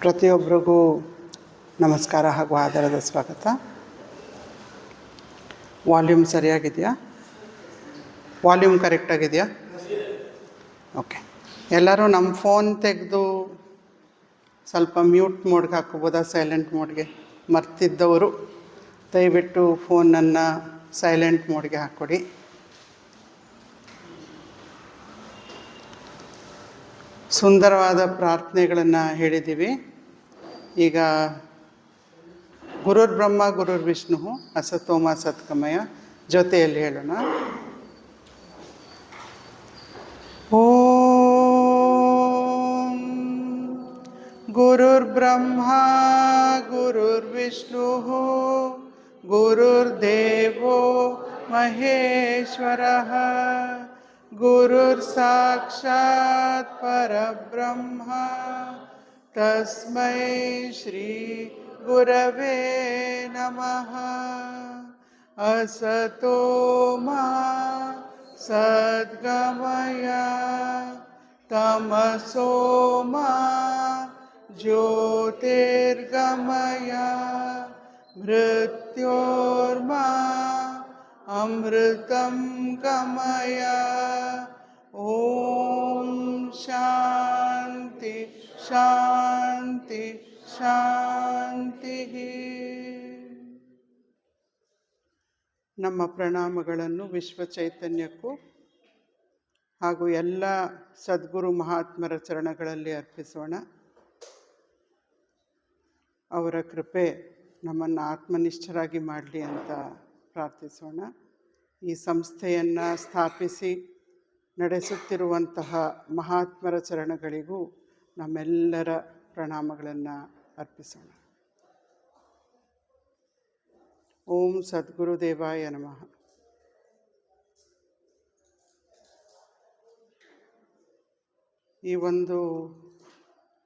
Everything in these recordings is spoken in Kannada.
ಪ್ರತಿಯೊಬ್ಬರಿಗೂ ನಮಸ್ಕಾರ ಹಾಗೂ ಆಧಾರದ ಸ್ವಾಗತ. ವಾಲ್ಯೂಮ್ ಸರಿಯಾಗಿದೆಯಾ? ವಾಲ್ಯೂಮ್ ಕರೆಕ್ಟಾಗಿದೆಯಾ? ಓಕೆ. ಎಲ್ಲರೂ ನಮ್ಮ ಫೋನ್ ತೆಗೆದು ಸ್ವಲ್ಪ ಮ್ಯೂಟ್ ಮೋಡ್ಗೆ ಹಾಕೋಬೋದಾ, ಸೈಲೆಂಟ್ ಮೋಡ್ಗೆ? ಮರ್ತಿದ್ದವರು ದಯವಿಟ್ಟು ಫೋನನ್ನು ಸೈಲೆಂಟ್ ಮೋಡ್ಗೆ ಹಾಕ್ಕೊಡಿ. ಸುಂದರವಾದ ಪ್ರಾರ್ಥನೆಗಳನ್ನು ಹೇಳಿದ್ದೀವಿ. ಈಗ ಗುರುರ್ ಬ್ರಹ್ಮ ಗುರುರ್ ವಿಷ್ಣು ಅಸತೋಮ ಸತ್ಕಮಯ ಜೊತೆಯಲ್ಲಿ ಹೇಳೋಣ. ಓಂ ಗುರುರ್ ಬ್ರಹ್ಮ ಗುರುರ್ ವಿಷ್ಣು ಗುರುರ್ ದೇವೋ ಮಹೇಶ್ವರಃ ಗುರುರ್ ಸಾಕ್ಷಾತ್ ಪರಬ್ರಹ್ಮ ತಸ್ಮೈ ಶ್ರೀ ಗುರವೇ ನಮಃ. ಅಸತೋ ಮಾ ಸದ್ಗಮಯ ತಮಸೋ ಮಾ ಜ್ಯೋತಿರ್ಗಮಯ ಮೃತ್ಯೋರ್ಮಾ ಅಮೃತಂ ಗಮಯ. ಓಂ ಶಾಂತಿ ಶಾಂತಿ ಶಾಂತಿ. ನಮ್ಮ ಪ್ರಣಾಮಗಳನ್ನು ವಿಶ್ವ ಚೈತನ್ಯಕ್ಕೂ ಹಾಗೂ ಎಲ್ಲ ಸದ್ಗುರು ಮಹಾತ್ಮರ ಚರಣಗಳಲ್ಲಿ ಅರ್ಪಿಸೋಣ. ಅವರ ಕೃಪೆ ನಮ್ಮನ್ನು ಆತ್ಮನಿಷ್ಠರಾಗಿ ಮಾಡಲಿ ಅಂತ ಪ್ರಾರ್ಥಿಸೋಣ. ಈ ಸಂಸ್ಥೆಯನ್ನು ಸ್ಥಾಪಿಸಿ ನಡೆಸುತ್ತಿರುವಂತಹ ಮಹಾತ್ಮರ ಚರಣಗಳಿಗೂ ನಮ್ಮೆಲ್ಲರ ಪ್ರಣಾಮಗಳನ್ನು ಅರ್ಪಿಸೋಣ. ಓಂ ಸದ್ಗುರುದೇವಾಯ ನಮಃ. ಈ ಒಂದು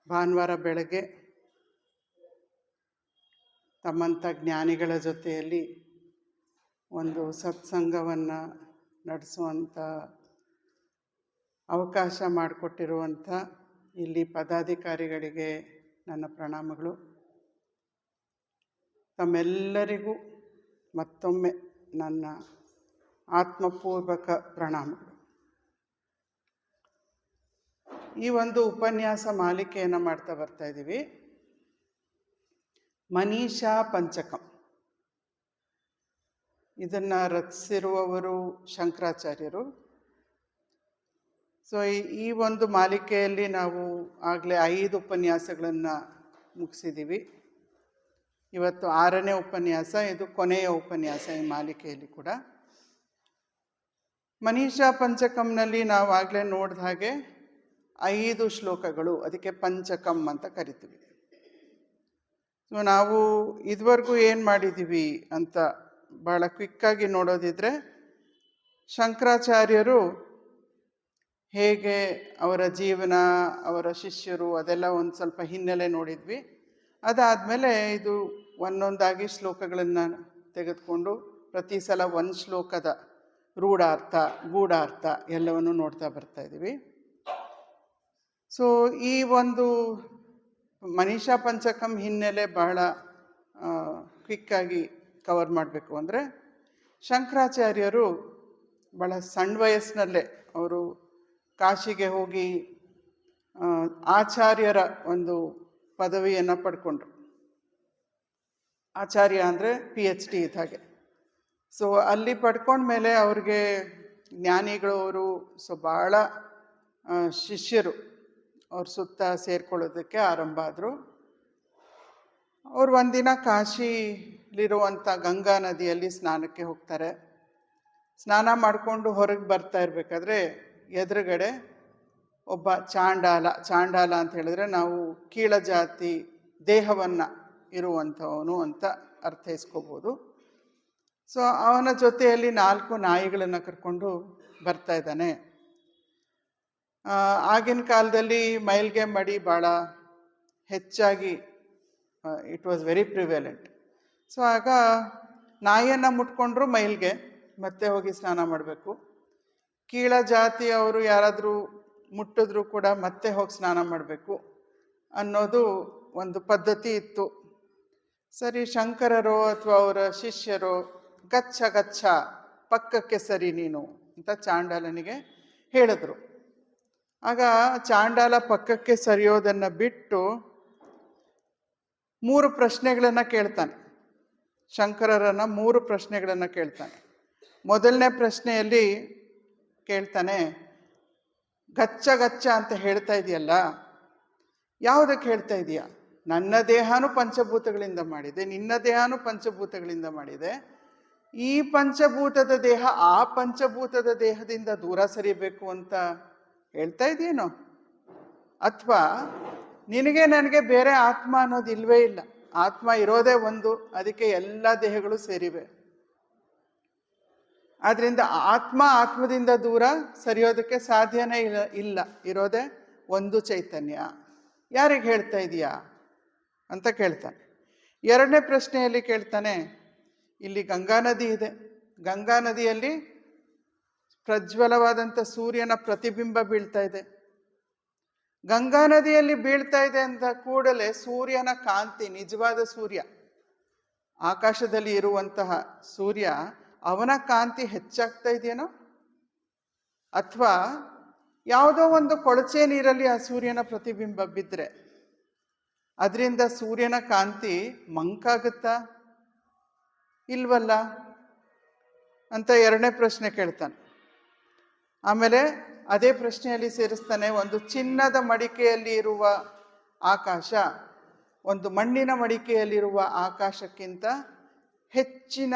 ಭಾನುವಾರ ಬೆಳಗ್ಗೆ ತಮ್ಮಂಥ ಜ್ಞಾನಿಗಳ ಜೊತೆಯಲ್ಲಿ ಒಂದು ಸತ್ಸಂಗವನ್ನು ನಡೆಸುವಂಥ ಅವಕಾಶ ಮಾಡಿಕೊಟ್ಟಿರುವಂಥ ಇಲ್ಲಿ ಪದಾಧಿಕಾರಿಗಳಿಗೆ ನನ್ನ ಪ್ರಣಾಮಗಳು. ತಮ್ಮೆಲ್ಲರಿಗೂ ಮತ್ತೊಮ್ಮೆ ನನ್ನ ಆತ್ಮಪೂರ್ವಕ ಪ್ರಣಾಮಗಳು. ಈ ಒಂದು ಉಪನ್ಯಾಸ ಮಾಲಿಕೆಯನ್ನು ಮಾಡ್ತಾ ಬರ್ತಾ ಇದ್ದೀವಿ. ಮನೀಷಾ ಪಂಚಕಂ. ಇದನ್ನು ರಚಿಸಿರುವವರು ಶಂಕರಾಚಾರ್ಯರು. ಸೊ ಈ ಒಂದು ಮಾಲಿಕೆಯಲ್ಲಿ ನಾವು ಆಗಲೇ 5 ಉಪನ್ಯಾಸಗಳನ್ನು ಮುಗಿಸಿದ್ದೀವಿ. ಇವತ್ತು 6ನೇ ಉಪನ್ಯಾಸ, ಇದು ಕೊನೆಯ ಉಪನ್ಯಾಸ ಈ ಮಾಲಿಕೆಯಲ್ಲಿ ಕೂಡ. ಮನೀಷಾ ಪಂಚಕಂನಲ್ಲಿ ನಾವು ಆಗಲೇ ನೋಡಿದ ಹಾಗೆ 5 ಶ್ಲೋಕಗಳು, ಅದಕ್ಕೆ ಪಂಚಕಂ ಅಂತ ಕರಿತೀವಿ. ಸೊ ನಾವು ಇದುವರೆಗೂ ಏನು ಮಾಡಿದ್ದೀವಿ ಅಂತ ಭಾಳ ಕ್ವಿಕ್ಕಾಗಿ ನೋಡೋದಿದ್ರೆ, ಶಂಕರಾಚಾರ್ಯರು ಹೇಗೆ ಅವರ ಜೀವನ, ಅವರ ಶಿಷ್ಯರು, ಅದೆಲ್ಲ ಒಂದು ಸ್ವಲ್ಪ ಹಿನ್ನೆಲೆ ನೋಡಿದ್ವಿ. ಅದಾದಮೇಲೆ ಇದು ಒಂದೊಂದಾಗಿ ಶ್ಲೋಕಗಳನ್ನು ತೆಗೆದುಕೊಂಡು ಪ್ರತಿ ಸಲ ಒಂದು ಶ್ಲೋಕದ ರೂಢಾರ್ಥ ಗೂಢಾರ್ಥ ಎಲ್ಲವನ್ನು ನೋಡ್ತಾ ಬರ್ತಾ ಇದ್ದೀವಿ. ಸೊ ಈ ಒಂದು ಮನೀಷಾ ಪಂಚಕಂ ಹಿನ್ನೆಲೆ ಬಹಳ ಕ್ವಿಕ್ಕಾಗಿ ಕವರ್ ಮಾಡಬೇಕು ಅಂದರೆ, ಶಂಕರಾಚಾರ್ಯರು ಭಾಳ ಸಣ್ಣ ವಯಸ್ಸಿನಲ್ಲೇ ಅವರು ಕಾಶಿಗೆ ಹೋಗಿ ಆಚಾರ್ಯರ ಒಂದು ಪದವಿಯನ್ನು ಪಡ್ಕೊಂಡ್ರು. ಆಚಾರ್ಯ ಅಂದರೆ PhD ಇದ್ದ ಹಾಗೆ. ಸೊ ಅಲ್ಲಿ ಪಡ್ಕೊಂಡ್ಮೇಲೆ ಅವ್ರಿಗೆ ಜ್ಞಾನಿಗಳು ಅವರು ಭಾಳ ಶಿಷ್ಯರು ಅವ್ರ ಸುತ್ತ ಸೇರ್ಕೊಳ್ಳೋದಕ್ಕೆ ಆರಂಭ ಆದರು. ಅವರು ಒಂದಿನ ಕಾಶಿಲಿರುವಂಥ ಗಂಗಾ ನದಿಯಲ್ಲಿ ಸ್ನಾನಕ್ಕೆ ಹೋಗ್ತಾರೆ. ಸ್ನಾನ ಮಾಡಿಕೊಂಡು ಹೊರಗೆ ಬರ್ತಾ ಇರಬೇಕಾದ್ರೆ ಎದುರುಗಡೆ ಒಬ್ಬ ಚಾಂಡಾಲ ಅಂತ ಹೇಳಿದ್ರೆ ನಾವು ಕೀಳ ಜಾತಿ ದೇಹವನ್ನು ಇರುವಂಥವನು ಅಂತ ಅರ್ಥೈಸ್ಕೋಬೋದು. ಸೊ ಅವನ ಜೊತೆಯಲ್ಲಿ 4 ನಾಯಿಗಳನ್ನು ಕರ್ಕೊಂಡು ಬರ್ತಾ ಇದ್ದಾನೆ. ಆಗಿನ ಕಾಲದಲ್ಲಿ ಮೈಲ್ಗೆ ಮಡಿ ಭಾಳ ಹೆಚ್ಚಾಗಿ it was very prevalent. So ಆಗ ನಾಯಿಯನ್ನು ಮುಟ್ಕೊಂಡ್ರು ಮೈಲ್ಗೆ ಮತ್ತೆ ಹೋಗಿ ಸ್ನಾನ ಮಾಡಬೇಕು. ಕೀಳ ಜಾತಿಯವರು ಯಾರಾದರೂ ಮುಟ್ಟಿದ್ರೂ ಕೂಡ ಮತ್ತೆ ಹೋಗಿ ಸ್ನಾನ ಮಾಡಬೇಕು ಅನ್ನೋದು ಒಂದು ಪದ್ಧತಿ ಇತ್ತು. ಸರಿ, ಶಂಕರರು ಅಥವಾ ಅವರ ಶಿಷ್ಯರು ಗಚ್ಚ ಗಚ್ಚ ಪಕ್ಕಕ್ಕೆ ಸರಿ ನೀನು ಅಂತ ಚಾಂಡಾಲನಿಗೆ ಹೇಳಿದ್ರು. ಆಗ ಚಾಂಡಾಲ ಪಕ್ಕಕ್ಕೆ ಸರಿಯೋದನ್ನು ಬಿಟ್ಟು 3 ಪ್ರಶ್ನೆಗಳನ್ನು ಕೇಳ್ತಾನೆ. ಶಂಕರರನ್ನ 3 ಪ್ರಶ್ನೆಗಳನ್ನು ಕೇಳ್ತಾನೆ. ಮೊದಲನೇ ಪ್ರಶ್ನೆಯಲ್ಲಿ ಕೇಳ್ತಾನೆ, ಗಚ್ಚ ಗಚ್ಚ ಅಂತ ಹೇಳ್ತಾ ಇದೆಯಲ್ಲ, ಯಾವುದಕ್ಕೆ ಹೇಳ್ತಾ ಇದೆಯಾ? ನನ್ನ ದೇಹನೂ ಪಂಚಭೂತಗಳಿಂದ ಮಾಡಿದೆ, ನಿನ್ನ ದೇಹನೂ ಪಂಚಭೂತಗಳಿಂದ ಮಾಡಿದೆ. ಈ ಪಂಚಭೂತದ ದೇಹ ಆ ಪಂಚಭೂತದ ದೇಹದಿಂದ ದೂರ ಸರಿಬೇಕು ಅಂತ ಹೇಳ್ತಾ ಇದೆಯೇನೋ? ಅಥವಾ ನಿನಗೆ ನನಗೆ ಬೇರೆ ಆತ್ಮ ಅನ್ನೋದು ಇಲ್ವೇ ಇಲ್ಲ, ಆತ್ಮ ಇರೋದೇ ಒಂದು, ಅದಕ್ಕೆ ಎಲ್ಲ ದೇಹಗಳು ಸೇರಿವೆ. ಆದ್ರಿಂದ ಆತ್ಮದಿಂದ ದೂರ ಸರಿಯೋದಕ್ಕೆ ಸಾಧ್ಯನೇ ಇಲ್ಲ, ಇರೋದೇ ಒಂದು ಚೈತನ್ಯ. ಯಾರಿಗೆ ಹೇಳ್ತಾ ಇದೀಯಾ ಅಂತ ಕೇಳ್ತಾನೆ. ಎರಡನೇ ಪ್ರಶ್ನೆಯಲ್ಲಿ ಕೇಳ್ತಾನೆ, ಇಲ್ಲಿ ಗಂಗಾ ನದಿ ಇದೆ, ಗಂಗಾ ನದಿಯಲ್ಲಿ ಪ್ರಜ್ವಲವಾದಂಥ ಸೂರ್ಯನ ಪ್ರತಿಬಿಂಬ ಬೀಳ್ತಾ ಇದೆ. ಗಂಗಾ ನದಿಯಲ್ಲಿ ಬೀಳ್ತಾ ಇದೆ ಅಂತ ಕೂಡಲೇ ಸೂರ್ಯನ ಕಾಂತಿ, ನಿಜವಾದ ಸೂರ್ಯ, ಆಕಾಶದಲ್ಲಿ ಇರುವಂತಹ ಸೂರ್ಯ, ಅವನ ಕಾಂತಿ ಹೆಚ್ಚಾಗ್ತಾ ಇದೆಯೇನೋ? ಅಥವಾ ಯಾವುದೋ ಒಂದು ಕೊಳಚೆ ನೀರಲ್ಲಿ ಆ ಸೂರ್ಯನ ಪ್ರತಿಬಿಂಬ ಬಿದ್ದರೆ ಅದರಿಂದ ಸೂರ್ಯನ ಕಾಂತಿ ಮಂಕಾಗುತ್ತಾ? ಇಲ್ವಲ್ಲ ಅಂತ ಎರಡನೇ ಪ್ರಶ್ನೆ ಕೇಳ್ತಾನೆ. ಆಮೇಲೆ ಅದೇ ಪ್ರಶ್ನೆಯಲ್ಲಿ ಸೇರಿಸ್ತಾನೆ, ಒಂದು ಚಿನ್ನದ ಮಡಿಕೆಯಲ್ಲಿ ಇರುವ ಆಕಾಶ ಒಂದು ಮಣ್ಣಿನ ಮಡಿಕೆಯಲ್ಲಿರುವ ಆಕಾಶಕ್ಕಿಂತ ಹೆಚ್ಚಿನ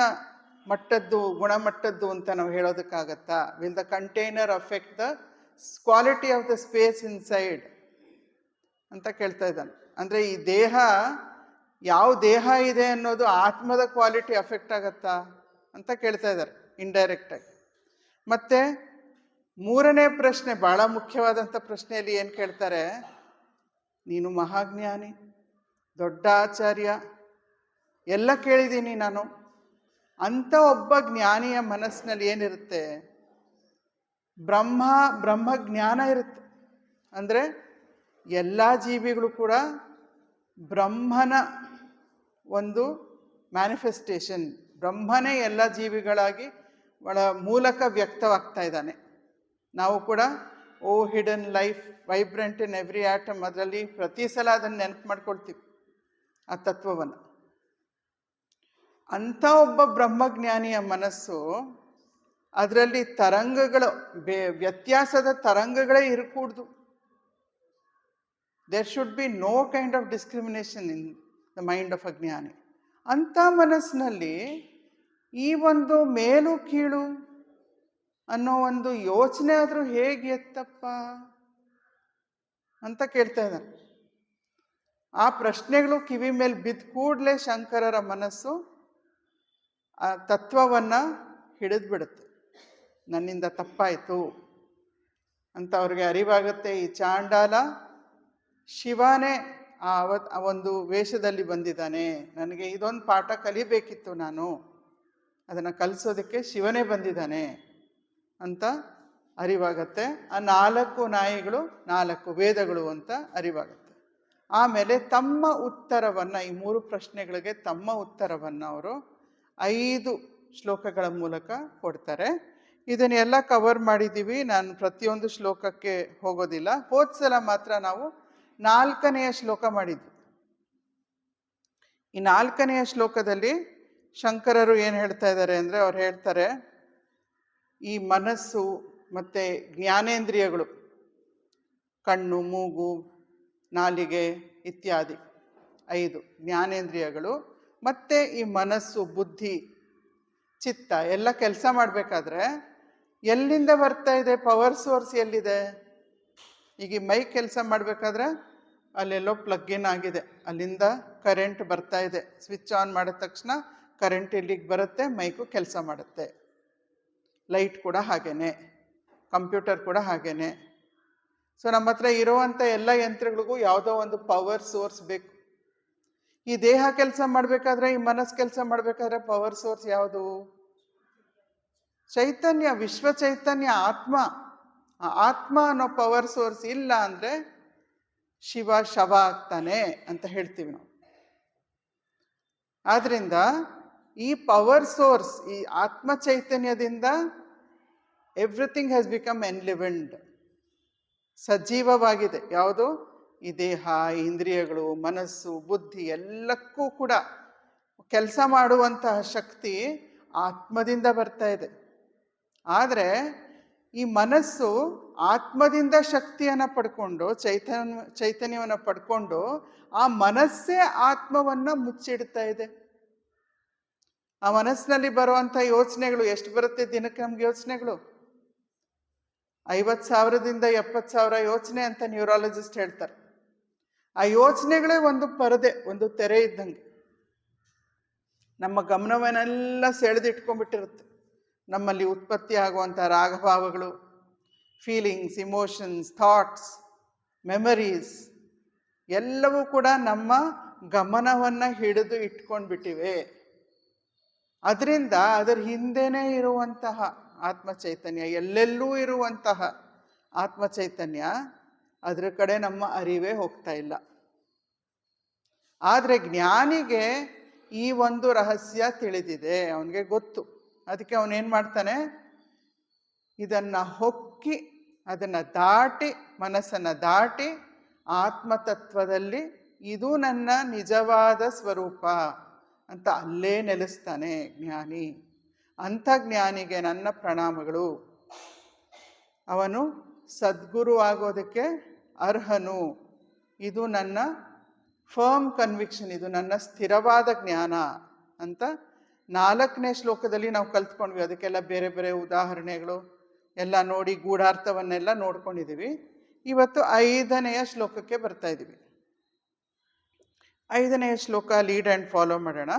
ಮಟ್ಟದ್ದು, ಗುಣಮಟ್ಟದ್ದು ಅಂತ ನಾವು ಹೇಳೋದಕ್ಕಾಗತ್ತಾ? Will the container affect the quality of the space inside ಅಂತ ಕೇಳ್ತಾ ಇದ್ದಾನೆ. ಅಂದರೆ ಈ ದೇಹ, ಯಾವ ದೇಹ ಇದೆ ಅನ್ನೋದು ಆತ್ಮದ ಕ್ವಾಲಿಟಿ ಅಫೆಕ್ಟ್ ಆಗತ್ತಾ ಅಂತ ಕೇಳ್ತಾ ಇದ್ದಾರೆ ಇಂಡೈರೆಕ್ಟಾಗಿ. ಮತ್ತೆ ಮೂರನೇ ಪ್ರಶ್ನೆ, ಬಹಳ ಮುಖ್ಯವಾದಂಥ ಪ್ರಶ್ನೆಯಲ್ಲಿ ಏನು ಕೇಳ್ತಾರೆ, ನೀನು ಮಹಾಜ್ಞಾನಿ, ದೊಡ್ಡ ಆಚಾರ್ಯ, ಎಲ್ಲ ಕೇಳಿದ್ದೀನಿ ನಾನು, ಅಂಥ ಒಬ್ಬ ಜ್ಞಾನಿಯ ಮನಸ್ಸಿನಲ್ಲಿ ಏನಿರುತ್ತೆ? ಬ್ರಹ್ಮಜ್ಞಾನ ಇರುತ್ತೆ. ಅಂದರೆ ಎಲ್ಲ ಜೀವಿಗಳು ಕೂಡ ಬ್ರಹ್ಮನ ಒಂದು ಮ್ಯಾನಿಫೆಸ್ಟೇಷನ್, ಬ್ರಹ್ಮನೇ ಎಲ್ಲ ಜೀವಿಗಳಾಗಿ ಮೂಲಕ ವ್ಯಕ್ತವಾಗ್ತಾ ಇದ್ದಾನೆ. ನಾವು ಕೂಡ O hidden life vibrant in every atom, ಅದರಲ್ಲಿ ಪ್ರತಿ ಸಲ ಅದನ್ನು ನೆನಪು ಮಾಡ್ಕೊಳ್ತೀವಿ ಆ ತತ್ವವನ್ನು. ಅಂಥ ಒಬ್ಬ ಬ್ರಹ್ಮಜ್ಞಾನಿಯ ಮನಸ್ಸು, ಅದರಲ್ಲಿ ತರಂಗಗಳು, ವ್ಯತ್ಯಾಸದ ತರಂಗಗಳೇ ಇರಕೂಡ್ದು. There should be no kind of discrimination in the mind of a jnani. ಅಂಥ ಮನಸ್ಸಿನಲ್ಲಿ ಈ ಒಂದು ಮೇಲು ಕೀಳು ಅನ್ನೋ ಒಂದು ಯೋಚನೆ ಆದರೂ ಹೇಗೆ ಎತ್ತಪ್ಪ ಅಂತ ಕೇಳ್ತಾ ಇದ್ದಾನೆ. ಆ ಪ್ರಶ್ನೆಗಳು ಕಿವಿ ಮೇಲೆ ಬಿದ್ದ ಕೂಡಲೇ ಶಂಕರರ ಮನಸ್ಸು ಆ ತತ್ವವನ್ನು ಹಿಡಿದ್ಬಿಡುತ್ತೆ. ನನ್ನಿಂದ ತಪ್ಪಾಯಿತು ಅಂತ ಅವ್ರಿಗೆ ಅರಿವಾಗುತ್ತೆ. ಈ ಚಾಂಡಾಲ ಶಿವನೇ ಆ ಒಂದು ವೇಷದಲ್ಲಿ ಬಂದಿದ್ದಾನೆ, ನನಗೆ ಇದೊಂದು ಪಾಠ ಕಲಿಬೇಕಿತ್ತು, ನಾನು ಅದನ್ನು ಕಲಿಸೋದಕ್ಕೆ ಶಿವನೇ ಬಂದಿದ್ದಾನೆ ಅಂತ ಅರಿವಾಗತ್ತೆ. ಆ 4 ನಾಯಿಗಳು 4 ವೇದಗಳು ಅಂತ ಅರಿವಾಗುತ್ತೆ. ಆಮೇಲೆ ತಮ್ಮ ಉತ್ತರವನ್ನು, ಈ 3 ಪ್ರಶ್ನೆಗಳಿಗೆ ತಮ್ಮ ಉತ್ತರವನ್ನು ಅವರು 5 ಶ್ಲೋಕಗಳ ಮೂಲಕ ಕೊಡ್ತಾರೆ. ಇದನ್ನೆಲ್ಲ ಕವರ್ ಮಾಡಿದ್ದೀವಿ, ನಾನು ಪ್ರತಿಯೊಂದು ಶ್ಲೋಕಕ್ಕೆ ಹೋಗೋದಿಲ್ಲ. ಹೋದ ಸಲ ಮಾತ್ರ ನಾವು 4ನೆಯ ಶ್ಲೋಕ ಮಾಡಿದ್ವಿ. ಈ 4ನೆಯ ಶ್ಲೋಕದಲ್ಲಿ ಶಂಕರರು ಏನು ಹೇಳ್ತಾ ಇದ್ದಾರೆ ಅಂದರೆ, ಅವ್ರು ಹೇಳ್ತಾರೆ, ಈ ಮನಸ್ಸು ಮತ್ತು ಜ್ಞಾನೇಂದ್ರಿಯಗಳು, ಕಣ್ಣು, ಮೂಗು, ನಾಲಿಗೆ ಇತ್ಯಾದಿ 5 ಜ್ಞಾನೇಂದ್ರಿಯಗಳು, ಮತ್ತು ಈ ಮನಸ್ಸು, ಬುದ್ಧಿ, ಚಿತ್ತ ಎಲ್ಲ ಕೆಲಸ ಮಾಡಬೇಕಾದ್ರೆ ಎಲ್ಲಿಂದ ಬರ್ತಾ ಇದೆ? ಪವರ್ ಸೋರ್ಸ್ ಎಲ್ಲಿದೆ? ಈಗ ಈ ಮೈಕ್ ಕೆಲಸ ಮಾಡಬೇಕಾದ್ರೆ ಅಲ್ಲೆಲ್ಲೋ ಪ್ಲಗ್ ಇನ್ ಆಗಿದೆ, ಅಲ್ಲಿಂದ ಕರೆಂಟ್ ಬರ್ತಾ ಇದೆ. ಸ್ವಿಚ್ ಆನ್ ಮಾಡಿದ ತಕ್ಷಣ ಕರೆಂಟ್ ಇಲ್ಲಿಗೆ ಬರುತ್ತೆ, ಮೈಕು ಕೆಲಸ ಮಾಡುತ್ತೆ. ಲೈಟ್ ಕೂಡ ಹಾಗೇನೆ, ಕಂಪ್ಯೂಟರ್ ಕೂಡ ಹಾಗೇನೆ. ಸೊ ನಮ್ಮ ಹತ್ರ ಇರೋವಂಥ ಎಲ್ಲ ಯಂತ್ರಗಳಿಗೂ ಯಾವುದೋ ಒಂದು ಪವರ್ ಸೋರ್ಸ್ ಬೇಕು. ಈ ದೇಹ ಕೆಲಸ ಮಾಡಬೇಕಾದ್ರೆ, ಈ ಮನಸ್ಸು ಕೆಲಸ ಮಾಡಬೇಕಾದ್ರೆ ಪವರ್ ಸೋರ್ಸ್ ಯಾವುದು? ಚೈತನ್ಯ, ವಿಶ್ವ ಚೈತನ್ಯ, ಆತ್ಮ. ಆ ಆತ್ಮ ಅನ್ನೋ ಪವರ್ ಸೋರ್ಸ್ ಇಲ್ಲ ಅಂದರೆ ಶಿವ ಶವ ಆಗ್ತಾನೆ ಅಂತ ಹೇಳ್ತೀವಿ ನಾವು. ಆದ್ರಿಂದ ಈ ಪವರ್ ಸೋರ್ಸ್, ಈ ಆತ್ಮ ಚೈತನ್ಯದಿಂದ ಎವ್ರಿಥಿಂಗ್ ಹ್ಯಾಸ್ ಬಿಕಮ್ ಎನ್ಲಿವೆಂಡ್, ಸಜೀವವಾಗಿದೆ. ಯಾವುದು? ಈ ದೇಹ, ಇಂದ್ರಿಯಗಳು, ಮನಸ್ಸು, ಬುದ್ಧಿ ಎಲ್ಲಕ್ಕೂ ಕೂಡ ಕೆಲಸ ಮಾಡುವಂತಹ ಶಕ್ತಿ ಆತ್ಮದಿಂದ ಬರ್ತಾ ಇದೆ. ಆದರೆ ಈ ಮನಸ್ಸು ಆತ್ಮದಿಂದ ಶಕ್ತಿಯನ್ನು ಪಡ್ಕೊಂಡು, ಚೈತನ್ಯವನ್ನು ಪಡ್ಕೊಂಡು, ಆ ಮನಸ್ಸೇ ಆತ್ಮವನ್ನು ಮುಚ್ಚಿಡ್ತಾ ಇದೆ. ಆ ಮನಸ್ಸಿನಲ್ಲಿ ಬರುವಂಥ ಯೋಚನೆಗಳು ಎಷ್ಟು ಬರುತ್ತೆ ದಿನಕ್ಕೆ ನಮ್ಗೆ ಯೋಚನೆಗಳು? 50,000ದಿಂದ 70,000 ಯೋಚನೆ ಅಂತ ನ್ಯೂರಾಲಜಿಸ್ಟ್ ಹೇಳ್ತಾರೆ. ಆ ಯೋಚನೆಗಳೇ ಒಂದು ಪರದೆ, ಒಂದು ತೆರೆ ಇದ್ದಂಗೆ. ನಮ್ಮ ಗಮನವನ್ನೆಲ್ಲ ಸೆಳೆದಿಟ್ಕೊಂಡ್ಬಿಟ್ಟಿರುತ್ತೆ. ನಮ್ಮಲ್ಲಿ ಉತ್ಪತ್ತಿ ಆಗುವಂಥ ರಾಗಭಾವಗಳು, ಫೀಲಿಂಗ್ಸ್, ಇಮೋಷನ್ಸ್, ಥಾಟ್ಸ್, ಮೆಮರೀಸ್ ಎಲ್ಲವೂ ಕೂಡ ನಮ್ಮ ಗಮನವನ್ನು ಹಿಡಿದು ಇಟ್ಕೊಂಡ್ಬಿಟ್ಟಿವೆ. ಅದರಿಂದ ಅದರ ಹಿಂದೆನೇ ಇರುವಂತಹ ಆತ್ಮ ಚೈತನ್ಯ, ಎಲ್ಲೆಲ್ಲೂ ಇರುವಂತಹ ಆತ್ಮ ಚೈತನ್ಯ, ಅದರ ಕಡೆ ನಮ್ಮ ಅರಿವೇ ಹೋಗ್ತಾ ಇಲ್ಲ. ಆದರೆ ಜ್ಞಾನಿಗೆ ಈ ಒಂದು ರಹಸ್ಯ ತಿಳಿದಿದೆ, ಅವನಿಗೆ ಗೊತ್ತು. ಅದಕ್ಕೆ ಅವನೇನು ಮಾಡ್ತಾನೆ? ಇದನ್ನು ಹೊಕ್ಕಿ, ಅದನ್ನು ದಾಟಿ, ಮನಸ್ಸನ್ನು ದಾಟಿ ಆತ್ಮತತ್ವದಲ್ಲಿ ಇದು ನನ್ನ ನಿಜವಾದ ಸ್ವರೂಪ ಅಂತ ಅಲ್ಲೇ ನೆಲೆಸ್ತಾನೆ ಜ್ಞಾನಿ. ಅಂಥ ಜ್ಞಾನಿಗೆ ನನ್ನ ಪ್ರಣಾಮಗಳು. ಅವನು ಸದ್ಗುರು ಆಗೋದಕ್ಕೆ ಅರ್ಹನು. ಇದು ನನ್ನ ಫರ್ಮ್ ಕನ್ವಿಕ್ಷನ್, ಇದು ನನ್ನ ಸ್ಥಿರವಾದ ಜ್ಞಾನ ಅಂತ 4ನೇ ಶ್ಲೋಕದಲ್ಲಿ ನಾವು ಕಲ್ತ್ಕೊಂಡ್ವಿ. ಅದಕ್ಕೆಲ್ಲ ಬೇರೆ ಬೇರೆ ಉದಾಹರಣೆಗಳು ಎಲ್ಲ ನೋಡಿ ಗೂಢಾರ್ಥವನ್ನೆಲ್ಲ ನೋಡ್ಕೊಂಡಿದ್ದೀವಿ. ಇವತ್ತು 5ನೆಯ ಶ್ಲೋಕಕ್ಕೆ ಬರ್ತಾ ಇದ್ದೀವಿ. 5ನೆಯ ಶ್ಲೋಕ ಲೀಡ್ ಆ್ಯಂಡ್ ಫಾಲೋ ಮಾಡೋಣ.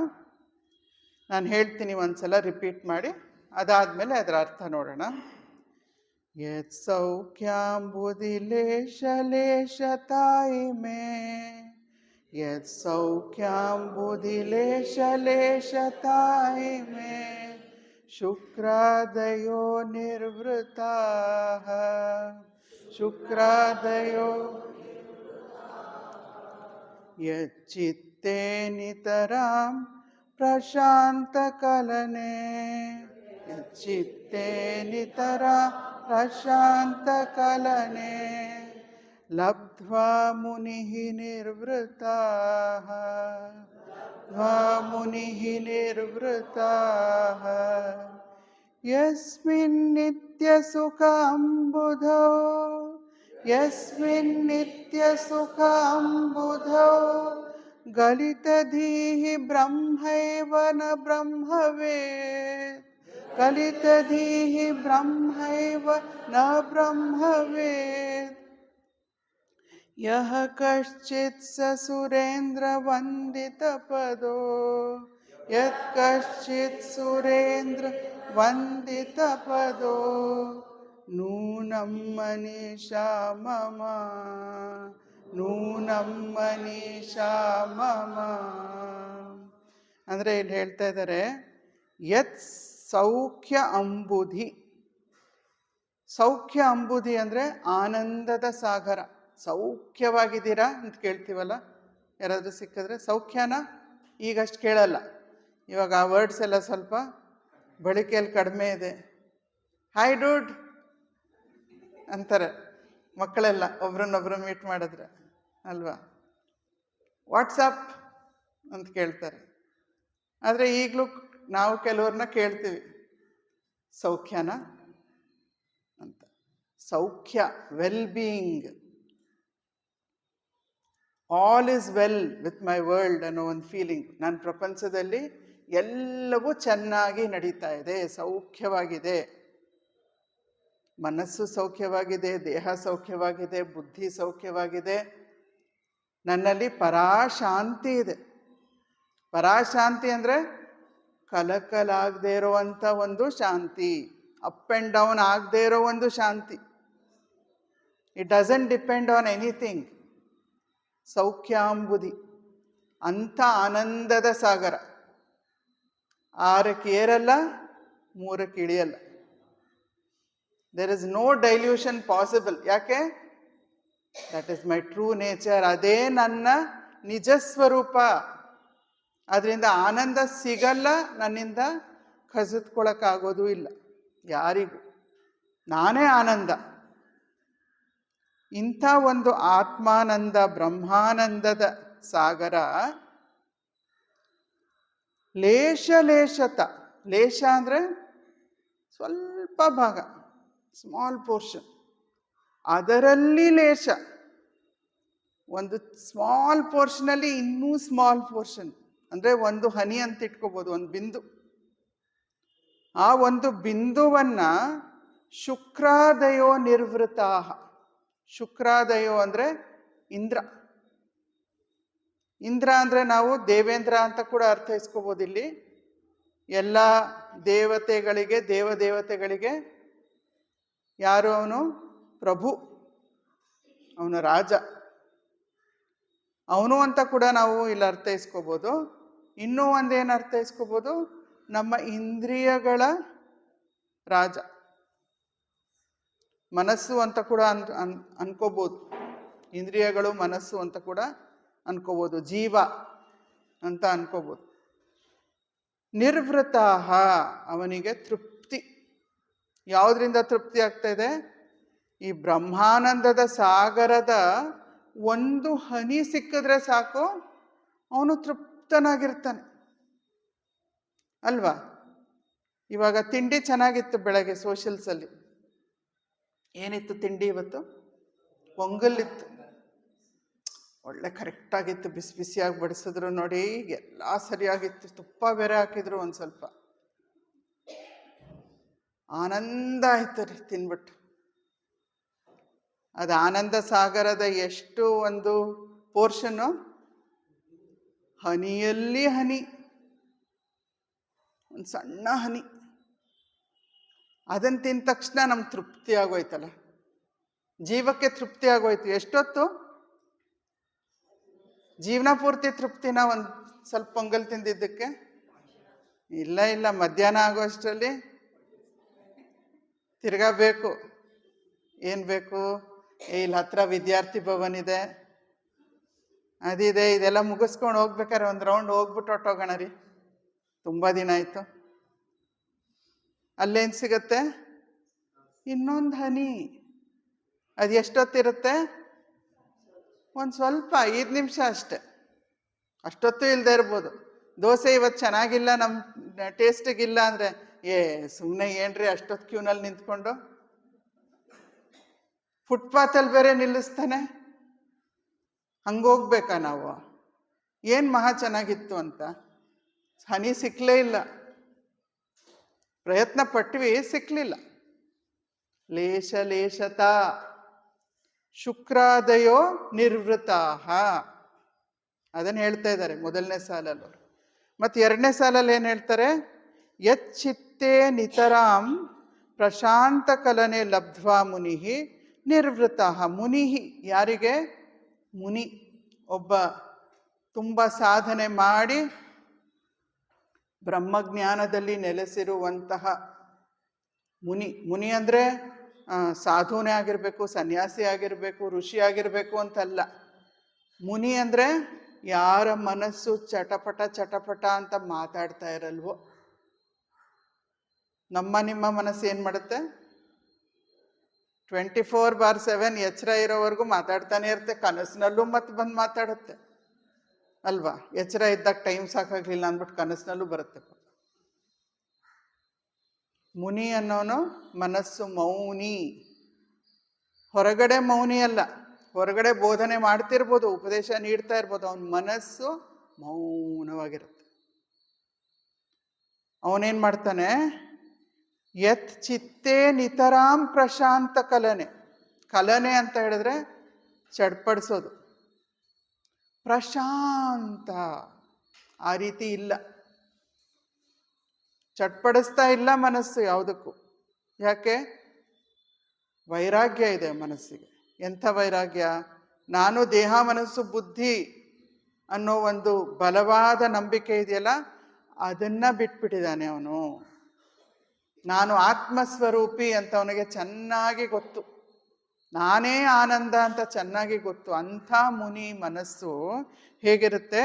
ನಾನು ಹೇಳ್ತೀನಿ, ಒಂದ್ಸಲ ರಿಪೀಟ್ ಮಾಡಿ, ಅದಾದಮೇಲೆ ಅದರ ಅರ್ಥ ನೋಡೋಣ. ಯತ್ ಸೌಖ್ಯಾಂಬುಧಿ ಲೇಷ ಲೇಷತಾಯಿ ಮೇ, ಯತ್ ಸೌಖ್ಯಾಂಬುಧಿ ಲೇಷ ಲೇಷತಾಯಿ ಮೇ, ಶುಕ್ರಾದಯೋ ನಿರ್ವೃತಾಃ, ಶುಕ್ರಾದಯೋ ಯಚ್ಚಿತ್ತೇ ನಿತರಾಂ ಪ್ರಶಾಂತಕಲನೆ, ಯಚ್ಚಿತ್ತೇ ನಿತರಾಂ ಪ್ರಶಾಂತಕಲನೆ, ಲಬ್ಧ್ವಾ ಮುನಿಃ ನಿರ್ವೃತಾಃ, ಲಬ್ಧ್ವಾ ಮುನಿಃ ನಿರ್ವೃತಾಃ, ಯಸ್ಮಿನ್ ನಿತ್ಯಸುಖ ಅಂಬುಧೋ, ಯಸ್ಮಿನ್ ನಿತ್ಯಸುಖ ಅಂಬುಧೋ, ಗಲಿತಧೀಃ ಬ್ರಹ್ಮೈವ ನ ಬ್ರಹ್ಮವೇತ್, ಗಲಿತಧೀಃ ಬ್ರಹ್ಮೈವ ನ ಬ್ರಹ್ಮವೇತ್, ಯಃ ಕಶ್ಚಿತ್ ಸ ಸುರೇಂದ್ರ ವಂದಿತ ಪದೋ, ಯತ್ ಕಶ್ಚಿತ್ ಸುರೇಂದ್ರ ವಂದಿತ ಪದೋ, ನೂನಂ ಮನೀಷಾ ಮಮ, ನೂನಂ ಮನೀಷಾ ಮಮ. ಅಂದರೆ ಇಲ್ಲಿ ಹೇಳ್ತಾ ಇದ್ದಾರೆ, ಯತ್ ಸೌಖ್ಯ ಅಂಬುಧಿ. ಸೌಖ್ಯ ಅಂಬುಧಿ ಅಂದರೆ ಆನಂದದ ಸಾಗರ. ಸೌಖ್ಯವಾಗಿದ್ದೀರಾ ಅಂತ ಕೇಳ್ತೀವಲ್ಲ, ಯಾರಾದರೂ ಸಿಕ್ಕಿದ್ರೆ ಸೌಖ್ಯನಾ? ಈಗಷ್ಟು ಕೇಳಲ್ಲ. ಇವಾಗ ಆ ವರ್ಡ್ಸ್ ಎಲ್ಲ ಸ್ವಲ್ಪ ಬಳಕೆಯಲ್ಲಿ ಕಡಿಮೆ ಇದೆ. ಹಾಯ್ ಡೂಡ್ ಅಂತಾರೆ ಮಕ್ಕಳೆಲ್ಲ ಒಬ್ರನ್ನೊಬ್ರು ಮೀಟ್ ಮಾಡಿದ್ರೆ ಅಲ್ವಾ. ವಾಟ್ಸಪ್ ಅಂತ ಕೇಳ್ತಾರೆ. ಆದರೆ ಈಗಲೂ ನಾವು ಕೆಲವ್ರನ್ನ ಕೇಳ್ತೀವಿ, ಸೌಖ್ಯನಾ ಅಂತ. ಸೌಖ್ಯ, well being, all is well with my world ಅನ್ನೋ ಒಂದು ಫೀಲಿಂಗ್. ನನ್ನ ಪ್ರಪಂಚದಲ್ಲಿ ಎಲ್ಲವೂ ಚೆನ್ನಾಗಿ ನಡೀತಾ ಇದೆ, ಸೌಖ್ಯವಾಗಿದೆ. ಮನಸ್ಸು ಸೌಖ್ಯವಾಗಿದೆ, ದೇಹ ಸೌಖ್ಯವಾಗಿದೆ, ಬುದ್ಧಿ ಸೌಖ್ಯವಾಗಿದೆ, ನನ್ನಲ್ಲಿ ಪರಾಶಾಂತಿ ಇದೆ. ಪರಾಶಾಂತಿ ಅಂದರೆ ಕಲಕಲಾಗದೇ ಇರುವಂಥ ಒಂದು ಶಾಂತಿ, ಅಪ್ ಆ್ಯಂಡ್ ಡೌನ್ ಆಗದೇ ಇರೋ ಒಂದು ಶಾಂತಿ. It doesn't depend on anything. ಸೌಖ್ಯಾಂಬುಧಿ, ಅಂಥ ಆನಂದದ ಸಾಗರ. 6ಕ್ಕೆ ಏರಲ್ಲ, 3ಕ್ಕೆ ಇಳಿಯಲ್ಲ. There is no dilution possible. ಯಾಕೆ? That is my true nature. ಅದೇ ನನ್ನ ನಿಜ ಸ್ವರೂಪ. ಅದರಿಂದ ಆನಂದ ಸಿಗಲ್ಲ, ನನ್ನಿಂದ ಕಸಿದ್ಕೊಳ್ಳೋಕ್ಕಾಗೋದು ಇಲ್ಲ ಯಾರಿಗೂ. ನಾನೇ ಆನಂದ. ಇಂಥ ಒಂದು ಆತ್ಮಾನಂದ, ಬ್ರಹ್ಮಾನಂದದ ಸಾಗರ ಲೇಷ ಲೇಷತ. ಲೇಷ ಅಂದರೆ ಸ್ವಲ್ಪ ಭಾಗ, ಸ್ಮಾಲ್ ಪೋರ್ಷನ್. ಅದರಲ್ಲಿ ಲೇಷ, ಒಂದು ಸ್ಮಾಲ್ ಪೋರ್ಷನಲ್ಲಿ ಇನ್ನೂ ಸ್ಮಾಲ್ ಪೋರ್ಷನ್, ಅಂದರೆ ಒಂದು ಹನಿ ಅಂತ ಇಟ್ಕೋಬೋದು, ಒಂದು ಬಿಂದು. ಆ ಒಂದು ಬಿಂದುವನ್ನು ಶುಕ್ರಾದಯೋ ನಿರ್ವೃತಾ. ಶುಕ್ರಾದಯೋ ಅಂದರೆ ಇಂದ್ರ. ಇಂದ್ರ ಅಂದರೆ ನಾವು ದೇವೇಂದ್ರ ಅಂತ ಕೂಡ ಅರ್ಥೈಸ್ಕೋಬೋದು. ಇಲ್ಲಿ ಎಲ್ಲ ದೇವತೆಗಳಿಗೆ, ದೇವತೆಗಳಿಗೆ ಯಾರು ಅವನು? ಪ್ರಭು, ಅವನು ರಾಜ, ಅವನು ಅಂತ ಕೂಡ ನಾವು ಇಲ್ಲಿ ಅರ್ಥೈಸ್ಕೋಬೋದು. ಇನ್ನೂ ಒಂದೇನು ಅರ್ಥೈಸ್ಕೋಬೋದು? ನಮ್ಮ ಇಂದ್ರಿಯಗಳ ರಾಜ, ಮನಸ್ಸು ಅಂತ ಕೂಡ ಅನ್ಕೋಬೋದು. ಇಂದ್ರಿಯಗಳು ಮನಸ್ಸು ಅಂತ ಕೂಡ ಅನ್ಕೋಬೋದು, ಜೀವ ಅಂತ ಅನ್ಕೋಬೋದು. ನಿರ್ವೃತಾಹ, ಅವನಿಗೆ ತೃಪ್ತಿ. ಯಾವುದರಿಂದ ತೃಪ್ತಿ ಆಗ್ತಾ ಇದೆ? ಈ ಬ್ರಹ್ಮಾನಂದದ ಸಾಗರದ ಒಂದು ಹನಿ ಸಿಕ್ಕಿದ್ರೆ ಸಾಕು, ಅವನು ತೃಪ್ತನಾಗಿರ್ತಾನೆ ಅಲ್ವಾ? ಇವಾಗ ತಿಂಡಿ ಚೆನ್ನಾಗಿತ್ತು ಬೆಳಗ್ಗೆ ಸೋಷಲ್ಸಲ್ಲಿ. ಏನಿತ್ತು ತಿಂಡಿ ಇವತ್ತು? ಪೊಂಗಲ್ಲಿತ್ತು. ಒಳ್ಳೆ ಕರೆಕ್ಟಾಗಿತ್ತು, ಬಿಸಿ ಬಿಸಿಯಾಗಿ ಬಡಿಸಿದ್ರು ನೋಡಿ, ಎಲ್ಲ ಸರಿಯಾಗಿತ್ತು. ತುಪ್ಪ ಬೇರೆ ಹಾಕಿದ್ರು ಒಂದು ಸ್ವಲ್ಪ. ಆನಂದ ಆಯ್ತು ರೀ ತಿನ್ಬಿಟ್ಟು. ಅದು ಆನಂದ ಸಾಗರದ ಎಷ್ಟು ಒಂದು ಪೋರ್ಷನ್ನು? ಹನಿಯಲ್ಲಿ ಹನಿ, ಒಂದು ಸಣ್ಣ ಹನಿ. ಅದನ್ನು ತಿಂದ ತಕ್ಷಣ ನಮ್ಗೆ ತೃಪ್ತಿ ಆಗೋಯ್ತಲ್ಲ, ಜೀವಕ್ಕೆ ತೃಪ್ತಿ ಆಗೋಯ್ತು. ಎಷ್ಟೊತ್ತು? ಜೀವನ ಪೂರ್ತಿ ತೃಪ್ತಿನ ಒಂದು ಸ್ವಲ್ಪ ಪೊಂಗಲ್ ತಿಂದಿದ್ದಕ್ಕೆ? ಇಲ್ಲ, ಮಧ್ಯಾಹ್ನ ಆಗೋ ಅಷ್ಟರಲ್ಲಿ ತಿರ್ಗಾ ಬೇಕು. ಏನು ಬೇಕು? ಇಲ್ಲಿ ಹತ್ರ ವಿದ್ಯಾರ್ಥಿ ಭವನ್ ಇದೆ, ಅದಿದೆ, ಇದೆಲ್ಲ ಮುಗಿಸ್ಕೊಂಡು ಹೋಗ್ಬೇಕಾರೆ ಒಂದು ರೌಂಡ್ ಹೋಗ್ಬಿಟ್ಟು ಹೊಟ್ಟೋಗೋಣ ರೀ, ತುಂಬ ದಿನ ಆಯಿತು. ಅಲ್ಲೇನು ಸಿಗತ್ತೆ? ಇನ್ನೊಂದು ಹನಿ. ಅದು ಎಷ್ಟೊತ್ತಿರುತ್ತೆ? ಒಂದು ಸ್ವಲ್ಪ 5 ನಿಮಿಷ ಅಷ್ಟೆ, ಅಷ್ಟೊತ್ತು ಇಲ್ಲದೆ ಇರ್ಬೋದು. ದೋಸೆ ಇವತ್ತು ಚೆನ್ನಾಗಿಲ್ಲ, ನಮ್ಮ ಟೇಸ್ಟಿಗಿಲ್ಲ ಅಂದರೆ ಸುಮ್ಮನೆ ಏನ್ರಿ ಅಷ್ಟೊತ್ತು ಕ್ಯೂನಲ್ಲಿ ನಿಂತ್ಕೊಂಡು. ಫುಟ್ಪಾತಲ್ಲಿ ಬೇರೆ ನಿಲ್ಲಿಸ್ತಾನೆ, ಹಂಗೋಗ್ಬೇಕಾ ನಾವು? ಏನು ಮಹಾ ಚೆನ್ನಾಗಿತ್ತು ಅಂತ ಹನಿ ಸಿಕ್ಕಲೇ ಇಲ್ಲ. ಪ್ರಯತ್ನ ಪಟ್ವಿ, ಸಿಕ್ಕಲಿಲ್ಲ. ಲೇಷ ಲೇಷತ ಶುಕ್ರಾದಯೋ ನಿರ್ವೃತಾಹ, ಅದನ್ನು ಹೇಳ್ತಾ ಇದ್ದಾರೆ ಮೊದಲನೇ ಸಾಲಲ್ಲಿ. ಮತ್ತು ಎರಡನೇ ಸಾಲಲ್ಲಿ ಏನು ಹೇಳ್ತಾರೆ? ಯಚ್ಚಿತ್ತೇ ನಿತರಾಂ ಪ್ರಶಾಂತ ಕಲನೆ ಲಬ್ಧ್ವಾ ಮುನಿ ನಿರ್ವೃತಃ. ಮುನಿ ಯಾರಿಗೆ? ಮುನಿ, ಒಬ್ಬ ತುಂಬ ಸಾಧನೆ ಮಾಡಿ ಬ್ರಹ್ಮಜ್ಞಾನದಲ್ಲಿ ನೆಲೆಸಿರುವಂತಹ ಮುನಿ. ಮುನಿ ಅಂದರೆ ಸಾಧುನೇ ಆಗಿರಬೇಕು, ಸನ್ಯಾಸಿ ಆಗಿರಬೇಕು, ಋಷಿ ಆಗಿರಬೇಕು ಅಂತಲ್ಲ. ಮುನಿ ಅಂದರೆ ಯಾರ ಮನಸ್ಸು ಚಟಪಟ ಅಂತ ಮಾತಾಡ್ತಾ ಇರಲ್ವೋ. ನಿಮ್ಮ ಮನಸ್ಸು ಏನು ಮಾಡುತ್ತೆ? 24/7 ಎಚ್ಚರ ಇರೋವರೆಗೂ ಮಾತಾಡ್ತಾನೆ ಇರುತ್ತೆ. ಕನಸಿನಲ್ಲೂ ಮತ್ತೆ ಬಂದು ಮಾತಾಡುತ್ತೆ ಅಲ್ವಾ? ಎಚ್ಚರ ಇದ್ದಾಗ ಟೈಮ್ ಸಾಕಾಗಲಿಲ್ಲ ಅಂದ್ಬಿಟ್ಟು ಕನಸಿನಲ್ಲೂ ಬರುತ್ತೆ. ಮುನಿ ಅನ್ನೋನು ಮನಸ್ಸು ಮೌನಿ. ಹೊರಗಡೆ ಮೌನಿ ಅಲ್ಲ, ಹೊರಗಡೆ ಬೋಧನೆ ಮಾಡ್ತಿರ್ಬೋದು, ಉಪದೇಶ ನೀಡ್ತಾ ಇರ್ಬೋದು, ಅವನ ಮನಸ್ಸು ಮೌನವಾಗಿರುತ್ತೆ. ಅವನೇನು ಮಾಡ್ತಾನೆ? ಯತ್ ಚಿತ್ತೇ ನಿತರಾಂ ಪ್ರಶಾಂತ ಕಲನೆ. ಕಲನೆ ಅಂತ ಹೇಳಿದ್ರೆ ಚಡ್ಪಡಿಸೋದು. ಪ್ರಶಾಂತ ಆ ರೀತಿ ಇಲ್ಲ, ಚಟ್ಪಡಿಸ್ತಾ ಇಲ್ಲ ಮನಸ್ಸು ಯಾವುದಕ್ಕೂ. ಯಾಕೆ? ವೈರಾಗ್ಯ ಇದೆ ಮನಸ್ಸಿಗೆ. ಎಂಥ ವೈರಾಗ್ಯ? ನಾನು ದೇಹ ಮನಸ್ಸು ಬುದ್ಧಿ ಅನ್ನೋ ಒಂದು ಬಲವಾದ ನಂಬಿಕೆ ಇದೆಯಲ್ಲ, ಅದನ್ನು ಬಿಟ್ಬಿಟ್ಟಿದ್ದಾನೆ ಅವನು. ನಾನು ಆತ್ಮಸ್ವರೂಪಿ ಅಂತ ಅವನಿಗೆ ಚೆನ್ನಾಗಿ ಗೊತ್ತು. ನಾನೇ ಆನಂದ ಅಂತ ಚೆನ್ನಾಗಿ ಗೊತ್ತು. ಅಂಥ ಮುನಿ ಮನಸ್ಸು ಹೇಗಿರುತ್ತೆ?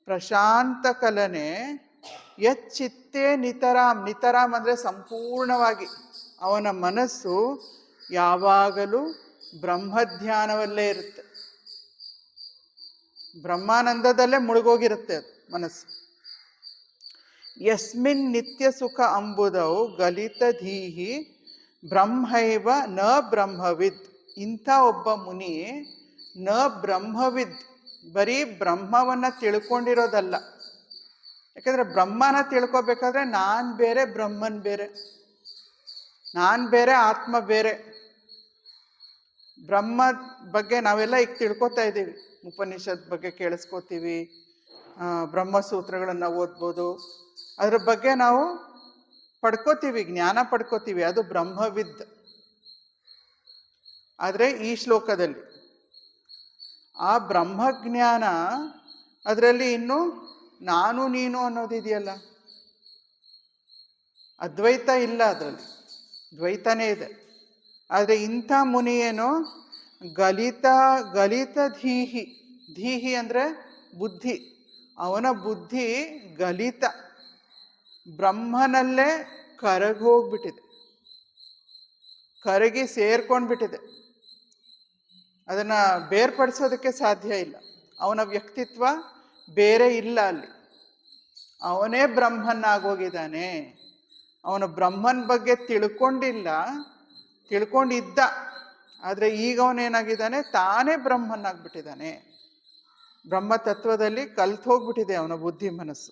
ಪ್ರಶಾಂತ ಕಲನೆ ಯಚ್ಚಿತ್ತೇ ನಿತರಾಮ್. ನಿತರಾಮ್ ಅಂದರೆ ಸಂಪೂರ್ಣವಾಗಿ. ಅವನ ಮನಸ್ಸು ಯಾವಾಗಲೂ ಬ್ರಹ್ಮಧ್ಯಾನವಲ್ಲೇ ಇರುತ್ತೆ, ಬ್ರಹ್ಮಾನಂದದಲ್ಲೇ ಮುಳುಗೋಗಿರುತ್ತೆ ಅದು ಮನಸ್ಸು. ಯಸ್ಮಿನ್ ನಿತ್ಯ ಸುಖ ಅಂಬುದೌ ಗಲಿತ ಧೀಹಿ ಬ್ರಹ್ಮೈವ ನ ಬ್ರಹ್ಮವಿದ್. ಇಂಥ ಒಬ್ಬ ಮುನಿ ನ ಬ್ರಹ್ಮವಿದ್, ಬರೀ ಬ್ರಹ್ಮವನ್ನು ತಿಳ್ಕೊಂಡಿರೋದಲ್ಲ. ಯಾಕಂದರೆ ಬ್ರಹ್ಮನ ತಿಳ್ಕೊಬೇಕಾದ್ರೆ ನಾನು ಬೇರೆ ಬ್ರಹ್ಮನ್ ಬೇರೆ, ನಾನು ಬೇರೆ ಆತ್ಮ ಬೇರೆ. ಬ್ರಹ್ಮ ಬಗ್ಗೆ ನಾವೆಲ್ಲ ಈಗ ತಿಳ್ಕೊತಾ ಇದ್ದೀವಿ, ಉಪನಿಷತ್ ಬಗ್ಗೆ ಕೇಳಿಸ್ಕೋತೀವಿ, ಬ್ರಹ್ಮಸೂತ್ರಗಳನ್ನು ಓದ್ಬೋದು, ಅದ್ರ ಬಗ್ಗೆ ನಾವು ಪಡ್ಕೋತೀವಿ, ಜ್ಞಾನ ಪಡ್ಕೋತೀವಿ, ಅದು ಬ್ರಹ್ಮವಿದ್. ಆದರೆ ಈ ಶ್ಲೋಕದಲ್ಲಿ ಆ ಬ್ರಹ್ಮಜ್ಞಾನ, ಅದರಲ್ಲಿ ಇನ್ನು ನಾನು ನೀನು ಅನ್ನೋದಿದೆಯಲ್ಲ, ಅದ್ವೈತ ಇಲ್ಲ ಅದರಲ್ಲಿ, ದ್ವೈತನೇ ಇದೆ. ಆದರೆ ಇಂಥ ಮುನಿ ಏನು ಗಲಿತ ಧೀಹಿ. ಧೀಹಿ ಅಂದರೆ ಬುದ್ಧಿ. ಅವನ ಬುದ್ಧಿ ಗಲಿತ, ಬ್ರಹ್ಮನಲ್ಲೇ ಕರಗೋಗ್ಬಿಟ್ಟಿದೆ, ಕರಗಿ ಸೇರ್ಕೊಂಡ್ಬಿಟ್ಟಿದೆ. ಅದನ್ನು ಬೇರ್ಪಡಿಸೋದಕ್ಕೆ ಸಾಧ್ಯ ಇಲ್ಲ. ಅವನ ವ್ಯಕ್ತಿತ್ವ ಬೇರೆ ಇಲ್ಲ ಅಲ್ಲಿ, ಅವನೇ ಬ್ರಹ್ಮನ್ನಾಗೋಗಿದ್ದಾನೆ. ಅವನು ಬ್ರಹ್ಮನ ಬಗ್ಗೆ ತಿಳ್ಕೊಂಡಿದ್ದ, ಆದರೆ ಈಗ ಅವನೇನಾಗಿದ್ದಾನೆ, ತಾನೇ ಬ್ರಹ್ಮನ್ನಾಗ್ಬಿಟ್ಟಿದ್ದಾನೆ. ಬ್ರಹ್ಮತತ್ವದಲ್ಲಿ ಕಲ್ತು ಹೋಗ್ಬಿಟ್ಟಿದೆ ಅವನ ಬುದ್ಧಿ ಮನಸ್ಸು.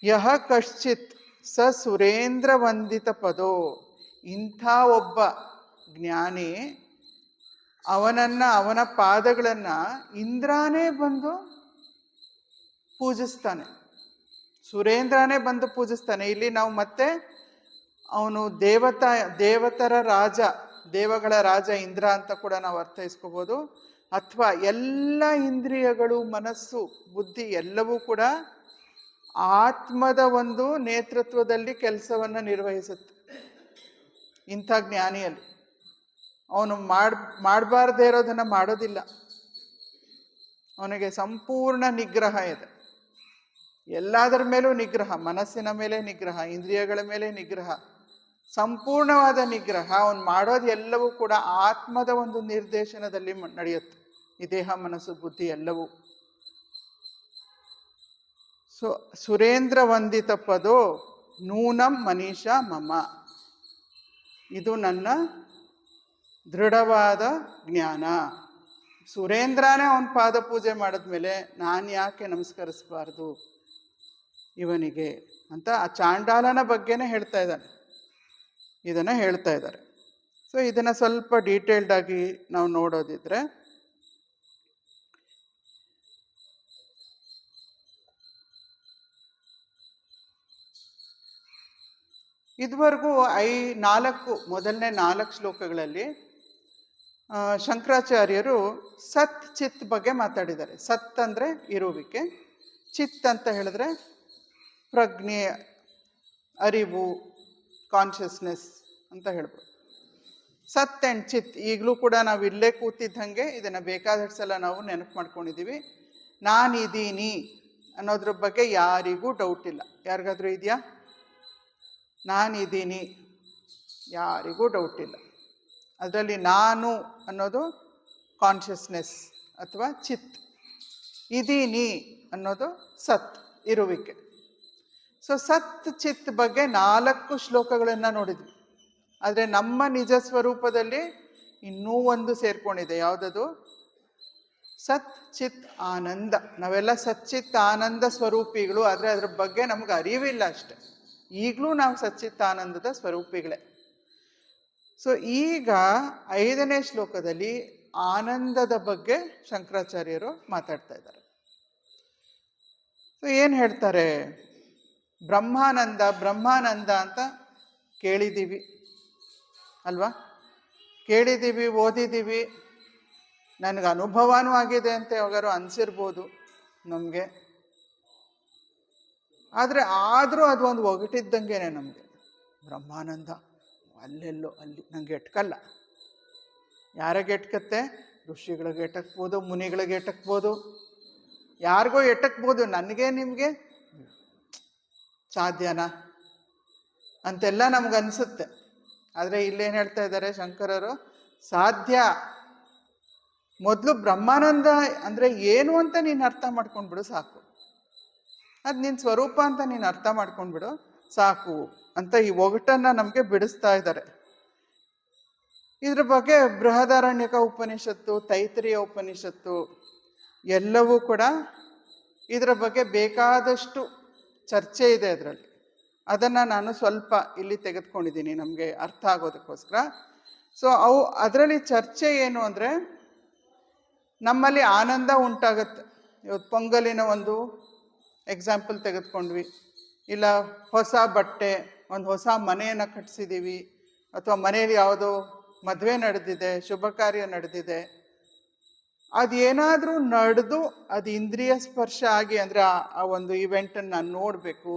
ಯಹ ಕಶ್ಚಿತ್ ಸ ಸುರೇಂದ್ರ ವಂದಿತ ಪದೋ. ಇಂಥ ಒಬ್ಬ ಜ್ಞಾನಿ, ಅವನ ಪಾದಗಳನ್ನು ಇಂದ್ರನೇ ಬಂದು ಪೂಜಿಸ್ತಾನೆ, ಸುರೇಂದ್ರನೇ ಬಂದು ಪೂಜಿಸ್ತಾನೆ. ಇಲ್ಲಿ ನಾವು ಮತ್ತೆ ಅವನು ದೇವತರ ರಾಜ, ದೇವಗಳ ರಾಜ ಇಂದ್ರ ಅಂತ ಕೂಡ ನಾವು ಅರ್ಥೈಸ್ಕೋಬೋದು. ಅಥವಾ ಎಲ್ಲ ಇಂದ್ರಿಯಗಳು, ಮನಸ್ಸು, ಬುದ್ಧಿ ಎಲ್ಲವೂ ಕೂಡ ಆತ್ಮದ ಒಂದು ನೇತೃತ್ವದಲ್ಲಿ ಕೆಲಸವನ್ನು ನಿರ್ವಹಿಸುತ್ತೆ. ಇಂಥ ಜ್ಞಾನಿಯಲ್ಲಿ ಅವನು ಮಾಡಬಾರ್ದೇ ಇರೋದನ್ನು ಮಾಡೋದಿಲ್ಲ. ಅವನಿಗೆ ಸಂಪೂರ್ಣ ನಿಗ್ರಹ ಇದೆ, ಎಲ್ಲದರ ಮೇಲೂ ನಿಗ್ರಹ, ಮನಸ್ಸಿನ ಮೇಲೆ ನಿಗ್ರಹ, ಇಂದ್ರಿಯಗಳ ಮೇಲೆ ನಿಗ್ರಹ, ಸಂಪೂರ್ಣವಾದ ನಿಗ್ರಹ. ಅವನು ಮಾಡೋದು ಎಲ್ಲವೂ ಕೂಡ ಆತ್ಮದ ಒಂದು ನಿರ್ದೇಶನದಲ್ಲಿ ನಡೆಯುತ್ತೆ, ಈ ದೇಹ ಮನಸ್ಸು ಬುದ್ಧಿ ಎಲ್ಲವೂ. ಸುರೇಂದ್ರ ವಂದಿತ ಪದೋ ನೂನಂ ಮನೀಷಾ ಮಮ. ಇದು ನನ್ನ ದೃಢವಾದ ಜ್ಞಾನ. ಸುರೇಂದ್ರನೇ ಅವನ ಪಾದ ಪೂಜೆ ಮಾಡಿದ್ಮೇಲೆ ನಾನು ಯಾಕೆ ನಮಸ್ಕರಿಸಬಾರ್ದು ಇವನಿಗೆ ಅಂತ ಆ ಚಾಂಡಾಲನ ಬಗ್ಗೆನೇ ಹೇಳ್ತಾ ಇದ್ದಾನೆ, ಇದನ್ನು ಹೇಳ್ತಾ ಇದ್ದಾರೆ. ಸೊ ಇದನ್ನು ಸ್ವಲ್ಪ ಡೀಟೇಲ್ಡ್ ಆಗಿ ನಾವು ನೋಡೋದಿದ್ರೆ, ಇದುವರೆಗೂ ಮೊದಲನೇ 4 ಶ್ಲೋಕಗಳಲ್ಲಿ ಶಂಕರಾಚಾರ್ಯರು ಸತ್ ಚಿತ್ ಬಗ್ಗೆ ಮಾತಾಡಿದ್ದಾರೆ. ಸತ್ ಅಂದರೆ ಇರುವಿಕೆ, ಚಿತ್ ಅಂತ ಹೇಳಿದ್ರೆ ಪ್ರಜ್ಞೆ, ಅರಿವು, ಕಾನ್ಷಿಯಸ್ನೆಸ್ ಅಂತ ಹೇಳ್ಬೋದು. ಸತ್ ಆ್ಯಂಡ್ ಚಿತ್ ಈಗಲೂ ಕೂಡ ನಾವು ಇಲ್ಲೇ ಕೂತಿದ್ದಂಗೆ ಇದನ್ನು ಬೇಕಾದಷ್ಟು ಸಲ ನಾವು ನೆನಪು ಮಾಡ್ಕೊಂಡಿದ್ದೀವಿ. ನಾನಿದ್ದೀನಿ ಅನ್ನೋದ್ರ ಬಗ್ಗೆ ಯಾರಿಗೂ ಡೌಟ್ ಇಲ್ಲ. ಯಾರಿಗಾದ್ರೂ ಇದೆಯಾ? ನಾನಿದ್ದೀನಿ, ಯಾರಿಗೂ ಡೌಟ್ ಇಲ್ಲ. ಅದರಲ್ಲಿ ನಾನು ಅನ್ನೋದು ಕಾನ್ಷಿಯಸ್ನೆಸ್ ಅಥವಾ ಚಿತ್, ಇದೀನಿ ಅನ್ನೋದು ಸತ್, ಇರುವಿಕೆ. ಸೊ ಸತ್ ಚಿತ್ ಬಗ್ಗೆ 4 ಶ್ಲೋಕಗಳನ್ನು ನೋಡಿದ್ವಿ. ಆದರೆ ನಮ್ಮ ನಿಜ ಸ್ವರೂಪದಲ್ಲಿ ಇನ್ನೂ ಒಂದು ಸೇರ್ಕೊಂಡಿದೆ. ಯಾವುದದು? ಸತ್ ಚಿತ್ ಆನಂದ. ನಾವೆಲ್ಲ ಸಚ್ಚಿತ್ ಆನಂದ ಸ್ವರೂಪಿಗಳು, ಆದರೆ ಅದ್ರ ಬಗ್ಗೆ ನಮ್ಗೆ ಅರಿವಿಲ್ಲ ಅಷ್ಟೆ. ಈಗಲೂ ನಾವು ಸಚ್ಚಿತ್ ಆನಂದದ ಸ್ವರೂಪಿಗಳೇ. ಸೊ ಈಗ 5ನೇ ಶ್ಲೋಕದಲ್ಲಿ ಆನಂದದ ಬಗ್ಗೆ ಶಂಕರಾಚಾರ್ಯರು ಮಾತಾಡ್ತಾ ಇದ್ದಾರೆ. ಸೊ ಏನು ಹೇಳ್ತಾರೆ? ಬ್ರಹ್ಮಾನಂದ ಅಂತ ಕೇಳಿದ್ದೀವಿ ಅಲ್ವಾ, ಕೇಳಿದ್ದೀವಿ, ಓದಿದ್ದೀವಿ, ನನಗೆ ಅನುಭವನೂ ಆಗಿದೆ ಅಂತ ಯಾವಾಗಾರು ಅನಿಸಿರ್ಬೋದು ನಮಗೆ. ಆದರೂ ಅದು ಒಂದು ಒಗಟಿದ್ದಂಗೆ ನಮಗೆ. ಬ್ರಹ್ಮಾನಂದ ಅಲ್ಲಿ ನನಗೆ ಎಟ್ಕಲ್ಲ. ಯಾರಿಗೆ ಎಟ್ಕತ್ತೆ? ಋಷಿಗಳಿಗೆ ಎಟಕ್ಬೋದು, ಮುನಿಗಳಿಗೆ ಎಟಕ್ಬೋದು, ಯಾರಿಗೋ ಎಟಕ್ಬೋದು. ನನಗೆ ನಿಮಗೆ ಸಾಧ್ಯನಾ ಅಂತೆಲ್ಲ ನಮ್ಗನ್ಸುತ್ತೆ. ಆದರೆ ಇಲ್ಲೇನು ಹೇಳ್ತಾ ಇದ್ದಾರೆ ಶಂಕರರು? ಸಾಧ್ಯ. ಮೊದಲು ಬ್ರಹ್ಮಾನಂದ ಅಂದರೆ ಏನು ಅಂತ ನೀನು ಅರ್ಥ ಮಾಡ್ಕೊಂಡ್ಬಿಡು ಸಾಕು. ಅದು ನಿನ್ನ ಸ್ವರೂಪ ಅಂತ ನೀನು ಅರ್ಥ ಮಾಡ್ಕೊಂಡ್ಬಿಡು ಸಾಕು ಅಂತ ಈ ಒಗಟನ್ನು ನಮಗೆ ಬಿಡಿಸ್ತಾ ಇದ್ದಾರೆ. ಇದ್ರ ಬಗ್ಗೆ ಬೃಹದಾರಣ್ಯಕ ಉಪನಿಷತ್ತು, ತೈತ್ರಿಯ ಉಪನಿಷತ್ತು ಎಲ್ಲವೂ ಕೂಡ ಇದರ ಬಗ್ಗೆ ಬೇಕಾದಷ್ಟು ಚರ್ಚೆ ಇದೆ ಅದರಲ್ಲಿ. ಅದನ್ನು ನಾನು ಸ್ವಲ್ಪ ಇಲ್ಲಿ ತೆಗೆದುಕೊಂಡಿದ್ದೀನಿ ನಮಗೆ ಅರ್ಥ ಆಗೋದಕ್ಕೋಸ್ಕರ. ಸೊ ಅದರಲ್ಲಿ ಚರ್ಚೆ ಏನು ಅಂದರೆ, ನಮ್ಮಲ್ಲಿ ಆನಂದ ಉಂಟಾಗುತ್ತೆ. ಇವತ್ತು ಪೊಂಗಲಿನ ಒಂದು ಎಕ್ಸಾಂಪಲ್ ತೆಗೆದುಕೊಂಡ್ವಿ, ಇಲ್ಲ ಹೊಸ ಬಟ್ಟೆ, ಒಂದು ಹೊಸ ಮನೆಯನ್ನು ಕಟ್ಟಿಸಿದ್ದೀವಿ, ಅಥವಾ ಮನೆಯಲ್ಲಿ ಯಾವುದೋ ಮದುವೆ ನಡೆದಿದೆ, ಶುಭ ಕಾರ್ಯ ನಡೆದಿದೆ, ಅದೇನಾದರೂ ನಡೆದು ಅದು ಇಂದ್ರಿಯ ಸ್ಪರ್ಶ ಆಗಿ, ಅಂದರೆ ಆ ಒಂದು ಇವೆಂಟನ್ನು ನಾನು ನೋಡಬೇಕು,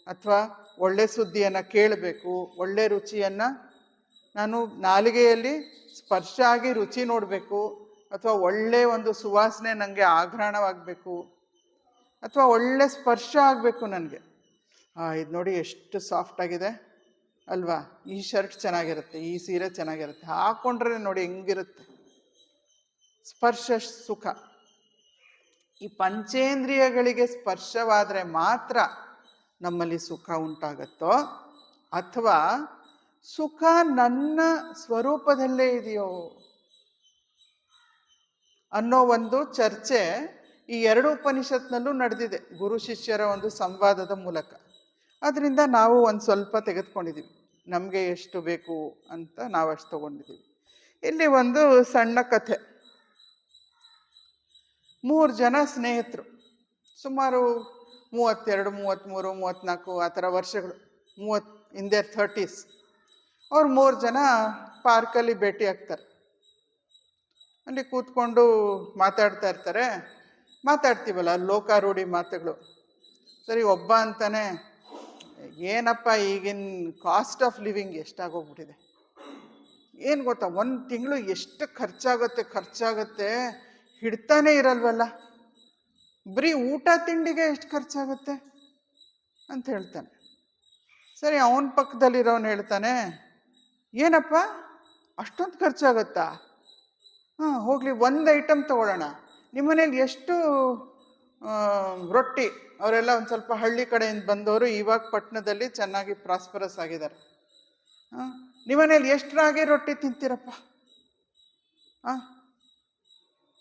ಅಥವಾ ಒಳ್ಳೆ ಸುದ್ದಿಯನ್ನು ಕೇಳಬೇಕು, ಒಳ್ಳೆ ರುಚಿಯನ್ನು ನಾನು ನಾಲಿಗೆಯಲ್ಲಿ ಸ್ಪರ್ಶ ಆಗಿ ರುಚಿ ನೋಡಬೇಕು, ಅಥವಾ ಒಳ್ಳೆ ಒಂದು ಸುವಾಸನೆ ನನಗೆ ಆಘ್ರಾಣವಾಗಬೇಕು, ಅಥವಾ ಒಳ್ಳೆ ಸ್ಪರ್ಶ ಆಗಬೇಕು ನನಗೆ. ಇದು ನೋಡಿ ಎಷ್ಟು ಸಾಫ್ಟ್ ಆಗಿದೆ ಅಲ್ವಾ, ಈ ಶರ್ಟ್ ಚೆನ್ನಾಗಿರುತ್ತೆ, ಈ ಸೀರೆ ಚೆನ್ನಾಗಿರುತ್ತೆ, ಹಾಕ್ಕೊಂಡ್ರೆ ನೋಡಿ ಹೆಂಗಿರುತ್ತೆ, ಸ್ಪರ್ಶ ಸುಖ. ಈ ಪಂಚೇಂದ್ರಿಯಗಳಿಗೆ ಸ್ಪರ್ಶವಾದರೆ ಮಾತ್ರ ನಮ್ಮಲ್ಲಿ ಸುಖ ಉಂಟಾಗತ್ತೋ, ಅಥವಾ ಸುಖ ನನ್ನ ಸ್ವರೂಪದಲ್ಲೇ ಇದೆಯೋ ಅನ್ನೋ ಒಂದು ಚರ್ಚೆ ಈ ಎರಡು ಉಪನಿಷತ್ನಲ್ಲೂ ನಡೆದಿದೆ, ಗುರು ಶಿಷ್ಯರ ಒಂದು ಸಂವಾದದ ಮೂಲಕ. ಅದರಿಂದ ನಾವು ಒಂದು ಸ್ವಲ್ಪ ತೆಗೆದುಕೊಂಡಿದ್ದೀವಿ, ನಮಗೆ ಎಷ್ಟು ಬೇಕು ಅಂತ ನಾವು ಅಷ್ಟು ತಗೊಂಡಿದ್ದೀವಿ. ಇಲ್ಲಿ ಒಂದು ಸಣ್ಣ ಕಥೆ. 3 ಜನ ಸ್ನೇಹಿತರು, ಸುಮಾರು 32, 33, 34 ಆ ಥರ ವರ್ಷಗಳು, 30 ಇನ್ ದೇರ್ 30s. ಅವ್ರು 3 ಜನ ಪಾರ್ಕಲ್ಲಿ ಭೇಟಿ ಆಗ್ತಾರೆ. ಅಲ್ಲಿ ಕೂತ್ಕೊಂಡು ಮಾತಾಡ್ತಾ ಇರ್ತಾರೆ. ಮಾತಾಡ್ತೀವಲ್ಲ ಲೋಕಾರೂಢಿ ಮಾತುಗಳು. ಸರಿ, ಒಬ್ಬ ಅಂತಾನೆ, ಏನಪ್ಪ ಈಗಿನ ಕಾಸ್ಟ್ ಆಫ್ ಲಿವಿಂಗ್ ಎಷ್ಟಾಗೋಗ್ಬಿಟ್ಟಿದೆ, ಏನು ಗೊತ್ತಾ, 1 ತಿಂಗಳು ಎಷ್ಟು ಖರ್ಚಾಗುತ್ತೆ ಹಿಡ್ತಾನೆ ಇರಲ್ವಲ್ಲ, ಬರೀ ಊಟ ತಿಂಡಿಗೆ ಎಷ್ಟು ಖರ್ಚಾಗುತ್ತೆ ಅಂತ ಹೇಳ್ತಾನೆ. ಸರಿ, ಅವನ ಪಕ್ಕದಲ್ಲಿರೋನು ಹೇಳ್ತಾನೆ, ಏನಪ್ಪ ಅಷ್ಟೊಂದು ಖರ್ಚಾಗತ್ತಾ? ಹೋಗಲಿ, ಒಂದು ಐಟಮ್ ತೊಗೊಳ್ಳೋಣ. ನಿಮ್ಮನೇಲಿ ಎಷ್ಟು ರೊಟ್ಟಿ, ಅವರೆಲ್ಲ ಒಂದು ಸ್ವಲ್ಪ ಹಳ್ಳಿ ಕಡೆಯಿಂದ ಬಂದವರು, ಇವಾಗ ಪಟ್ಟಣದಲ್ಲಿ ಚೆನ್ನಾಗಿ ಪ್ರಾಸ್ಪರಸ್ ಆಗಿದ್ದಾರೆ. ನಿಮ್ಮನೇಲಿ ಎಷ್ಟು ರಾಗಿ ರೊಟ್ಟಿ ತಿಂತೀರಪ್ಪ?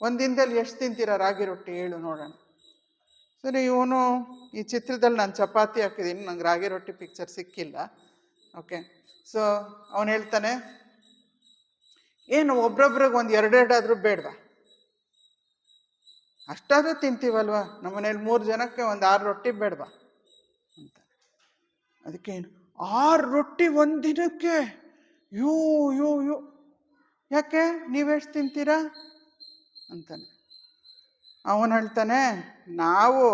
ಒಂದು ದಿನದಲ್ಲಿ ಎಷ್ಟು ತಿಂತೀರ ರಾಗಿ ರೊಟ್ಟಿ ಹೇಳು ನೋಡೋಣ. ಸರಿ, ಇವನು ಈ ಚಿತ್ರದಲ್ಲಿ ನಾನು ಚಪಾತಿ ಹಾಕಿದ್ದೀನಿ, ನಂಗೆ ರಾಗಿ ರೊಟ್ಟಿ ಪಿಕ್ಚರ್ ಸಿಕ್ಕಿಲ್ಲ. ಓಕೆ, ಸೊ ಅವನು ಹೇಳ್ತಾನೆ, ಏನು ಒಬ್ರೊಬ್ರಿಗೆ ಒಂದು 2 ಆದರೂ ಬೇಡವಾ? ಅಷ್ಟಾದರೂ ತಿಂತೀವಲ್ವ, ನಮ್ಮನೇಲಿ 3 ಜನಕ್ಕೆ ಒಂದು 6 ರೊಟ್ಟಿ ಬೇಡವಾ ಅಂತ. ಅದಕ್ಕೆ 6 ರೊಟ್ಟಿ ಒಂದು ದಿನಕ್ಕೆ? ಯೂ ಯೂ ಯೂ ಯಾಕೆ, ನೀವೆಷ್ಟು ತಿಂತೀರಾ ಅಂತಾನೆ. ಅವನು ಹೇಳ್ತಾನೆ, ನಾವು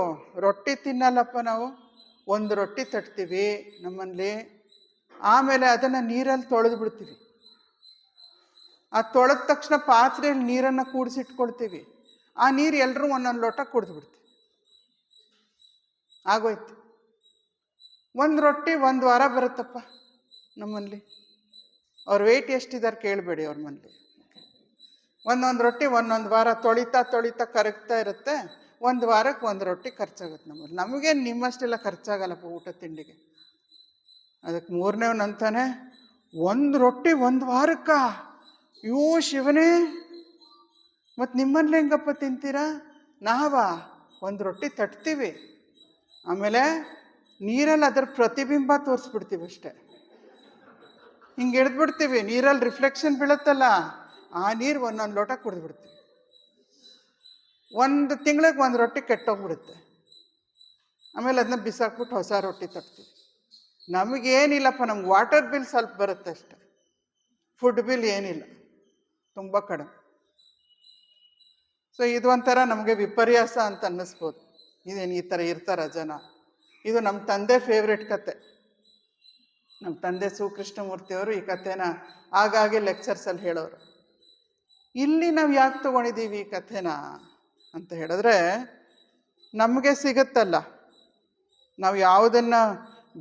ರೊಟ್ಟಿ ತಿನ್ನಲ್ಲಪ್ಪ, ನಾವು ಒಂದು ರೊಟ್ಟಿ ತಟ್ತೀವಿ ನಮ್ಮಲ್ಲಿ, ಆಮೇಲೆ ಅದನ್ನು ನೀರಲ್ಲಿ ತೊಳೆದು ಬಿಡ್ತೀವಿ. ಆ ತೊಳೆದ ತಕ್ಷಣ ಪಾತ್ರೆಯಲ್ಲಿ ನೀರನ್ನು ಕೂಡಿಸಿಟ್ಕೊಳ್ತೀವಿ, ಆ ನೀರು ಎಲ್ಲರೂ ಒಂದೊಂದು ಲೋಟ ಕುಡಿದು ಬಿಡ್ತೀವಿ, ಆಗೋಯ್ತು. ಒಂದು ರೊಟ್ಟಿ 1 ವಾರ ಬರುತ್ತಪ್ಪ ನಮ್ಮಲ್ಲಿ. ಅವ್ರ ವೆಯ್ಟ್ ಎಷ್ಟಿದ್ದಾರೆ ಕೇಳಬೇಡಿ ಅವ್ರ ಮನೇಲಿ. ಒಂದೊಂದು ರೊಟ್ಟಿ 1 ವಾರ ತೊಳಿತಾ ಕರಗ್ತಾ ಇರುತ್ತೆ. 1 ವಾರಕ್ಕೆ 1 ರೊಟ್ಟಿ ಖರ್ಚಾಗುತ್ತೆ ನಮ್ಮಲ್ಲಿ. ನಮಗೇನು ನಿಮ್ಮಷ್ಟೆಲ್ಲ ಖರ್ಚಾಗಲ್ಲಪ್ಪ ಊಟ ತಿಂಡಿಗೆ. ಅದಕ್ಕೆ 3ನೇವನು ಅಂತಾನೆ, 1 ರೊಟ್ಟಿ 1 ವಾರಕ್ಕ? ಅಯ್ಯೋ ಶಿವನೇ, ಮತ್ತು ನಿಮ್ಮಲ್ಲಿ ಹೆಂಗಪ್ಪ ತಿಂತೀರಾ? ನಾವಾ 1 ರೊಟ್ಟಿ ತಟ್ತೀವಿ, ಆಮೇಲೆ ನೀರಲ್ಲಿ ಅದರ ಪ್ರತಿಬಿಂಬ ತೋರಿಸ್ಬಿಡ್ತೀವಿ ಅಷ್ಟೆ. ಹಿಂಗೆ ಎಳೆದ್ಬಿಡ್ತೀವಿ, ನೀರಲ್ಲಿ ರಿಫ್ಲೆಕ್ಷನ್ ಬೀಳುತ್ತಲ್ಲ, ಆ ನೀರು 1 ಲೋಟ ಕುಡಿದ್ಬಿಡ್ತೀವಿ. 1 ತಿಂಗಳಿಗೆ 1 ರೊಟ್ಟಿ ಕೆಟ್ಟೋಗ್ಬಿಡುತ್ತೆ. ಆಮೇಲೆ ಅದನ್ನ ಬಿಸಾಕ್ಬಿಟ್ಟು ಹೊಸ ರೊಟ್ಟಿ ತಟ್ತೀವಿ. ನಮಗೇನಿಲ್ಲಪ್ಪ, ನಮ್ಗೆ ವಾಟರ್ ಬಿಲ್ ಸ್ವಲ್ಪ ಬರುತ್ತೆ ಅಷ್ಟೆ, ಫುಡ್ ಬಿಲ್ ಏನಿಲ್ಲ, ತುಂಬ ಕಡಿಮೆ. ಸೊ ಇದು ಒಂಥರ ನಮಗೆ ವಿಪರ್ಯಾಸ ಅಂತ ಅನ್ನಿಸ್ಬೋದು. ಇದೇನು ಈ ಥರ ಇರ್ತಾರ ಜನ? ಇದು ನಮ್ಮ ತಂದೆ ಫೇವ್ರೆಟ್ ಕತೆ. ನಮ್ಮ ತಂದೆ ಸುಕೃಷ್ಣಮೂರ್ತಿಯವರು ಈ ಕಥೆನ ಆಗಾಗ್ಗೆ ಲೆಕ್ಚರ್ಸಲ್ಲಿ ಹೇಳೋರು. ಇಲ್ಲಿ ನಾವು ಯಾಕೆ ತಗೊಂಡಿದ್ದೀವಿ ಈ ಕಥೆನ ಅಂತ ಹೇಳಿದ್ರೆ, ನಮಗೆ ಸಿಗುತ್ತಲ್ಲ, ನಾವು ಯಾವುದನ್ನು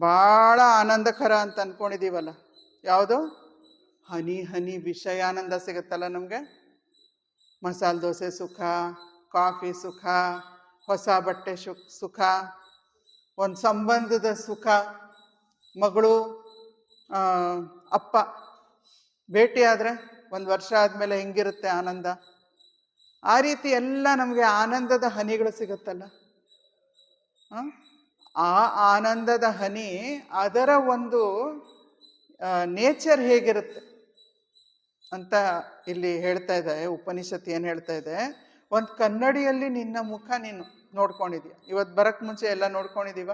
ಭಾಳ ಆನಂದಕರ ಅಂತ ಅಂದ್ಕೊಂಡಿದ್ದೀವಲ್ಲ, ಯಾವುದು ಹನಿ ಹನಿ ವಿಷಯಾನಂದ ಸಿಗುತ್ತಲ್ಲ ನಮಗೆ. ಮಸಾಲೆ ದೋಸೆ ಸುಖ, ಕಾಫಿ ಸುಖ, ಹೊಸ ಬಟ್ಟೆ ಸುಖ, ಒಂದು ಸಂಬಂಧದ ಸುಖ, ಮಗಳು ಅಪ್ಪ ಭೇಟಿ ಆದರೆ 1 ವರ್ಷ ಆದಮೇಲೆ ಹೆಂಗಿರುತ್ತೆ ಆನಂದ, ಆ ರೀತಿ ಎಲ್ಲ ನಮಗೆ ಆನಂದದ ಹನಿಗಳು ಸಿಗುತ್ತಲ್ಲ. ಆ ಆನಂದದ ಹನಿ, ಅದರ ಒಂದು ನೇಚರ್ ಹೇಗಿರುತ್ತೆ ಅಂತ ಇಲ್ಲಿ ಹೇಳ್ತಾ ಇದೆ ಉಪನಿಷತ್ತು. ಏನು ಹೇಳ್ತಾ ಇದೆ, ಒಂದು ಕನ್ನಡಿಯಲ್ಲಿ ನಿನ್ನ ಮುಖ ನೀನು ನೋಡ್ಕೊಂಡಿದ್ಯಾ. ಇವತ್ತು ಬರೋಕ್ಕೆ ಮುಂಚೆ ಎಲ್ಲ ನೋಡ್ಕೊಂಡಿದ್ದೀವ,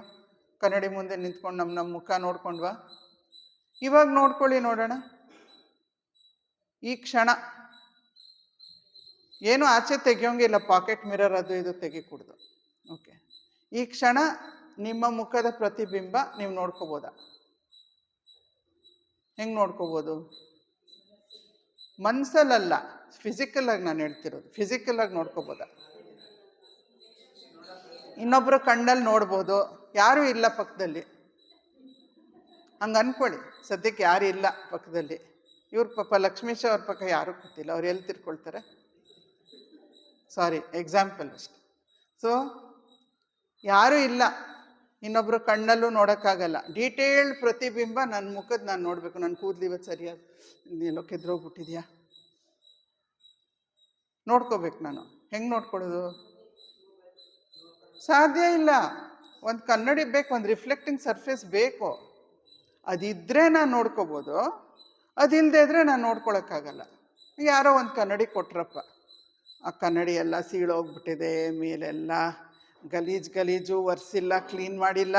ಕನ್ನಡಿ ಮುಂದೆ ನಿಂತ್ಕೊಂಡು ನಮ್ಮ ಮುಖ ನೋಡ್ಕೊಂಡ್ವಾ? ಇವಾಗ ನೋಡ್ಕೊಳ್ಳಿ ನೋಡೋಣ. ಈ ಕ್ಷಣ ಏನು ಆಚೆ ತೆಗಿಯೋಂಗಿಲ್ಲ, ಪಾಕೆಟ್ ಮಿರರ್ ಅದು ಇದು ತೆಗಿಕೂಡ್ದು. ಓಕೆ, ಈ ಕ್ಷಣ ನಿಮ್ಮ ಮುಖದ ಪ್ರತಿಬಿಂಬ ನೀವು ನೋಡ್ಕೋಬೋದಾ? ಹೆಂಗೆ ನೋಡ್ಕೋಬೋದು? ಮನಸ್ಸಲ್ಲ, ಫಿಸಿಕಲ್ ಆಗಿ ನಾನು ಹೇಳ್ತಿರೋದು. ಫಿಸಿಕಲ್ ಆಗಿ ನೋಡ್ಕೋಬೋದಾ? ಇನ್ನೊಬ್ಬರು ಕಣ್ಣಲ್ಲಿ ನೋಡ್ಬೋದು, ಯಾರೂ ಇಲ್ಲ ಪಕ್ಕದಲ್ಲಿ, ಹಂಗೆ ಅನ್ಕೊಳ್ಳಿ. ಸದ್ಯಕ್ಕೆ ಯಾರು ಇಲ್ಲ ಪಕ್ಕದಲ್ಲಿ. ಇವ್ರ ಪಾಪ ಲಕ್ಷ್ಮೀಶ ಅವ್ರ ಪಕ್ಕ ಯಾರೂ ಕೂತಿಲ್ಲ, ಅವ್ರು ಎಲ್ಲಿ ತಿರ್ಕೊಳ್ತಾರೆ? ಸಾರಿ, ಎಕ್ಸಾಂಪಲ್ ಅಷ್ಟೆ. ಸೊ ಯಾರೂ ಇಲ್ಲ, ಇನ್ನೊಬ್ರು ಕಣ್ಣಲ್ಲೂ ನೋಡೋಕ್ಕಾಗಲ್ಲ. ಡೀಟೇಲ್ಡ್ ಪ್ರತಿಬಿಂಬ ನನ್ನ ಮುಖದ ನಾನು ನೋಡಬೇಕು. ನನ್ನ ಕೂದಲು ಇವತ್ತು ಸರಿಯಾಗಿ ಎಲ್ಲೋ ಕೆದ್ರೋಗ್ಬಿಟ್ಟಿದ್ಯಾ ನೋಡ್ಕೋಬೇಕು ನಾನು. ಹೆಂಗೆ ನೋಡ್ಕೊಳ್ಳೋದು? ಸಾಧ್ಯ ಇಲ್ಲ. ಒಂದು ಕನ್ನಡಿ ಬೇಕು, ಒಂದು ರಿಫ್ಲೆಕ್ಟಿಂಗ್ ಸರ್ಫೇಸ್ ಬೇಕು. ಅದಿದ್ದರೆ ನಾನು ನೋಡ್ಕೋಬೋದು, ಅದಿಲ್ಲದೆ ಇದ್ದರೆ ನಾನು ನೋಡ್ಕೊಳಕ್ಕಾಗಲ್ಲ. ಯಾರೋ ಒಂದು ಕನ್ನಡಿ ಕೊಟ್ರಪ್ಪ, ಆ ಕನ್ನಡಿ ಎಲ್ಲ ಸೀಳೋಗ್ಬಿಟ್ಟಿದೆ, ಮೇಲೆಲ್ಲ ಗಲೀಜು, ಒರೆಸಿಲ್ಲ, ಕ್ಲೀನ್ ಮಾಡಿಲ್ಲ,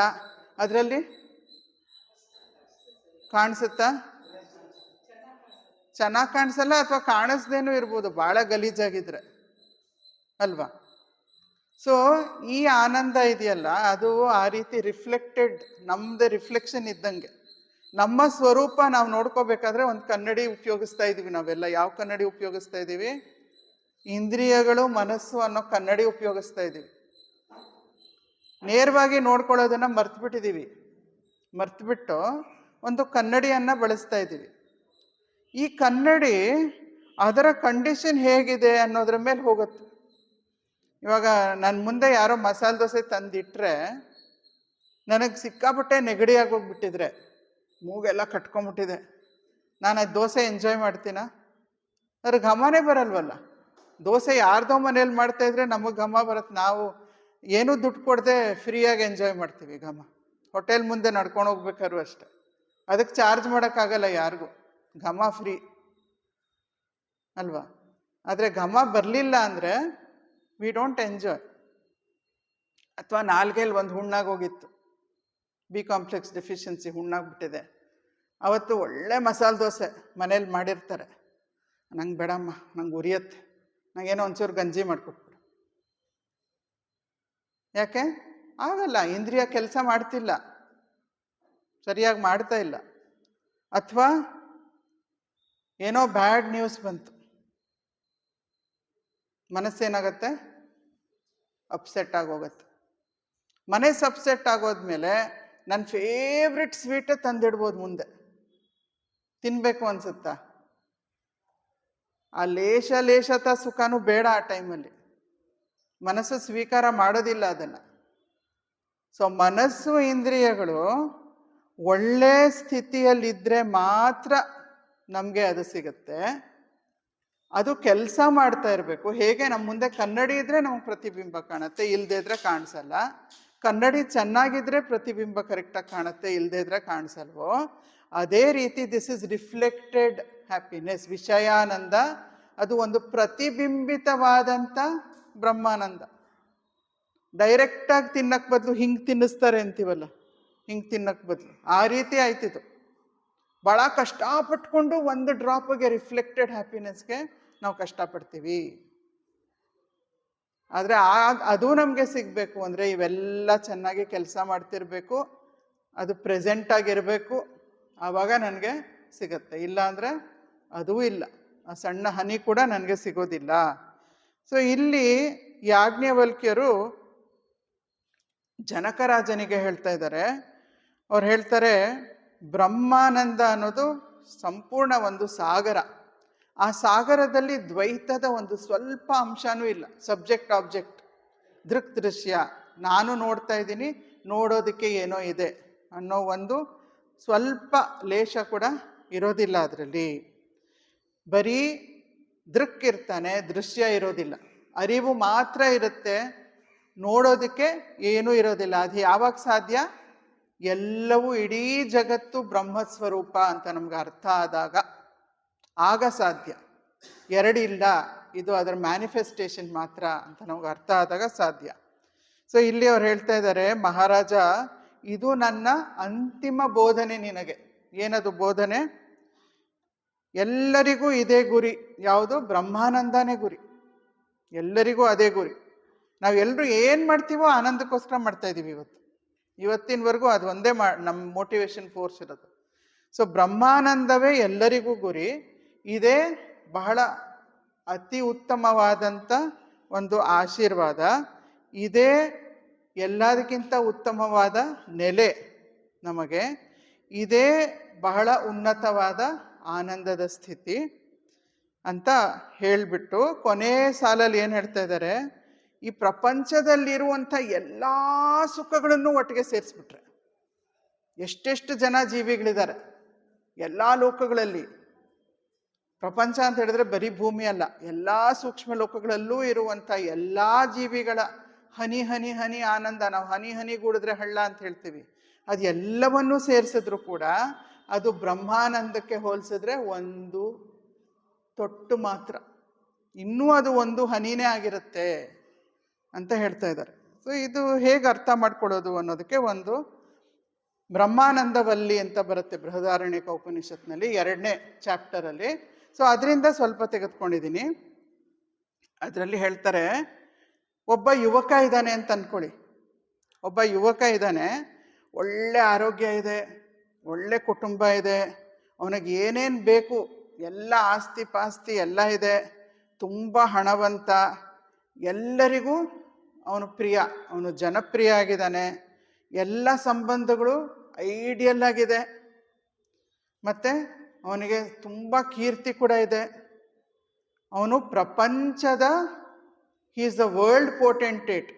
ಅದರಲ್ಲಿ ಕಾಣಿಸುತ್ತಾ? ಚೆನ್ನಾಗಿ ಕಾಣಿಸಲ್ಲ, ಅಥವಾ ಕಾಣಿಸ್ದೇನೂ ಇರ್ಬೋದು ಭಾಳ ಗಲೀಜಾಗಿದ್ರೆ ಅಲ್ವಾ? ಸೊ ಈ ಆನಂದ ಇದೆಯಲ್ಲ, ಅದು ಆ ರೀತಿ ರಿಫ್ಲೆಕ್ಟೆಡ್, ನಮ್ಮದೇ ರಿಫ್ಲೆಕ್ಷನ್ ಇದ್ದಂಗೆ. ನಮ್ಮ ಸ್ವರೂಪ ನಾವು ನೋಡ್ಕೋಬೇಕಾದ್ರೆ ಒಂದು ಕನ್ನಡಿ ಉಪಯೋಗಿಸ್ತಾ ಇದ್ದೀವಿ ನಾವೆಲ್ಲ. ಯಾವ ಕನ್ನಡಿ ಉಪಯೋಗಿಸ್ತಾ ಇದ್ದೀವಿ? ಇಂದ್ರಿಯಗಳು, ಮನಸ್ಸು ಅನ್ನೋ ಕನ್ನಡಿ ಉಪಯೋಗಿಸ್ತಾ ಇದ್ದೀವಿ. ನೇರವಾಗಿ ನೋಡ್ಕೊಳ್ಳೋದನ್ನು ಮರ್ತ್ಬಿಟ್ಟಿದ್ದೀವಿ. ಮರ್ತ್ಬಿಟ್ಟು ಒಂದು ಕನ್ನಡಿಯನ್ನು ಬಳಸ್ತಾ ಇದ್ದೀವಿ. ಈ ಕನ್ನಡಿ ಅದರ ಕಂಡೀಷನ್ ಹೇಗಿದೆ ಅನ್ನೋದ್ರ ಮೇಲೆ ಹೋಗುತ್ತೆ. ಇವಾಗ ನನ್ನ ಮುಂದೆ ಯಾರೋ ಮಸಾಲೆ ದೋಸೆ ತಂದಿಟ್ರೆ, ನನಗೆ ಸಿಕ್ಕಾಪಟ್ಟೆ ನೆಗಡಿ ಆಗೋಗ್ಬಿಟ್ಟಿದ್ರೆ, ಮೂಗೆಲ್ಲ ಕಟ್ಕೊಂಬಿಟ್ಟಿದೆ, ನಾನು ಅದು ದೋಸೆ ಎಂಜಾಯ್ ಮಾಡ್ತೀನ? ಅದ್ರ ಘಮನೇ ಬರಲ್ವಲ್ಲ. ದೋಸೆ ಯಾರ್ದೋ ಮನೇಲಿ ಮಾಡ್ತಾಯಿದ್ರೆ ನಮಗೆ ಘಮ ಬರುತ್ತೆ. ನಾವು ಏನೂ ದುಡ್ಡು ಕೊಡದೆ ಫ್ರೀಯಾಗಿ ಎಂಜಾಯ್ ಮಾಡ್ತೀವಿ ಘಮ. ಹೋಟೆಲ್ ಮುಂದೆ ನಡ್ಕೊಂಡು ಹೋಗ್ಬೇಕಾದ್ರು ಅಷ್ಟೆ, ಅದಕ್ಕೆ ಚಾರ್ಜ್ ಮಾಡೋಕ್ಕಾಗಲ್ಲ ಯಾರಿಗೂ, ಘಮ ಫ್ರೀ ಅಲ್ವಾ? ಆದರೆ ಘಮ ಬರಲಿಲ್ಲ ಅಂದರೆ ವಿ ಡೋಂಟ್ ಎಂಜಾಯ್. ಅಥವಾ ನಾಲ್ಗೆಲ್ಲಿ ಒಂದು ಹುಣ್ಣಾಗೋಗಿತ್ತು, ಬಿ ಕಾಂಪ್ಲೆಕ್ಸ್ ಡೆಫಿಷಿಯನ್ಸಿ ಹುಣ್ಣಾಗ್ಬಿಟ್ಟಿದೆ, ಅವತ್ತು ಒಳ್ಳೆ ಮಸಾಲೆ ದೋಸೆ ಮನೇಲಿ ಮಾಡಿರ್ತಾರೆ, ನಂಗೆ ಬೇಡಮ್ಮ, ನಂಗೆ ಉರಿಯತ್ತೆ, ನಂಗೇನೋ ಒಂಚೂರು ಗಂಜಿ ಮಾಡಿಕೊಟ್ಬಿಡು. ಯಾಕೆ ಆಗಲ್ಲ? ಇಂದ್ರಿಯ ಕೆಲಸ ಮಾಡ್ತಿಲ್ಲ, ಸರಿಯಾಗಿ ಮಾಡ್ತಾ ಇಲ್ಲ. ಅಥವಾ ಏನೋ ಬ್ಯಾಡ್ ನ್ಯೂಸ್ ಬಂತು, ಮನಸ್ಸೇನಾಗತ್ತೆ? ಅಪ್ಸೆಟ್ ಆಗೋಗತ್ತೆ. ಮನಸ್ಸು ಅಪ್ಸೆಟ್ ಆಗೋದ್ಮೇಲೆ ನನ್ನ ಫೇವ್ರೆಟ್ ಸ್ವೀಟೇ ತಂದಿಡ್ಬೋದು ಮುಂದೆ, ತಿನ್ನಬೇಕು ಅನ್ಸುತ್ತಾ? ಆ ಲೇಷತ ಸುಖನೂ ಬೇಡ ಆ ಟೈಮಲ್ಲಿ. ಮನಸ್ಸು ಸ್ವೀಕಾರ ಮಾಡೋದಿಲ್ಲ ಅದನ್ನು. ಸೊ ಮನಸ್ಸು, ಇಂದ್ರಿಯಗಳು ಒಳ್ಳೆ ಸ್ಥಿತಿಯಲ್ಲಿದ್ದರೆ ಮಾತ್ರ ನಮಗೆ ಅದು ಸಿಗುತ್ತೆ. ಅದು ಕೆಲಸ ಮಾಡ್ತಾ ಇರಬೇಕು. ಹೇಗೆ ನಮ್ಮ ಮುಂದೆ ಕನ್ನಡಿ ಇದ್ದರೆ ನಮಗೆ ಪ್ರತಿಬಿಂಬ ಕಾಣುತ್ತೆ, ಇಲ್ಲದೇ ಇದ್ರೆ ಕಾಣಿಸಲ್ಲ. ಕನ್ನಡಿ ಚೆನ್ನಾಗಿದ್ರೆ ಪ್ರತಿಬಿಂಬ ಕರೆಕ್ಟಾಗಿ ಕಾಣುತ್ತೆ, ಇಲ್ಲದೇ ಇದ್ರೆ ಕಾಣಿಸಲ್ವೋ, ಅದೇ ರೀತಿ ದಿಸ್ ಇಸ್ ರಿಫ್ಲೆಕ್ಟೆಡ್ ಹ್ಯಾಪಿನೆಸ್, ವಿಷಯಾನಂದ. ಅದು ಒಂದು ಪ್ರತಿಬಿಂಬಿತವಾದಂಥ ಬ್ರಹ್ಮಾನಂದ. ಡೈರೆಕ್ಟಾಗಿ ತಿನ್ನಕ್ಕೆ ಬದಲು ಹಿಂಗೆ ತಿನ್ನಿಸ್ತಾರೆ ಅಂತೀವಲ್ಲ, ಹಿಂಗೆ ತಿನ್ನಕ್ಕೆ ಬದಲು ಆ ರೀತಿ ಆಯ್ತಿದ್ದು. ಭಾಳ ಕಷ್ಟಪಟ್ಕೊಂಡು ಒಂದು ಡ್ರಾಪಿಗೆ ರಿಫ್ಲೆಕ್ಟೆಡ್ ಹ್ಯಾಪಿನೆಸ್ಗೆ ನಾವು ಕಷ್ಟಪಡ್ತೀವಿ. ಆದರೆ ಅದು ನಮಗೆ ಸಿಗಬೇಕು ಅಂದರೆ ಇವೆಲ್ಲ ಚೆನ್ನಾಗಿ ಕೆಲಸ ಮಾಡ್ತಿರ್ಬೇಕು, ಅದು ಪ್ರೆಸೆಂಟಾಗಿರಬೇಕು, ಆವಾಗ ನನಗೆ ಸಿಗತ್ತೆ. ಇಲ್ಲ ಅಂದರೆ ಅದೂ ಇಲ್ಲ. ಆ ಸಣ್ಣ ಹನಿ ಕೂಡ ನನಗೆ ಸಿಗೋದಿಲ್ಲ. ಸೊ ಇಲ್ಲಿ ಯಾಜ್ಞವಲ್ಕ್ಯರು ಜನಕರಾಜನಿಗೆ ಹೇಳ್ತಾ ಇದ್ದಾರೆ. ಅವ್ರು ಹೇಳ್ತಾರೆ, ಬ್ರಹ್ಮಾನಂದ ಅನ್ನೋದು ಸಂಪೂರ್ಣ ಒಂದು ಸಾಗರ. ಆ ಸಾಗರದಲ್ಲಿ ದ್ವೈತದ ಒಂದು ಸ್ವಲ್ಪ ಅಂಶನೂ ಇಲ್ಲ. ಸಬ್ಜೆಕ್ಟ್ ಆಬ್ಜೆಕ್ಟ್, ದೃಕ್ ದೃಶ್ಯ, ನಾನು ನೋಡ್ತಾ ಇದ್ದೀನಿ, ನೋಡೋದಕ್ಕೆ ಏನೋ ಇದೆ ಅನ್ನೋ ಒಂದು ಸ್ವಲ್ಪ ಲೇಷ ಕೂಡ ಇರೋದಿಲ್ಲ ಅದರಲ್ಲಿ. ಬರೀ ದೃಕ್ ಇರ್ತಾನೆ, ದೃಶ್ಯ ಇರೋದಿಲ್ಲ. ಅರಿವು ಮಾತ್ರ ಇರುತ್ತೆ, ನೋಡೋದಕ್ಕೆ ಏನೂ ಇರೋದಿಲ್ಲ. ಅದು ಯಾವಾಗ ಸಾಧ್ಯ? ಎಲ್ಲವೂ ಇಡೀ ಜಗತ್ತು ಬ್ರಹ್ಮಸ್ವರೂಪ ಅಂತ ನಮ್ಗೆ ಅರ್ಥ ಆದಾಗ, ಆಗ ಸಾಧ್ಯ. ಎರಡಿಲ್ಲ, ಇದು ಅದರ ಮ್ಯಾನಿಫೆಸ್ಟೇಷನ್ ಮಾತ್ರ ಅಂತ ನಮ್ಗೆ ಅರ್ಥ ಆದಾಗ ಸಾಧ್ಯ. ಸೊ ಇಲ್ಲಿ ಅವ್ರು ಹೇಳ್ತಾ ಇದ್ದಾರೆ, ಮಹಾರಾಜ ಇದು ನನ್ನ ಅಂತಿಮ ಬೋಧನೆ ನಿನಗೆ. ಏನದು ಬೋಧನೆ? ಎಲ್ಲರಿಗೂ ಇದೇ ಗುರಿ. ಯಾವುದು? ಬ್ರಹ್ಮಾನಂದನೇ ಗುರಿ. ಎಲ್ಲರಿಗೂ ಅದೇ ಗುರಿ. ನಾವೆಲ್ಲರೂ ಏನು ಮಾಡ್ತೀವೋ ಆನಂದಕ್ಕೋಸ್ಕರ ಮಾಡ್ತಾ ಇದ್ದೀವಿ ಇವತ್ತಿನವರೆಗೂ. ಅದು ಒಂದೇ ನಮ್ಮ ಮೋಟಿವೇಶನ್ ಫೋರ್ಸ್ ಇರೋದು. ಸೊ ಬ್ರಹ್ಮಾನಂದವೇ ಎಲ್ಲರಿಗೂ ಗುರಿ. ಇದೇ ಬಹಳ ಅತಿ ಉತ್ತಮವಾದಂಥ ಒಂದು ಆಶೀರ್ವಾದ. ಇದೇ ಎಲ್ಲದಕ್ಕಿಂತ ಉತ್ತಮವಾದ ನೆಲೆ ನಮಗೆ. ಇದೇ ಬಹಳ ಉನ್ನತವಾದ ಆನಂದದ ಸ್ಥಿತಿ ಅಂತ ಹೇಳಿಬಿಟ್ಟು ಕೊನೆ ಸಾಲಲ್ಲಿ ಏನು ಹೇಳ್ತಾ ಇದ್ದಾರೆ? ಈ ಪ್ರಪಂಚದಲ್ಲಿರುವಂಥ ಎಲ್ಲ ಸುಖಗಳನ್ನು ಒಟ್ಟಿಗೆ ಸೇರಿಸ್ಬಿಟ್ರೆ, ಎಷ್ಟೆಷ್ಟು ಜನ ಜೀವಿಗಳಿದ್ದಾರೆ ಎಲ್ಲ ಲೋಕಗಳಲ್ಲಿ. ಪ್ರಪಂಚ ಅಂತ ಹೇಳಿದ್ರೆ ಬರೀ ಭೂಮಿ ಅಲ್ಲ, ಎಲ್ಲ ಸೂಕ್ಷ್ಮ ಲೋಕಗಳಲ್ಲೂ ಇರುವಂಥ ಎಲ್ಲ ಜೀವಿಗಳ ಹನಿ ಹನಿ ಹನಿ ಆನಂದ. ನಾವು ಹನಿ ಹನಿ ಗೂಡಿದ್ರೆ ಹಳ್ಳ ಅಂತ ಹೇಳ್ತೀವಿ. ಅದು ಎಲ್ಲವನ್ನೂ ಸೇರಿಸಿದ್ರು ಕೂಡ ಅದು ಬ್ರಹ್ಮಾನಂದಕ್ಕೆ ಹೋಲಿಸಿದ್ರೆ ಒಂದು ತೊಟ್ಟು ಮಾತ್ರ. ಇನ್ನೂ ಅದು ಒಂದು ಹನಿನೇ ಆಗಿರುತ್ತೆ ಅಂತ ಹೇಳ್ತಾ ಇದ್ದಾರೆ. ಸೊ ಇದು ಹೇಗೆ ಅರ್ಥ ಮಾಡ್ಕೊಳ್ಳೋದು ಅನ್ನೋದಕ್ಕೆ ಒಂದು ಬ್ರಹ್ಮಾನಂದವಲ್ಲಿ ಅಂತ ಬರುತ್ತೆ ಬೃಹದಾರಣ್ಯಕ ಉಪನಿಷತ್ನಲ್ಲಿ 2ನೇ ಚಾಪ್ಟರಲ್ಲಿ. ಸೊ ಅದರಿಂದ ಸ್ವಲ್ಪ ತೆಗೆದುಕೊಂಡಿದ್ದೀನಿ. ಅದರಲ್ಲಿ ಹೇಳ್ತಾರೆ, ಒಬ್ಬ ಯುವಕ ಇದ್ದಾನೆ ಅಂತ ಅಂದ್ಕೊಳ್ಳಿ. ಒಬ್ಬ ಯುವಕ ಇದ್ದಾನೆ, ಒಳ್ಳೆ ಆರೋಗ್ಯ ಇದೆ, ಒಳ್ಳೆ ಕುಟುಂಬ ಇದೆ, ಅವನಿಗೆ ಏನೇನು ಬೇಕು ಎಲ್ಲ ಆಸ್ತಿ ಪಾಸ್ತಿ ಎಲ್ಲ ಇದೆ, ತುಂಬ ಹಣವಂತ, ಎಲ್ಲರಿಗೂ ಅವನು ಪ್ರಿಯ, ಅವನು ಜನಪ್ರಿಯ ಆಗಿದ್ದಾನೆ, ಎಲ್ಲ ಸಂಬಂಧಗಳು ಐಡಿಯಲ್ ಆಗಿದೆ, ಮತ್ತು ಅವನಿಗೆ ತುಂಬ ಕೀರ್ತಿ ಕೂಡ ಇದೆ. ಅವನು ಪ್ರಪಂಚದ ಹಿ ಈಸ್ ದ ವರ್ಲ್ಡ್ ಪೋಟೆಂಟೇಟ್,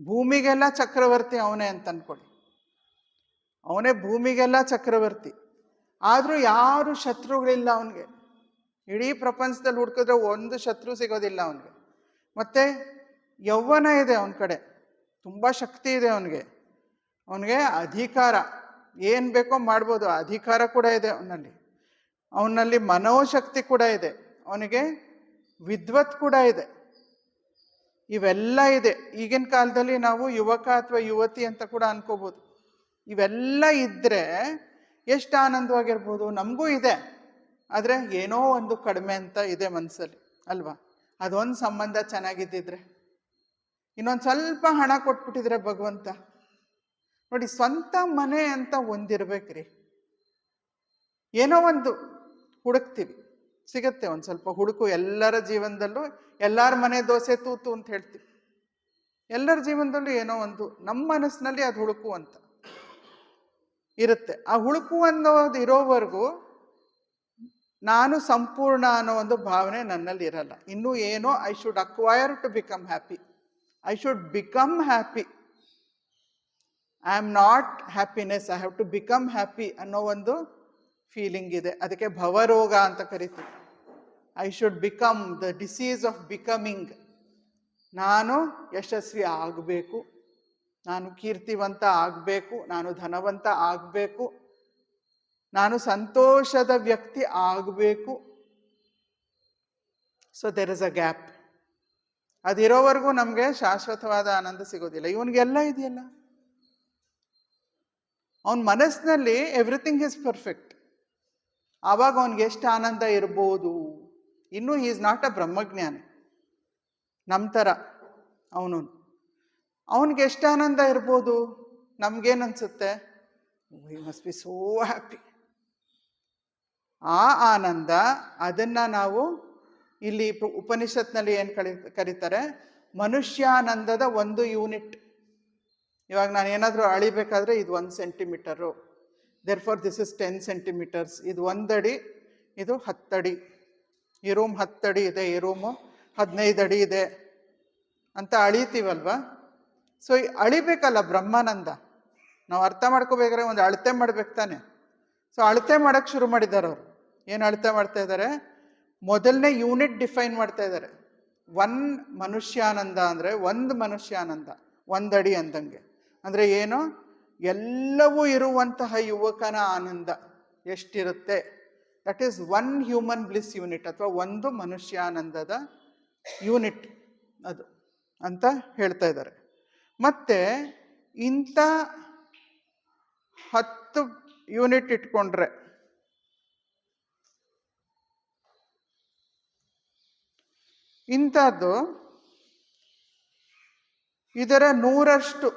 ಭೂಮಿಗೆಲ್ಲ ಚಕ್ರವರ್ತಿ ಅವನೇ ಅಂತ ಅಂದ್ಕೊಳ್ಳಿ. ಅವನೇ ಭೂಮಿಗೆಲ್ಲ ಚಕ್ರವರ್ತಿ. ಆದರೂ ಯಾರು ಶತ್ರುಗಳಿಲ್ಲ ಅವನಿಗೆ. ಇಡೀ ಪ್ರಪಂಚದಲ್ಲಿ ಹುಡುಕಿದ್ರೆ ಒಂದು ಶತ್ರು ಸಿಗೋದಿಲ್ಲ ಅವನಿಗೆ. ಮತ್ತು ಯೌವನ ಇದೆ ಅವನ ಕಡೆ, ತುಂಬ ಶಕ್ತಿ ಇದೆ ಅವನಿಗೆ. ಅವನಿಗೆ ಅಧಿಕಾರ, ಏನು ಬೇಕೋ ಮಾಡ್ಬೋದು, ಅಧಿಕಾರ ಕೂಡ ಇದೆ ಅವನಲ್ಲಿ. ಅವನಲ್ಲಿ ಮನೋಶಕ್ತಿ ಕೂಡ ಇದೆ, ಅವನಿಗೆ ವಿದ್ವತ್ ಕೂಡ ಇದೆ, ಇವೆಲ್ಲ ಇದೆ. ಈಗಿನ ಕಾಲದಲ್ಲಿ ನಾವು ಯುವಕ ಅಥವಾ ಯುವತಿ ಅಂತ ಕೂಡ ಅನ್ಕೋಬೋದು. ಇವೆಲ್ಲ ಇದ್ದರೆ ಎಷ್ಟು ಆನಂದವಾಗಿರ್ಬೋದು. ನಮಗೂ ಇದೆ, ಆದರೆ ಏನೋ ಒಂದು ಕಡಿಮೆ ಅಂತ ಇದೆ ಮನಸ್ಸಲ್ಲಿ ಅಲ್ವಾ? ಅದೊಂದು ಸಂಬಂಧ ಚೆನ್ನಾಗಿದ್ದಿದ್ರೆ, ಇನ್ನೊಂದು ಸ್ವಲ್ಪ ಹಣ ಕೊಟ್ಬಿಟ್ಟಿದ್ರೆ ಭಗವಂತ. ನೋಡಿ, ಸ್ವಂತ ಮನೆ ಅಂತ ಒಂದಿರ್ಬೇಕ್ರಿ. ಏನೋ ಒಂದು ಹುಡುಕ್ತೀವಿ, ಸಿಗತ್ತೆ ಒಂದು ಸ್ವಲ್ಪ ಹುಡುಕು. ಎಲ್ಲರ ಜೀವನದಲ್ಲೂ ಎಲ್ಲರ ಮನೆ ದೋಸೆ ತೂತು ಅಂತ ಹೇಳ್ತೀವಿ. ಎಲ್ಲರ ಜೀವನದಲ್ಲೂ ಏನೋ ಒಂದು ನಮ್ಮ ಮನಸ್ಸಿನಲ್ಲಿ ಅದು ಹುಡುಕು ಅಂತ ಇರುತ್ತೆ. ಆ ಹುಡುಕು ಅನ್ನೋದು ಇರೋವರೆಗೂ ನಾನು ಸಂಪೂರ್ಣ ಅನ್ನೋ ಒಂದು ಭಾವನೆ ನನ್ನಲ್ಲಿ ಇರಲ್ಲ. ಇನ್ನೂ ಏನೋ I should acquire to become happy, I should become happy, I am not happiness, I have to become happy ಅನ್ನೋ ಒಂದು ಫೀಲಿಂಗ್ ಇದೆ. ಅದಕ್ಕೆ ಭವರೋಗ ಅಂತ ಕರಿತೀವಿ. I should become, the disease of becoming. ನಾನು ಯಶಸ್ವಿ ಆಗಬೇಕು, ನಾನು ಕೀರ್ತಿವಂತ ಆಗಬೇಕು, ನಾನು ಧನವಂತ ಆಗಬೇಕು, ನಾನು ಸಂತೋಷದ ವ್ಯಕ್ತಿ ಆಗಬೇಕು. So there is a gap. ಅದಿರೋವರೆಗೂ ನಮಗೆ ಶಾಶ್ವತವಾದ ಆನಂದ ಸಿಗೋದಿಲ್ಲ. ಇವನಿಗೆಲ್ಲ ಇದೆಯಲ್ಲ, ಅವನ ಮನಸ್ಸಿನಲ್ಲಿ ಎವ್ರಿಥಿಂಗ್ ಈಸ್ ಪರ್ಫೆಕ್ಟ್. ಆವಾಗ ಅವನಿಗೆ ಎಷ್ಟು ಆನಂದ ಇರ್ಬೋದು. ಇನ್ನೂ ಹಿ ಈಸ್ ನಾಟ್ ಅ ಬ್ರಹ್ಮಜ್ಞಾನಿ ನಮ್ಮ ಥರ. ಅವನಿಗೆ ಎಷ್ಟು ಆನಂದ ಇರ್ಬೋದು. ನಮಗೇನು ಅನಿಸುತ್ತೆ? We must be so happy. ಆ ಆನಂದ, ಅದನ್ನು ನಾವು ಇಲ್ಲಿ ಉಪನಿಷತ್ನಲ್ಲಿ ಏನು ಕರೀತಾರೆ, ಮನುಷ್ಯಾನಂದದ ಒಂದು ಯೂನಿಟ್. ಇವಾಗ ನಾನು ಏನಾದರೂ ಅಳಿಬೇಕಾದ್ರೆ ಇದು 1 centimetre, therefore this is 10 centimetres. ಇದು 1 ಅಡಿ, ಇದು 10 ಅಡಿ. ಈ ರೂಮ್ 10 ಅಡಿ ಇದೆ, ಈ ರೂಮು 15 ಅಡಿ ಇದೆ ಅಂತ ಅಳಿತೀವಲ್ವ. ಸೊ ಅಳಿಬೇಕಲ್ಲ ಬ್ರಹ್ಮಾನಂದ. ನಾವು ಅರ್ಥ ಮಾಡ್ಕೋಬೇಕಾದ್ರೆ ಒಂದು ಅಳತೆ ಮಾಡ್ಬೇಕು ತಾನೆ. ಸೊ ಅಳತೆ ಮಾಡೋಕ್ಕೆ ಶುರು ಮಾಡಿದ್ದಾರೆ ಅವರು. ಏನು ಅಳತೆ ಮಾಡ್ತಾ ಇದ್ದಾರೆ? ಮೊದಲನೇ ಯೂನಿಟ್ ಡಿಫೈನ್ ಮಾಡ್ತಾ ಇದ್ದಾರೆ. 1 ಮನುಷ್ಯಾನಂದ ಅಂದರೆ 1 ಮನುಷ್ಯಾನಂದ 1 ಅಡಿ ಅಂದಂಗೆ. ಅಂದರೆ ಏನು? ಎಲ್ಲವೂ ಇರುವಂತಹ ಯುವಕನ ಆನಂದ ಎಷ್ಟಿರುತ್ತೆ, that is 1 human bliss unit, ಅಥವಾ 1 ಮನುಷ್ಯಾನಂದದ ಯೂನಿಟ್ ಅದು ಅಂತ ಹೇಳ್ತಾ ಇದ್ದಾರೆ. ಮತ್ತೆ ಇಂಥ 10 ಯೂನಿಟ್ ಇಟ್ಕೊಂಡ್ರೆ ಇಂಥದ್ದು ಇದರ 100ರಷ್ಟು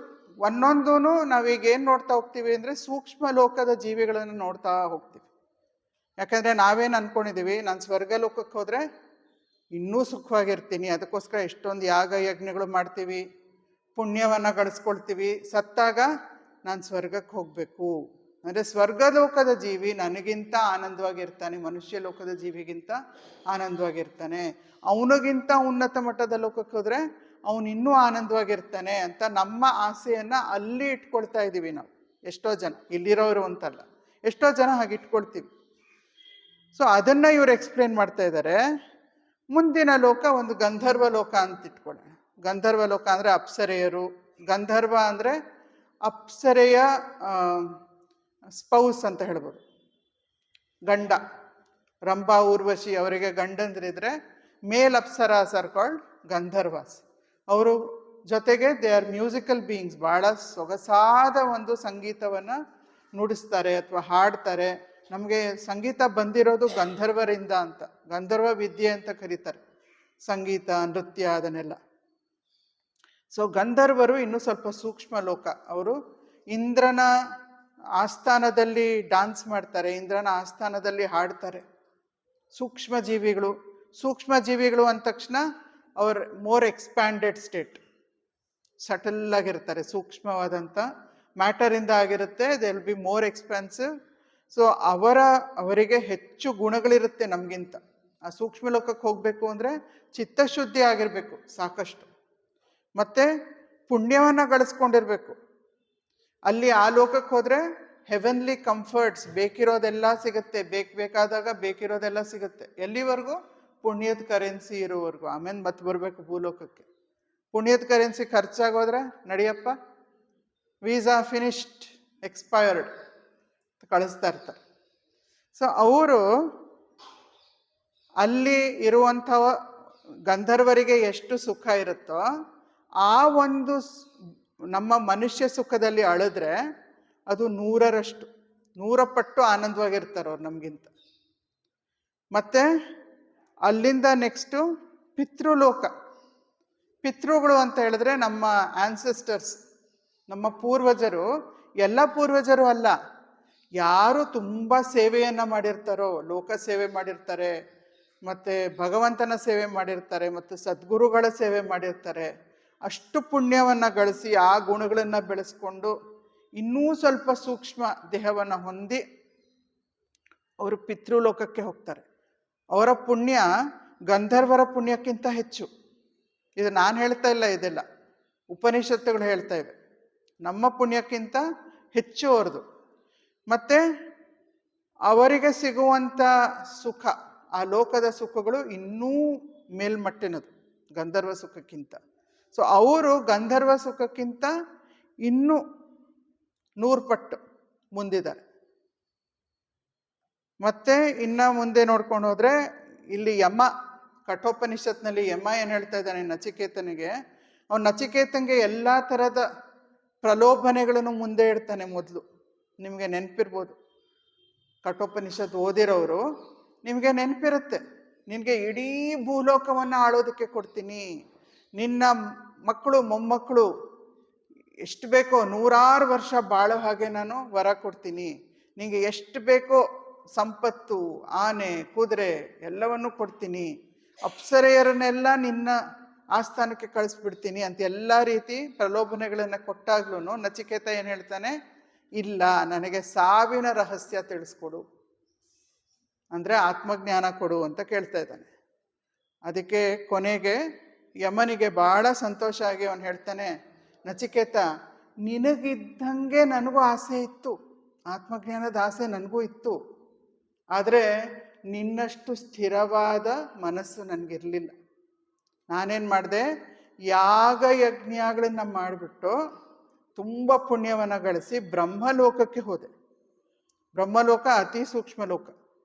ಒಂದೊಂದೂ ನಾವೀಗ ಏನು ನೋಡ್ತಾ ಹೋಗ್ತೀವಿ ಅಂದರೆ ಸೂಕ್ಷ್ಮ ಲೋಕದ ಜೀವಿಗಳನ್ನು ನೋಡ್ತಾ ಹೋಗ್ತೀವಿ. ಯಾಕಂದರೆ ನಾವೇನು ಅಂದ್ಕೊಂಡಿದ್ದೀವಿ, ನಾನು ಸ್ವರ್ಗ ಲೋಕಕ್ಕೆ ಹೋದರೆ ಇನ್ನೂ ಸುಖವಾಗಿರ್ತೀನಿ, ಅದಕ್ಕೋಸ್ಕರ ಎಷ್ಟೊಂದು ಯಾಗ ಯಜ್ಞಗಳು ಮಾಡ್ತೀವಿ, ಪುಣ್ಯವನ್ನು ಗಳಿಸ್ಕೊಳ್ತೀವಿ, ಸತ್ತಾಗ ನಾನು ಸ್ವರ್ಗಕ್ಕೆ ಹೋಗಬೇಕು. ಅಂದರೆ ಸ್ವರ್ಗಲೋಕದ ಜೀವಿ ನನಗಿಂತ ಆನಂದವಾಗಿರ್ತಾನೆ, ಮನುಷ್ಯ ಲೋಕದ ಜೀವಿಗಿಂತ ಆನಂದವಾಗಿರ್ತಾನೆ. ಅವನಿಗಿಂತ ಉನ್ನತ ಮಟ್ಟದ ಲೋಕಕ್ಕೆ ಹೋದರೆ ಅವನು ಇನ್ನೂ ಆನಂದವಾಗಿರ್ತಾನೆ ಅಂತ ನಮ್ಮ ಆಸೆಯನ್ನು ಅಲ್ಲಿ ಇಟ್ಕೊಳ್ತಾ ಇದ್ದೀವಿ ನಾವು. ಎಷ್ಟೋ ಜನ, ಇಲ್ಲಿರೋರು ಅಂತಲ್ಲ, ಎಷ್ಟೋ ಜನ ಹಾಗೆ ಇಟ್ಕೊಳ್ತೀವಿ. ಸೊ ಅದನ್ನು ಇವರು ಎಕ್ಸ್ಪ್ಲೇನ್ ಮಾಡ್ತಾ ಇದ್ದಾರೆ. ಮುಂದಿನ ಲೋಕ ಒಂದು ಗಂಧರ್ವ ಲೋಕ ಅಂತ ಇಟ್ಕೊಳ್ಳೋಣ. ಗಂಧರ್ವ ಲೋಕ ಅಂದರೆ ಅಪ್ಸರೆಯರು. ಗಂಧರ್ವ ಅಂದರೆ ಅಪ್ಸರೆಯ ಸ್ಪೌಸ್ ಅಂತ ಹೇಳ್ಬೋದು, ಗಂಡ. ರಂಭಾ, ಊರ್ವಶಿ ಅವರಿಗೆ ಗಂಡಂದ್ರಿದ್ರೆ ಮೇಲ್ ಅಪ್ಸರಾಸ್ ಆರ್ ಕಾಲ್ಡ್ ಗಂಧರ್ವಾಸ್. ಅವರು ಜೊತೆಗೆ ದೇ ಆರ್ ಮ್ಯೂಸಿಕಲ್ ಬೀಯಿಂಗ್ಸ್, ಭಾಳ ಸೊಗಸಾದ ಒಂದು ಸಂಗೀತವನ್ನು ನುಡಿಸ್ತಾರೆ ಅಥವಾ ಹಾಡ್ತಾರೆ. ನಮಗೆ ಸಂಗೀತ ಬಂದಿರೋದು ಗಂಧರ್ವರಿಂದ ಅಂತ, ಗಂಧರ್ವ ವಿದ್ಯೆ ಅಂತ ಕರೀತಾರೆ ಸಂಗೀತ, ನೃತ್ಯ ಅದನ್ನೆಲ್ಲ. ಸೊ ಗಂಧರ್ವರು ಇನ್ನೂ ಸ್ವಲ್ಪ ಸೂಕ್ಷ್ಮ ಲೋಕ. ಅವರು ಇಂದ್ರನ ಆಸ್ಥಾನದಲ್ಲಿ ಡ್ಯಾನ್ಸ್ ಮಾಡ್ತಾರೆ, ಇಂದ್ರನ ಆಸ್ಥಾನದಲ್ಲಿ ಹಾಡ್ತಾರೆ. ಸೂಕ್ಷ್ಮ ಜೀವಿಗಳು. ಸೂಕ್ಷ್ಮ ಜೀವಿಗಳು ಅಂದ ತಕ್ಷಣ ಅವ್ರ ಮೋರ್ ಎಕ್ಸ್ಪ್ಯಾಂಡೆಡ್ ಸ್ಟೇಟ್, ಸಟಲ್ ಆಗಿರ್ತಾರೆ, ಸೂಕ್ಷ್ಮವಾದಂಥ ಮ್ಯಾಟರಿಂದ ಆಗಿರುತ್ತೆ. They will be more expansive. So ಅವರಿಗೆ ಹೆಚ್ಚು ಗುಣಗಳಿರುತ್ತೆ ನಮಗಿಂತ. ಆ ಸೂಕ್ಷ್ಮ ಲೋಕಕ್ಕೆ ಹೋಗಬೇಕು ಅಂದರೆ ಚಿತ್ತಶುದ್ಧಿ ಆಗಿರಬೇಕು ಸಾಕಷ್ಟು, ಮತ್ತು ಪುಣ್ಯವನ್ನು ಗಳಿಸ್ಕೊಂಡಿರ್ಬೇಕು. ಅಲ್ಲಿ ಆ ಲೋಕಕ್ಕೆ ಹೋದರೆ ಹೆವೆನ್ಲಿ ಕಂಫರ್ಟ್ಸ್, ಬೇಕಿರೋದೆಲ್ಲ ಸಿಗುತ್ತೆ, ಬೇಕಾದಾಗ ಬೇಕಿರೋದೆಲ್ಲ ಸಿಗುತ್ತೆ. ಎಲ್ಲಿವರೆಗೂ? ಪುಣ್ಯದ ಕರೆನ್ಸಿ ಇರೋವರೆಗೂ. ಆಮೇಲೆ ಮತ್ತೆ ಬರಬೇಕು ಭೂಲೋಕಕ್ಕೆ. ಪುಣ್ಯದ ಕರೆನ್ಸಿ ಖರ್ಚಾಗೋದ್ರೆ ನಡಿಯಪ್ಪ, ವೀಸಾ ಫಿನಿಶ್ಡ್, ಎಕ್ಸ್ಪೈರ್ಡ್ ಕಳಿಸ್ತಾ ಇರ್ತಾರೆ. ಸೊ ಅವರು ಅಲ್ಲಿ ಇರುವಂಥ ಗಂಧರ್ವರಿಗೆ ಎಷ್ಟು ಸುಖ ಇರುತ್ತೋ ಆ ಒಂದು ನಮ್ಮ ಮನುಷ್ಯ ಸುಖದಲ್ಲಿ ಅಳಿದ್ರೆ ಅದು 100ರಷ್ಟು, 100 ಪಟ್ಟು ಆನಂದವಾಗಿರ್ತಾರೆ ಅವ್ರು ನಮಗಿಂತ. ಮತ್ತು ಅಲ್ಲಿಂದ ನೆಕ್ಸ್ಟು ಪಿತೃಲೋಕ. ಪಿತೃಗಳು ಅಂತ ಹೇಳಿದ್ರೆ ನಮ್ಮ ಆನ್ಸೆಸ್ಟರ್ಸ್, ನಮ್ಮ ಪೂರ್ವಜರು. ಎಲ್ಲ ಪೂರ್ವಜರು ಅಲ್ಲ, ಯಾರು ತುಂಬ ಸೇವೆಯನ್ನು ಮಾಡಿರ್ತಾರೋ, ಲೋಕ ಸೇವೆ ಮಾಡಿರ್ತಾರೆ, ಮತ್ತು ಭಗವಂತನ ಸೇವೆ ಮಾಡಿರ್ತಾರೆ, ಮತ್ತು ಸದ್ಗುರುಗಳ ಸೇವೆ ಮಾಡಿರ್ತಾರೆ, ಅಷ್ಟು ಪುಣ್ಯವನ್ನು ಗಳಿಸಿ ಆ ಗುಣಗಳನ್ನು ಬೆಳೆಸ್ಕೊಂಡು ಇನ್ನೂ ಸ್ವಲ್ಪ ಸೂಕ್ಷ್ಮ ದೇಹವನ್ನು ಹೊಂದಿ ಅವರು ಪಿತೃಲೋಕಕ್ಕೆ ಹೋಗ್ತಾರೆ. ಅವರ ಪುಣ್ಯ ಗಂಧರ್ವರ ಪುಣ್ಯಕ್ಕಿಂತ ಹೆಚ್ಚು. ಇದು ನಾನು ಹೇಳ್ತಾ ಇಲ್ಲ, ಇದೆಲ್ಲ ಉಪನಿಷತ್ತುಗಳು ಹೇಳ್ತಾ ಇವೆ. ನಮ್ಮ ಪುಣ್ಯಕ್ಕಿಂತ ಹೆಚ್ಚು ಅವ್ರದ್ದು. ಮತ್ತು ಅವರಿಗೆ ಸಿಗುವಂಥ ಸುಖ, ಆ ಲೋಕದ ಸುಖಗಳು ಇನ್ನೂ ಮೇಲ್ಮಟ್ಟಿನದು ಗಂಧರ್ವ ಸುಖಕ್ಕಿಂತ. ಸೊ ಅವರು ಗಂಧರ್ವ ಸುಖಕ್ಕಿಂತ ಇನ್ನೂ 100 ಪಟ್ಟು ಮುಂದಿದ್ದಾರೆ. ಮತ್ತೆ ಇನ್ನು ಮುಂದೆ ನೋಡ್ಕೊಂಡು ಹೋದರೆ ಇಲ್ಲಿ ಯಮ, ಕಠೋಪನಿಷತ್ನಲ್ಲಿ ಯಮ ಏನು ಹೇಳ್ತಾ ಇದ್ದಾನೆ ನಚಿಕೇತನಿಗೆ, ಅವನು ನಚಿಕೇತನಿಗೆ ಎಲ್ಲ ಥರದ ಪ್ರಲೋಭನೆಗಳನ್ನು ಮುಂದೆ ಇಡ್ತಾನೆ ಮೊದಲು. ನಿಮಗೆ ನೆನಪಿರ್ಬೋದು, ಕಠೋಪನಿಷತ್ ಓದಿರೋರು ನಿಮಗೆ ನೆನಪಿರುತ್ತೆ. ನಿನಗೆ ಇಡೀ ಭೂಲೋಕವನ್ನು ಆಳೋದಕ್ಕೆ ಕೊಡ್ತೀನಿ, ನಿನ್ನ ಮಕ್ಕಳು ಮೊಮ್ಮಕ್ಕಳು ಎಷ್ಟು ಬೇಕೋ 100 ವರ್ಷ ಬಾಳೋ ಹಾಗೆ ನಾನು ವರ ಕೊಡ್ತೀನಿ, ನಿನಗೆ ಎಷ್ಟು ಬೇಕೋ ಸಂಪತ್ತು, ಆನೆ, ಕುದುರೆ ಎಲ್ಲವನ್ನೂ ಕೊಡ್ತೀನಿ, ಅಪ್ಸರೆಯರನ್ನೆಲ್ಲ ನಿನ್ನ ಆಸ್ಥಾನಕ್ಕೆ ಕಳಿಸ್ಬಿಡ್ತೀನಿ ಅಂತ ಎಲ್ಲ ರೀತಿ ಪ್ರಲೋಭನೆಗಳನ್ನು ಕೊಟ್ಟಾಗ್ಲೂ ನಚಿಕೇತ ಏನು ಹೇಳ್ತಾನೆ, ಇಲ್ಲ, ನನಗೆ ಸಾವಿನ ರಹಸ್ಯ ತಿಳಿಸ್ಕೊಡು, ಅಂದರೆ ಆತ್ಮಜ್ಞಾನ ಕೊಡು ಅಂತ ಕೇಳ್ತಾ ಇದ್ದಾನೆ. ಅದಕ್ಕೆ ಕೊನೆಗೆ ಯಮನಿಗೆ ಭಾಳ ಸಂತೋಷ ಆಗಿ ಅವನು ಹೇಳ್ತಾನೆ, ನಚಿಕೇತ, ನಿನಗಿದ್ದಂಗೆ ನನಗೂ ಆಸೆ ಇತ್ತು, ಆತ್ಮಜ್ಞಾನದ ಆಸೆ ನನಗೂ ಇತ್ತು, ಆದರೆ ನಿನ್ನಷ್ಟು ಸ್ಥಿರವಾದ ಮನಸ್ಸು ನನಗಿರಲಿಲ್ಲ. ನಾನೇನು ಮಾಡಿದೆ, ಯಾಗ ಯಜ್ಞಗಳನ್ನ ಮಾಡಿಬಿಟ್ಟು ತುಂಬ ಪುಣ್ಯವನ್ನು ಗಳಿಸಿ ಬ್ರಹ್ಮಲೋಕಕ್ಕೆ ಹೋದೆ. ಬ್ರಹ್ಮಲೋಕ ಅತಿ ಸೂಕ್ಷ್ಮ ಲೋಕ.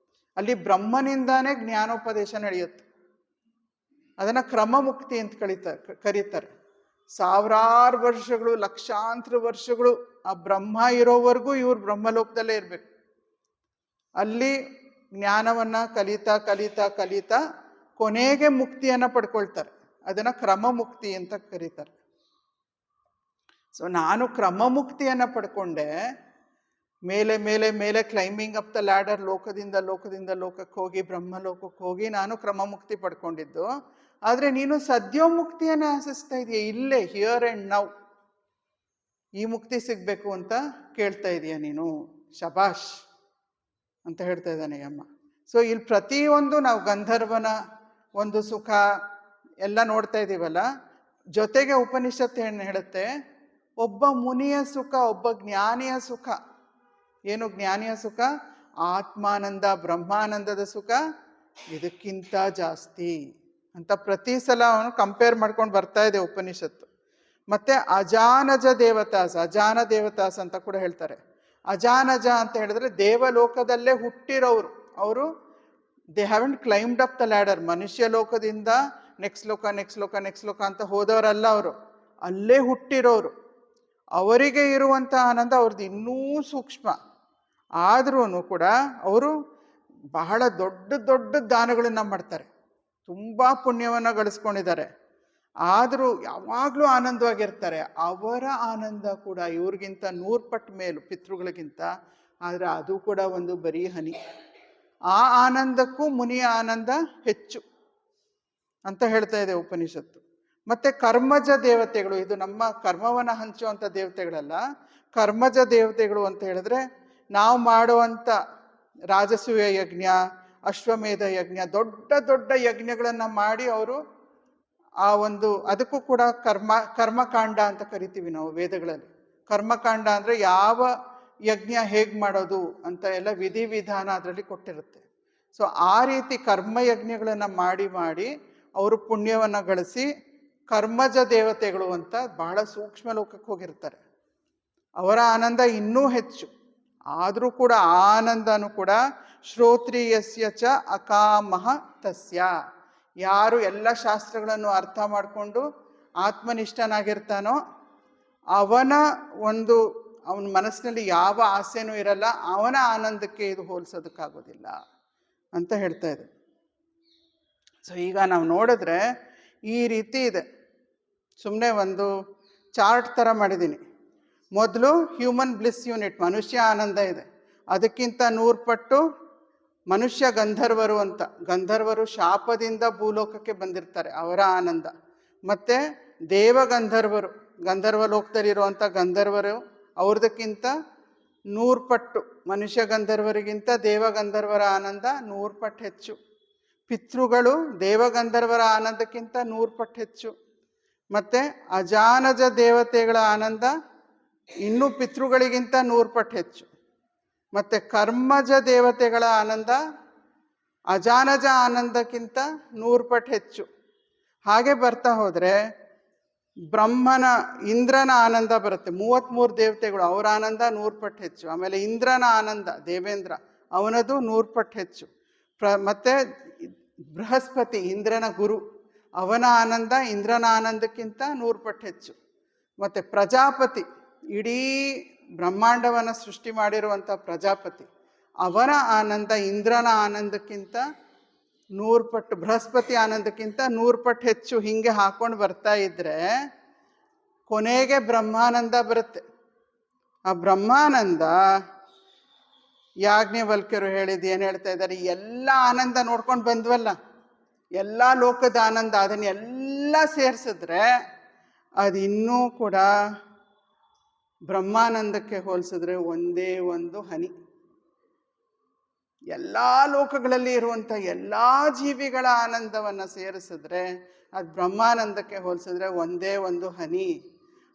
ಅಲ್ಲಿ ಬ್ರಹ್ಮನಿಂದಾನೇ ಜ್ಞಾನೋಪದೇಶ ನಡೆಯುತ್ತೆ. ಅದನ್ನು ಕ್ರಮಮುಕ್ತಿ ಅಂತ ಕರೀತಾರೆ. ಸಾವಿರಾರು ವರ್ಷಗಳು, ಲಕ್ಷಾಂತರ ವರ್ಷಗಳು ಆ ಬ್ರಹ್ಮ ಇರೋವರೆಗೂ ಇವ್ರು ಬ್ರಹ್ಮಲೋಕದಲ್ಲೇ ಇರಬೇಕು. ಅಲ್ಲಿ ಜ್ಞಾನವನ್ನು ಕಲಿತಾ ಕಲಿತಾ ಕಲಿತಾ ಕೊನೆಗೆ ಮುಕ್ತಿಯನ್ನು ಪಡ್ಕೊಳ್ತಾರೆ. ಅದನ್ನು ಕ್ರಮಮುಕ್ತಿ ಅಂತ ಕರೀತಾರೆ. ಸೊ ನಾನು ಕ್ರಮಮುಕ್ತಿಯನ್ನು ಪಡ್ಕೊಂಡೆ, ಮೇಲೆ ಮೇಲೆ ಮೇಲೆ ಕ್ಲೈಂಬಿಂಗ್ ಅಪ್ ದ ಲ್ಯಾಡರ್, ಲೋಕದಿಂದ ಲೋಕದಿಂದ ಲೋಕಕ್ಕೆ ಹೋಗಿ ಬ್ರಹ್ಮಲೋಕಕ್ಕೆ ಹೋಗಿ ನಾನು ಕ್ರಮಮುಕ್ತಿ ಪಡ್ಕೊಂಡಿದ್ದು. ಆದರೆ ನೀನು ಸದ್ಯೋಮುಕ್ತಿಯನ್ನು ಆಶಿಸ್ತಾ ಇದೆಯಾ, ಇಲ್ಲೇ ಹಿಯರ್ ಆ್ಯಂಡ್ ನೌ ಈ ಮುಕ್ತಿ ಸಿಗಬೇಕು ಅಂತ ಕೇಳ್ತಾ ಇದೀಯ ನೀನು, ಶಬಾಷ್ ಅಂತ ಹೇಳ್ತಾ ಇದ್ದಾನೆ ಯಮ್ಮ. ಸೊ ಇಲ್ಲಿ ಪ್ರತಿಯೊಂದು ನಾವು ಗಂಧರ್ವನ ಒಂದು ಸುಖ ಎಲ್ಲ ನೋಡ್ತಾ ಇದ್ದೀವಲ್ಲ, ಜೊತೆಗೆ ಉಪನಿಷತ್ತು ಏನು ಹೇಳುತ್ತೆ, ಒಬ್ಬ ಮುನಿಯ ಸುಖ, ಒಬ್ಬ ಜ್ಞಾನಿಯ ಸುಖ. ಏನು ಜ್ಞಾನಿಯ ಸುಖ? ಆತ್ಮಾನಂದ, ಬ್ರಹ್ಮಾನಂದದ ಸುಖ ಇದಕ್ಕಿಂತ ಜಾಸ್ತಿ ಅಂತ ಪ್ರತಿ ಸಲ ಅವನು ಕಂಪೇರ್ ಮಾಡ್ಕೊಂಡು ಬರ್ತಾ ಇದೆ ಉಪನಿಷತ್ತು. ಮತ್ತೆ ಅಜಾನಜ ದೇವತಾಸ್, ಅಜಾನ ದೇವತಾಸ್ ಅಂತ ಕೂಡ ಹೇಳ್ತಾರೆ. ಅಜಾನಜ ಅಂತ ಹೇಳಿದ್ರೆ ದೇವಲೋಕದಲ್ಲೇ ಹುಟ್ಟಿರೋರು ಅವರು. They haven't claimed up the ladder. ಮನುಷ್ಯ ಲೋಕದಿಂದ ನೆಕ್ಸ್ಟ್ ಲೋಕ ನೆಕ್ಸ್ಟ್ ಲೋಕ ನೆಕ್ಸ್ಟ್ ಲೋಕ ಅಂತ ಹೋದವರಲ್ಲ ಅವರು, ಅಲ್ಲೇ ಹುಟ್ಟಿರೋರು. ಅವರಿಗೆ ಇರುವಂಥ ಆನಂದ ಅವ್ರದ್ದು ಇನ್ನೂ ಸೂಕ್ಷ್ಮ. ಆದ್ರೂ ಕೂಡ ಅವರು ಬಹಳ ದೊಡ್ಡ ದೊಡ್ಡ ದಾನಗಳನ್ನು ಮಾಡ್ತಾರೆ, ತುಂಬ ಪುಣ್ಯವನ್ನು ಗಳಿಸ್ಕೊಂಡಿದ್ದಾರೆ, ಆದರೂ ಯಾವಾಗಲೂ ಆನಂದವಾಗಿರ್ತಾರೆ. ಅವರ ಆನಂದ ಕೂಡ ಇವ್ರಿಗಿಂತ 100 ಪಟ್ಟು ಮೇಲು ಪಿತೃಗಳಿಗಿಂತ. ಆದರೆ ಅದು ಕೂಡ ಒಂದು ಬರೀ ಹನಿ. ಆ ಆನಂದಕ್ಕೂ ಮುನಿಯ ಆನಂದ ಹೆಚ್ಚು ಅಂತ ಹೇಳ್ತಾ ಇದೆ ಉಪನಿಷತ್ತು. ಮತ್ತೆ ಕರ್ಮಜ ದೇವತೆಗಳು, ಇದು ನಮ್ಮ ಕರ್ಮವನ್ನು ಹಂಚುವಂಥ ದೇವತೆಗಳಲ್ಲ, ಕರ್ಮಜ ದೇವತೆಗಳು ಅಂತ ಹೇಳಿದ್ರೆ ನಾವು ಮಾಡುವಂಥ ರಾಜಸೂಯ ಯಜ್ಞ, ಅಶ್ವಮೇಧ ಯಜ್ಞ, ದೊಡ್ಡ ದೊಡ್ಡ ಯಜ್ಞಗಳನ್ನು ಮಾಡಿ ಅವರು ಆ ಒಂದು, ಅದಕ್ಕೂ ಕೂಡ ಕರ್ಮಕಾಂಡ ಅಂತ ಕರಿತೀವಿ ನಾವು ವೇದಗಳಲ್ಲಿ. ಕರ್ಮಕಾಂಡ ಅಂದರೆ ಯಾವ ಯಜ್ಞ ಹೇಗೆ ಮಾಡೋದು ಅಂತ ಎಲ್ಲ ವಿಧಿವಿಧಾನ ಅದರಲ್ಲಿ ಕೊಟ್ಟಿರುತ್ತೆ. ಸೊ ಆ ರೀತಿ ಕರ್ಮಯಜ್ಞಗಳನ್ನು ಮಾಡಿ ಮಾಡಿ ಅವರು ಪುಣ್ಯವನ್ನು ಗಳಿಸಿ ಕರ್ಮಜ ದೇವತೆಗಳು ಅಂತ ಬಹಳ ಸೂಕ್ಷ್ಮ ಲೋಕಕ್ಕೆ ಹೋಗಿರ್ತಾರೆ. ಅವರ ಆನಂದ ಇನ್ನೂ ಹೆಚ್ಚು. ಆದರೂ ಕೂಡ ಆ ಆನಂದನೂ ಕೂಡ ಶ್ರೋತ್ರಿಯಸ್ಯ ಚ ಅಕಾಮಹ ತಸ್ಯ, ಯಾರು ಎಲ್ಲ ಶಾಸ್ತ್ರಗಳನ್ನು ಅರ್ಥ ಮಾಡಿಕೊಂಡು ಆತ್ಮನಿಷ್ಠನಾಗಿರ್ತಾನೋ ಅವನ ಮನಸ್ಸಿನಲ್ಲಿ ಯಾವ ಆಸೆನೂ ಇರಲ್ಲ, ಅವನ ಆನಂದಕ್ಕೆ ಇದು ಹೋಲಿಸೋದಕ್ಕಾಗೋದಿಲ್ಲ ಅಂತ ಹೇಳ್ತಾ ಇದೆ. ಸೊ ಈಗ ನಾವು ನೋಡಿದ್ರೆ ಈ ರೀತಿ ಇದೆ. ಸುಮ್ಮನೆ ಒಂದು ಚಾರ್ಟ್ ಥರ ಮಾಡಿದ್ದೀನಿ. ಮೊದಲು ಹ್ಯೂಮನ್ ಬ್ಲಿಸ್ ಯೂನಿಟ್, ಮನುಷ್ಯ ಆನಂದ ಇದೆ. ಅದಕ್ಕಿಂತ 100 ಪಟ್ಟು ಮನುಷ್ಯ ಗಂಧರ್ವರು ಅಂತ, ಗಂಧರ್ವರು ಶಾಪದಿಂದ ಭೂಲೋಕಕ್ಕೆ ಬಂದಿರ್ತಾರೆ, ಅವರ ಆನಂದ. ಮತ್ತು ದೇವಗಂಧರ್ವರು, ಗಂಧರ್ವ ಲೋಕದಲ್ಲಿರುವಂಥ ಗಂಧರ್ವರು, ಅವ್ರದಕ್ಕಿಂತ 100 ಪಟ್ಟು, ಮನುಷ್ಯ ಗಂಧರ್ವರಿಗಿಂತ ದೇವಗಂಧರ್ವರ ಆನಂದ 100 ಪಟ್ಟು ಹೆಚ್ಚು. ಪಿತೃಗಳು ದೇವಗಂಧರ್ವರ ಆನಂದಕ್ಕಿಂತ 100 ಪಟ್ಟು ಹೆಚ್ಚು. ಮತ್ತು ಅಜಾನಜ ದೇವತೆಗಳ ಆನಂದ ಇನ್ನೂ ಪಿತೃಗಳಿಗಿಂತ 100 ಪಟ್ಟು ಹೆಚ್ಚು. ಮತ್ತು ಕರ್ಮಜ ದೇವತೆಗಳ ಆನಂದ ಅಜಾನಜ ಆನಂದಕ್ಕಿಂತ 100 ಪಟ್ಟು ಹೆಚ್ಚು. ಹಾಗೆ ಬರ್ತಾ ಹೋದರೆ ಇಂದ್ರನ ಆನಂದ ಬರುತ್ತೆ. 33 ದೇವತೆಗಳು, ಅವರ ಆನಂದ 100 ಪಟ್ಟು ಹೆಚ್ಚು. ಆಮೇಲೆ ಇಂದ್ರನ ಆನಂದ, ದೇವೇಂದ್ರ, ಅವನದು 100 ಪಟ್ಟು ಹೆಚ್ಚು. ಮತ್ತು ಬೃಹಸ್ಪತಿ, ಇಂದ್ರನ ಗುರು, ಅವನ ಆನಂದ ಇಂದ್ರನ ಆನಂದಕ್ಕಿಂತ 100 ಪಟ್ಟು ಹೆಚ್ಚು. ಮತ್ತು ಪ್ರಜಾಪತಿ, ಇಡೀ ಬ್ರಹ್ಮಾಂಡವನ್ನು ಸೃಷ್ಟಿ ಮಾಡಿರುವಂಥ ಪ್ರಜಾಪತಿ, ಅವನ ಆನಂದ ಇಂದ್ರನ ಆನಂದಕ್ಕಿಂತ 100 ಪಟ್ಟು, ಬೃಹಸ್ಪತಿ ಆನಂದಕ್ಕಿಂತ 100 ಪಟ್ಟು ಹೆಚ್ಚು. ಹೀಗೆ ಹಾಕೊಂಡು ಬರ್ತಾ ಇದ್ದರೆ ಕೊನೆಗೆ ಬ್ರಹ್ಮಾನಂದ ಬರುತ್ತೆ. ಆ ಬ್ರಹ್ಮಾನಂದ ಯಾಜ್ಞವಲ್ಕ್ಯರು ಹೇಳಿದ್ದು ಏನು ಹೇಳ್ತಾ ಇದ್ದಾರೆ, ಎಲ್ಲ ಆನಂದ ನೋಡ್ಕೊಂಡು ಬಂದ್ವಲ್ಲ, ಎಲ್ಲ ಲೋಕದ ಆನಂದ, ಅದನ್ನೆಲ್ಲ ಸೇರಿಸಿದ್ರೆ ಅದು ಇನ್ನೂ ಕೂಡ ಬ್ರಹ್ಮಾನಂದಕ್ಕೆ ಹೋಲಿಸಿದ್ರೆ ಒಂದೇ ಒಂದು ಹನಿ. ಎಲ್ಲ ಲೋಕಗಳಲ್ಲಿ ಇರುವಂಥ ಎಲ್ಲ ಜೀವಿಗಳ ಆನಂದವನ್ನು ಸೇರಿಸಿದ್ರೆ ಅದು ಬ್ರಹ್ಮಾನಂದಕ್ಕೆ ಹೋಲಿಸಿದ್ರೆ ಒಂದೇ ಒಂದು ಹನಿ.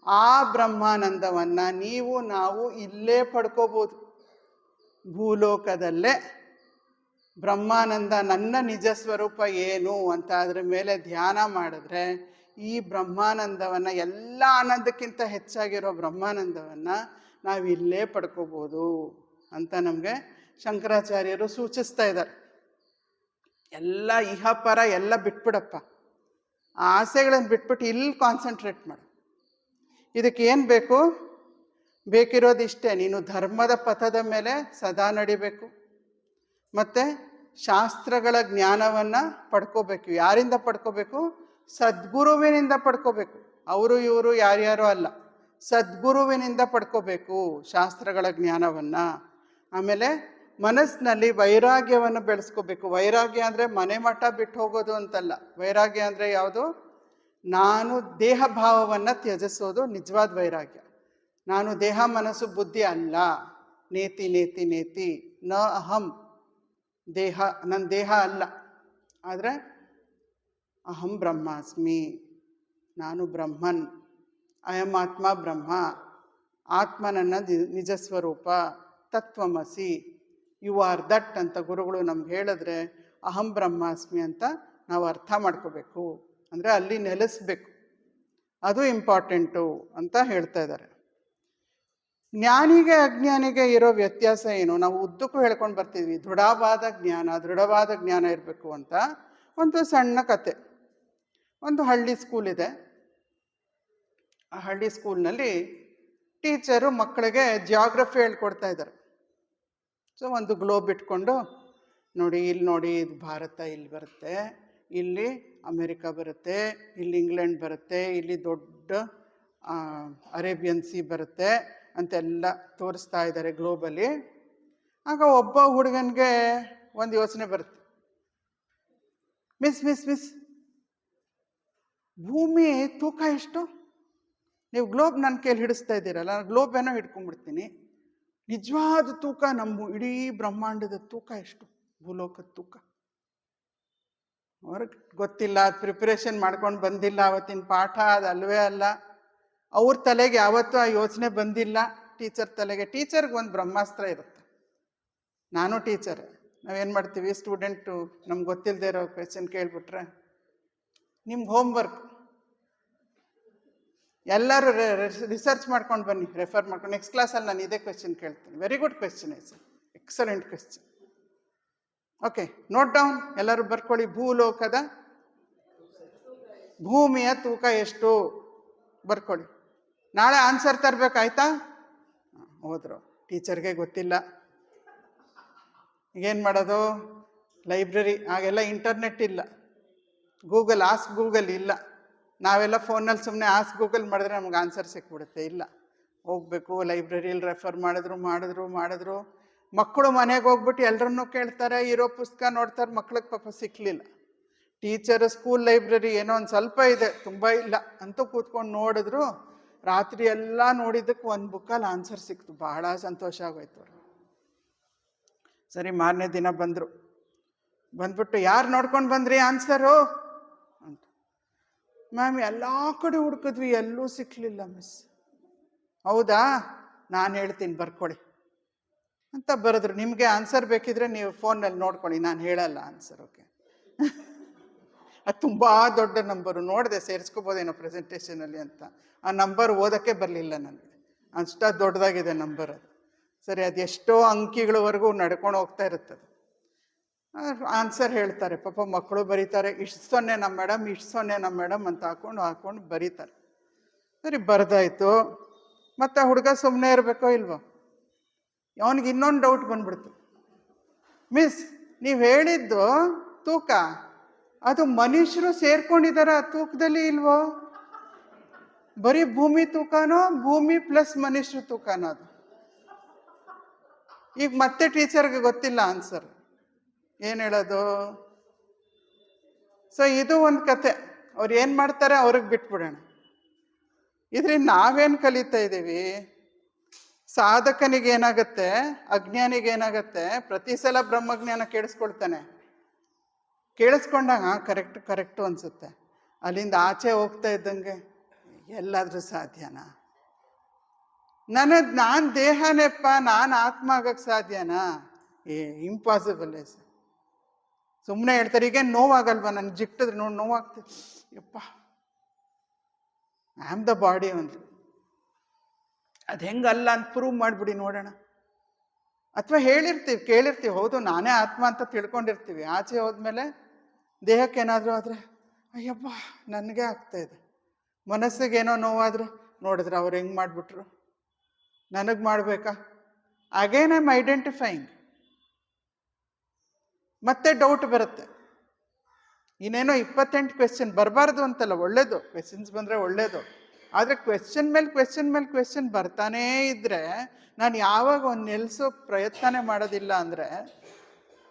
ಆ ಬ್ರಹ್ಮಾನಂದವನ್ನು ನೀವು ನಾವು ಇಲ್ಲೇ ಪಡ್ಕೋಬೋದು, ಭೂಲೋಕದಲ್ಲೇ. ಬ್ರಹ್ಮಾನಂದ ನನ್ನ ನಿಜ ಸ್ವರೂಪ ಏನು ಅಂತ ಅದ್ರ ಮೇಲೆ ಧ್ಯಾನ ಮಾಡಿದ್ರೆ ಈ ಬ್ರಹ್ಮಾನಂದವನ್ನು, ಎಲ್ಲ ಆನಂದಕ್ಕಿಂತ ಹೆಚ್ಚಾಗಿರೋ ಬ್ರಹ್ಮಾನಂದವನ್ನು ನಾವು ಇಲ್ಲೇ ಪಡ್ಕೋಬೋದು ಅಂತ ನಮಗೆ ಶಂಕರಾಚಾರ್ಯರು ಸೂಚಿಸ್ತಾ ಇದ್ದಾರೆ. ಎಲ್ಲ ಇಹಪರ ಎಲ್ಲ ಬಿಟ್ಬಿಡಪ್ಪ, ಆ ಆಸೆಗಳನ್ನು ಬಿಟ್ಬಿಟ್ಟು ಇಲ್ಲಿ ಕಾನ್ಸಂಟ್ರೇಟ್ ಮಾಡು. ಇದಕ್ಕೇನು ಬೇಕು? ಬೇಕಿರೋದಿಷ್ಟೇ, ನೀನು ಧರ್ಮದ ಪಥದ ಮೇಲೆ ಸದಾ ನಡಿಬೇಕು, ಮತ್ತು ಶಾಸ್ತ್ರಗಳ ಜ್ಞಾನವನ್ನು ಪಡ್ಕೋಬೇಕು. ಯಾರಿಂದ ಪಡ್ಕೋಬೇಕು? ಸದ್ಗುರುವಿನಿಂದ ಪಡ್ಕೋಬೇಕು. ಅವರು ಇವರು ಯಾರ್ಯಾರು ಅಲ್ಲ, ಸದ್ಗುರುವಿನಿಂದ ಪಡ್ಕೋಬೇಕು ಶಾಸ್ತ್ರಗಳ ಜ್ಞಾನವನ್ನು. ಆಮೇಲೆ ಮನಸ್ಸಿನಲ್ಲಿ ವೈರಾಗ್ಯವನ್ನು ಬೆಳೆಸ್ಕೋಬೇಕು. ವೈರಾಗ್ಯ ಅಂದರೆ ಮನೆ ಮಠ ಬಿಟ್ಟು ಹೋಗೋದು ಅಂತಲ್ಲ. ವೈರಾಗ್ಯ ಅಂದರೆ ಯಾವುದು? ನಾನು ದೇಹ ಭಾವವನ್ನು ತ್ಯಜಿಸೋದು ನಿಜವಾದ ವೈರಾಗ್ಯ. ನಾನು ದೇಹ ಮನಸ್ಸು ಬುದ್ಧಿ ಅಲ್ಲ. ನೇತಿ ನೇತಿ ನೇತಿ ನ ಅಹಂ, ದೇಹ ನನ್ನ ದೇಹ ಅಲ್ಲ, ಆದರೆ ಅಹಂ ಬ್ರಹ್ಮಾಸ್ಮಿ, ನಾನು ಬ್ರಹ್ಮನ್, ಅಯಂ ಆತ್ಮ ಬ್ರಹ್ಮ, ಆತ್ಮ ನನ್ನ ನಿಜ ಸ್ವರೂಪ, ತತ್ವಮಸಿ, ಯು ಆರ್ ದಟ್ ಅಂತ ಗುರುಗಳು ನಮ್ಗೆ ಹೇಳಿದ್ರೆ ಅಹಂ ಬ್ರಹ್ಮಾಸ್ಮಿ ಅಂತ ನಾವು ಅರ್ಥ ಮಾಡ್ಕೋಬೇಕು. ಅಂದರೆ ಅಲ್ಲಿ ನೆಲೆಸಬೇಕು, ಅದು ಇಂಪಾರ್ಟೆಂಟು ಅಂತ ಹೇಳ್ತಾ ಇದ್ದಾರೆ. ಜ್ಞಾನಿಗೆ ಅಜ್ಞಾನಿಗೆ ಇರೋ ವ್ಯತ್ಯಾಸ ಏನು? ನಾವು ಉದ್ದಕ್ಕೂ ಹೇಳ್ಕೊಂಡು ಬರ್ತಿದ್ವಿ, ದೃಢವಾದ ಜ್ಞಾನ ಇರಬೇಕು ಅಂತ. ಒಂದು ಸಣ್ಣ ಕತೆ. ಒಂದು ಹಳ್ಳಿ ಸ್ಕೂಲ್ ಇದೆ. ಆ ಹಳ್ಳಿ ಸ್ಕೂಲ್ನಲ್ಲಿ ಟೀಚರು ಮಕ್ಕಳಿಗೆ ಜಿಯಾಗ್ರಫಿ ಹೇಳ್ಕೊಡ್ತಾ ಇದ್ದಾರೆ. ಸೊ ಒಂದು ಗ್ಲೋಬ್ ಇಟ್ಕೊಂಡು, ನೋಡಿ ಇಲ್ಲಿ ನೋಡಿ, ಇದು ಭಾರತ ಇಲ್ಲಿ ಬರುತ್ತೆ, ಇಲ್ಲಿ ಅಮೇರಿಕಾ ಬರುತ್ತೆ, ಇಲ್ಲಿ ಇಂಗ್ಲೆಂಡ್ ಬರುತ್ತೆ, ಇಲ್ಲಿ ದೊಡ್ಡ ಅರೇಬಿಯನ್ ಸಿ ಬರುತ್ತೆ ಅಂತೆಲ್ಲ ತೋರಿಸ್ತಾ ಇದ್ದಾರೆ ಗ್ಲೋಬಲ್ಲಿ. ಆಗ ಒಬ್ಬ ಹುಡುಗನಿಗೆ ಒಂದು ಯೋಚನೆ ಬರುತ್ತೆ, ಮಿಸ್ ಮಿಸ್ ಮಿಸ್ ಭೂಮಿ ತೂಕ ಎಷ್ಟು? ನೀವು ಗ್ಲೋಬ್ ನನ್ನ ಕೈಯಲ್ಲಿ ಹಿಡಿಸ್ತಾ ಇದ್ದೀರಲ್ಲ, ನಾನು ಗ್ಲೋಬ್ ಏನೋ ಹಿಡ್ಕೊಂಡ್ಬಿಡ್ತೀನಿ. ನಿಜವಾದ ತೂಕ, ನಮ್ಮ ಇಡೀ ಬ್ರಹ್ಮಾಂಡದ ತೂಕ ಎಷ್ಟು? ಭೂಲೋಕದ ತೂಕ. ಅವ್ರಿಗೆ ಗೊತ್ತಿಲ್ಲ, ಅದು ಪ್ರಿಪ್ರೇಷನ್ ಮಾಡ್ಕೊಂಡು ಬಂದಿಲ್ಲ, ಅವತ್ತಿನ ಪಾಠ ಅದು ಅಲ್ವೇ ಅಲ್ಲ. ಅವ್ರ ತಲೆಗೆ ಯಾವತ್ತೂ ಆ ಯೋಚನೆ ಬಂದಿಲ್ಲ. ಟೀಚರ್ ತಲೆಗೆ, ಟೀಚರ್ಗೆ ಒಂದು ಬ್ರಹ್ಮಾಸ್ತ್ರ ಇರುತ್ತೆ. ನಾನು ಟೀಚರ್, ನಾವೇನು ಮಾಡ್ತೀವಿ, ಸ್ಟೂಡೆಂಟು ನಮ್ಗೆ ಗೊತ್ತಿಲ್ಲದೆ ಇರೋ ಕ್ವೆಶ್ಚನ್ ಕೇಳಿಬಿಟ್ರೆ, ನಿಮ್ಗೆ ಹೋಮ್ವರ್ಕ್ ಎಲ್ಲರೂ ರಿಸರ್ಚ್ ಮಾಡ್ಕೊಂಡು ಬನ್ನಿ, ರೆಫರ್ ಮಾಡ್ಕೊಂಡು. ನೆಕ್ಸ್ಟ್ ಕ್ಲಾಸಲ್ಲಿ ನಾನು ಇದೇ ಕ್ವೆಶ್ಚನ್ ಕೇಳ್ತೀನಿ. Very good question is, excellent question. Okay, note down, ಎಲ್ಲರೂ ಬರ್ಕೊಳ್ಳಿ. ಭೂಲೋಕದ ಭೂಮಿಯ ತೂಕ ಎಷ್ಟು ಬರ್ಕೊಳ್ಳಿ. ನಾಳೆ ಆನ್ಸರ್ ತರಬೇಕಾಯ್ತಾ? ಹೋದ್ರು. ಟೀಚರ್ಗೆ ಗೊತ್ತಿಲ್ಲ. ಈಗೇನು ಮಾಡೋದು? ಲೈಬ್ರರಿ, ಆಗೆಲ್ಲ ಇಂಟರ್ನೆಟ್ ಇಲ್ಲ, ಗೂಗಲ್, ಆಸ್ಕ್ ಗೂಗಲ್ ಇಲ್ಲ. ನಾವೆಲ್ಲ ಫೋನಲ್ಲಿ ಸುಮ್ಮನೆ ಆಸ್ಕ್ ಗೂಗಲ್ ಮಾಡಿದ್ರೆ ನಮ್ಗೆ ಆನ್ಸರ್ ಸಿಕ್ಬಿಡುತ್ತೆ. ಇಲ್ಲ, ಹೋಗ್ಬೇಕು ಲೈಬ್ರರಿಯಲ್ಲಿ ರೆಫರ್ ಮಾಡಿದ್ರು. ಮಕ್ಕಳು ಮನೆಗೆ ಹೋಗ್ಬಿಟ್ಟು ಎಲ್ಲರನ್ನೂ ಕೇಳ್ತಾರೆ, ಇರೋ ಪುಸ್ತಕ ನೋಡ್ತಾರೆ. ಮಕ್ಳಿಗೆ ಪಾಪ ಸಿಕ್ಕಲಿಲ್ಲ. ಟೀಚರ್ ಸ್ಕೂಲ್ ಲೈಬ್ರರಿ ಏನೋ ಒಂದು ಸ್ವಲ್ಪ ಇದೆ, ತುಂಬ ಇಲ್ಲ ಅಂತೂ ಕೂತ್ಕೊಂಡು ನೋಡಿದ್ರು. ರಾತ್ರಿ ಎಲ್ಲ ನೋಡಿದ್ದಕ್ಕೆ ಒಂದು ಬುಕ್ಕಲ್ಲಿ ಆನ್ಸರ್ ಸಿಕ್ತು. ಬಹಳ ಸಂತೋಷ ಆಗೋಯ್ತು ಅವ್ರು. ಸರಿ, ಮಾರನೇ ದಿನ ಬಂದ್ಬಿಟ್ಟು, ಯಾರು ನೋಡ್ಕೊಂಡು ಬಂದ್ರಿ ಆನ್ಸರು ಅಂತ. ಮ್ಯಾಮ್ ಎಲ್ಲ ಕಡೆ ಹುಡುಕಿದ್ವಿ, ಎಲ್ಲೂ ಸಿಕ್ಕಲಿಲ್ಲ ಮಿಸ್. ಹೌದಾ, ನಾನು ಹೇಳ್ತೀನಿ ಬರ್ಕೊಳ್ಳಿ ಅಂತ ಬರೆದ್ರು. ನಿಮಗೆ ಆನ್ಸರ್ ಬೇಕಿದ್ರೆ ನೀವು ಫೋನಲ್ಲಿ ನೋಡ್ಕೊಳ್ಳಿ, ನಾನು ಹೇಳಲ್ಲ ಆನ್ಸರ್. ಓಕೆ, ಅದು ತುಂಬ ದೊಡ್ಡ ನಂಬರು. ನೋಡಿದೆ, ಸೇರಿಸ್ಕೋಬೋದೇನೋ ಪ್ರೆಸೆಂಟೇಷನಲ್ಲಿ ಅಂತ. ಆ ನಂಬರ್ ಓದೋಕ್ಕೆ ಬರಲಿಲ್ಲ ನನಗೆ, ಅಷ್ಟು ದೊಡ್ಡದಾಗಿದೆ ನಂಬರ್ ಅದು. ಸರಿ, ಅದು ಎಷ್ಟೋ ಅಂಕಿಗಳವರೆಗೂ ನಡ್ಕೊಂಡು ಹೋಗ್ತಾ ಇರುತ್ತದೆ. ಆನ್ಸರ್ ಹೇಳ್ತಾರೆ. ಪಾಪ ಮಕ್ಕಳು ಬರೀತಾರೆ, ಇಷ್ಟು ಸೊನ್ನೆ ನಮ್ಮ ಮೇಡಮ್, ಇಷ್ಟು ಸೊನ್ನೆ ನಮ್ಮ ಮೇಡಮ್ ಅಂತ ಹಾಕೊಂಡು ಬರೀತಾರೆ. ಸರಿ, ಬರೆದಾಯ್ತು. ಮತ್ತು ಹುಡುಗ ಸುಮ್ಮನೆ ಇರಬೇಕೋ ಇಲ್ವೋ? ಅವನಿಗೆ ಇನ್ನೊಂದು ಡೌಟ್ ಬಂದ್ಬಿಡ್ತು. ಮಿಸ್, ನೀವು ಹೇಳಿದ್ದು ತೂಕ, ಅದು ಮನುಷ್ಯರು ಸೇರ್ಕೊಂಡಿದಾರ ತೂಕದಲ್ಲಿ ಇಲ್ವೋ? ಬರೀ ಭೂಮಿ ತೂಕನೋ, ಭೂಮಿ ಪ್ಲಸ್ ಮನುಷ್ಯರು ತೂಕನೋ? ಅದು ಈಗ ಮತ್ತೆ ಟೀಚರ್ಗೆ ಗೊತ್ತಿಲ್ಲ ಆನ್ಸರ್, ಏನು ಹೇಳೋದು? ಸೊ ಇದು ಒಂದು ಕತೆ. ಅವ್ರು ಏನು ಮಾಡ್ತಾರೆ ಅವ್ರಿಗೆ ಬಿಟ್ಬಿಡೋಣ. ಇದರಿಂದ ನಾವೇನು ಕಲಿತಾ ಇದ್ದೀವಿ? ಸಾಧಕನಿಗೆ ಏನಾಗತ್ತೆ, ಅಜ್ಞಾನಿಗೆ ಏನಾಗತ್ತೆ, ಪ್ರತಿ ಸಲ ಬ್ರಹ್ಮಜ್ಞಾನ ಕೇಳಿಸ್ಕೊಳ್ತಾನೆ. ಕೇಳಿಸ್ಕೊಂಡಾಗ ಕರೆಕ್ಟು ಕರೆಕ್ಟು ಅನಿಸುತ್ತೆ. ಅಲ್ಲಿಂದ ಆಚೆ ಹೋಗ್ತಾ ಇದ್ದಂಗೆ ಎಲ್ಲಾದರೂ ಸಾಧ್ಯನಾ? ನಾನು ದೇಹನೇಪ್ಪ, ನಾನು ಆತ್ಮ ಆಗಕ್ಕೆ ಸಾಧ್ಯನಾ? Impossible sir. ಸುಮ್ಮನೆ ಹೇಳ್ತಾರೆ. ಈಗ ನೋವಾಗಲ್ವಾ? ನನಗೆ ಜಿಕ್ಟಿದ್ರೆ ನೋಡಿ ನೋವಾಗ್ತದೆ, ಯಪ್ಪ ಐ ಆಮ್ ದ ಬಾಡಿ ಒಂದು. ಅದು ಹೆಂಗಲ್ಲ ಅಂತ ಪ್ರೂವ್ ಮಾಡಿಬಿಡಿ ನೋಡೋಣ. ಅಥವಾ ಹೇಳಿರ್ತೀವಿ, ಕೇಳಿರ್ತೀವಿ, ಹೌದು ನಾನೇ ಆತ್ಮ ಅಂತ ತಿಳ್ಕೊಂಡಿರ್ತೀವಿ. ಆಚೆ ಹೋದ್ಮೇಲೆ ದೇಹಕ್ಕೆ ಏನಾದರೂ ಆದರೆ ಅಯ್ಯಪ್ಪ ನನಗೆ ಆಗ್ತಾಯಿದೆ. ಮನಸ್ಸಿಗೇನೋ ನೋವಾದರೆ ನೋಡಿದ್ರೆ ಅವ್ರು ಹೆಂಗೆ ಮಾಡಿಬಿಟ್ರು, ನನಗೆ ಮಾಡಬೇಕಾ? Again I am identifying. ಮತ್ತೆ ಡೌಟ್ ಬರುತ್ತೆ. ಇನ್ನೇನೋ 28 ಕ್ವೆಶ್ಚನ್ ಬರಬಾರ್ದು ಅಂತಲ್ಲ, ಒಳ್ಳೇದು, ಕ್ವೆಶನ್ಸ್ ಬಂದರೆ ಒಳ್ಳೇದು. ಆದರೆ ಕ್ವೆಶ್ಚನ್ ಮೇಲೆ ಕ್ವೆಶ್ಚನ್ ಮೇಲೆ ಕ್ವೆಶ್ಚನ್ ಬರ್ತಾನೇ ಇದ್ದರೆ ನಾನು ಯಾವಾಗ ಒಂದು ನಿಲ್ಲಿಸೋ ಪ್ರಯತ್ನನೇ ಮಾಡೋದಿಲ್ಲ ಅಂದರೆ,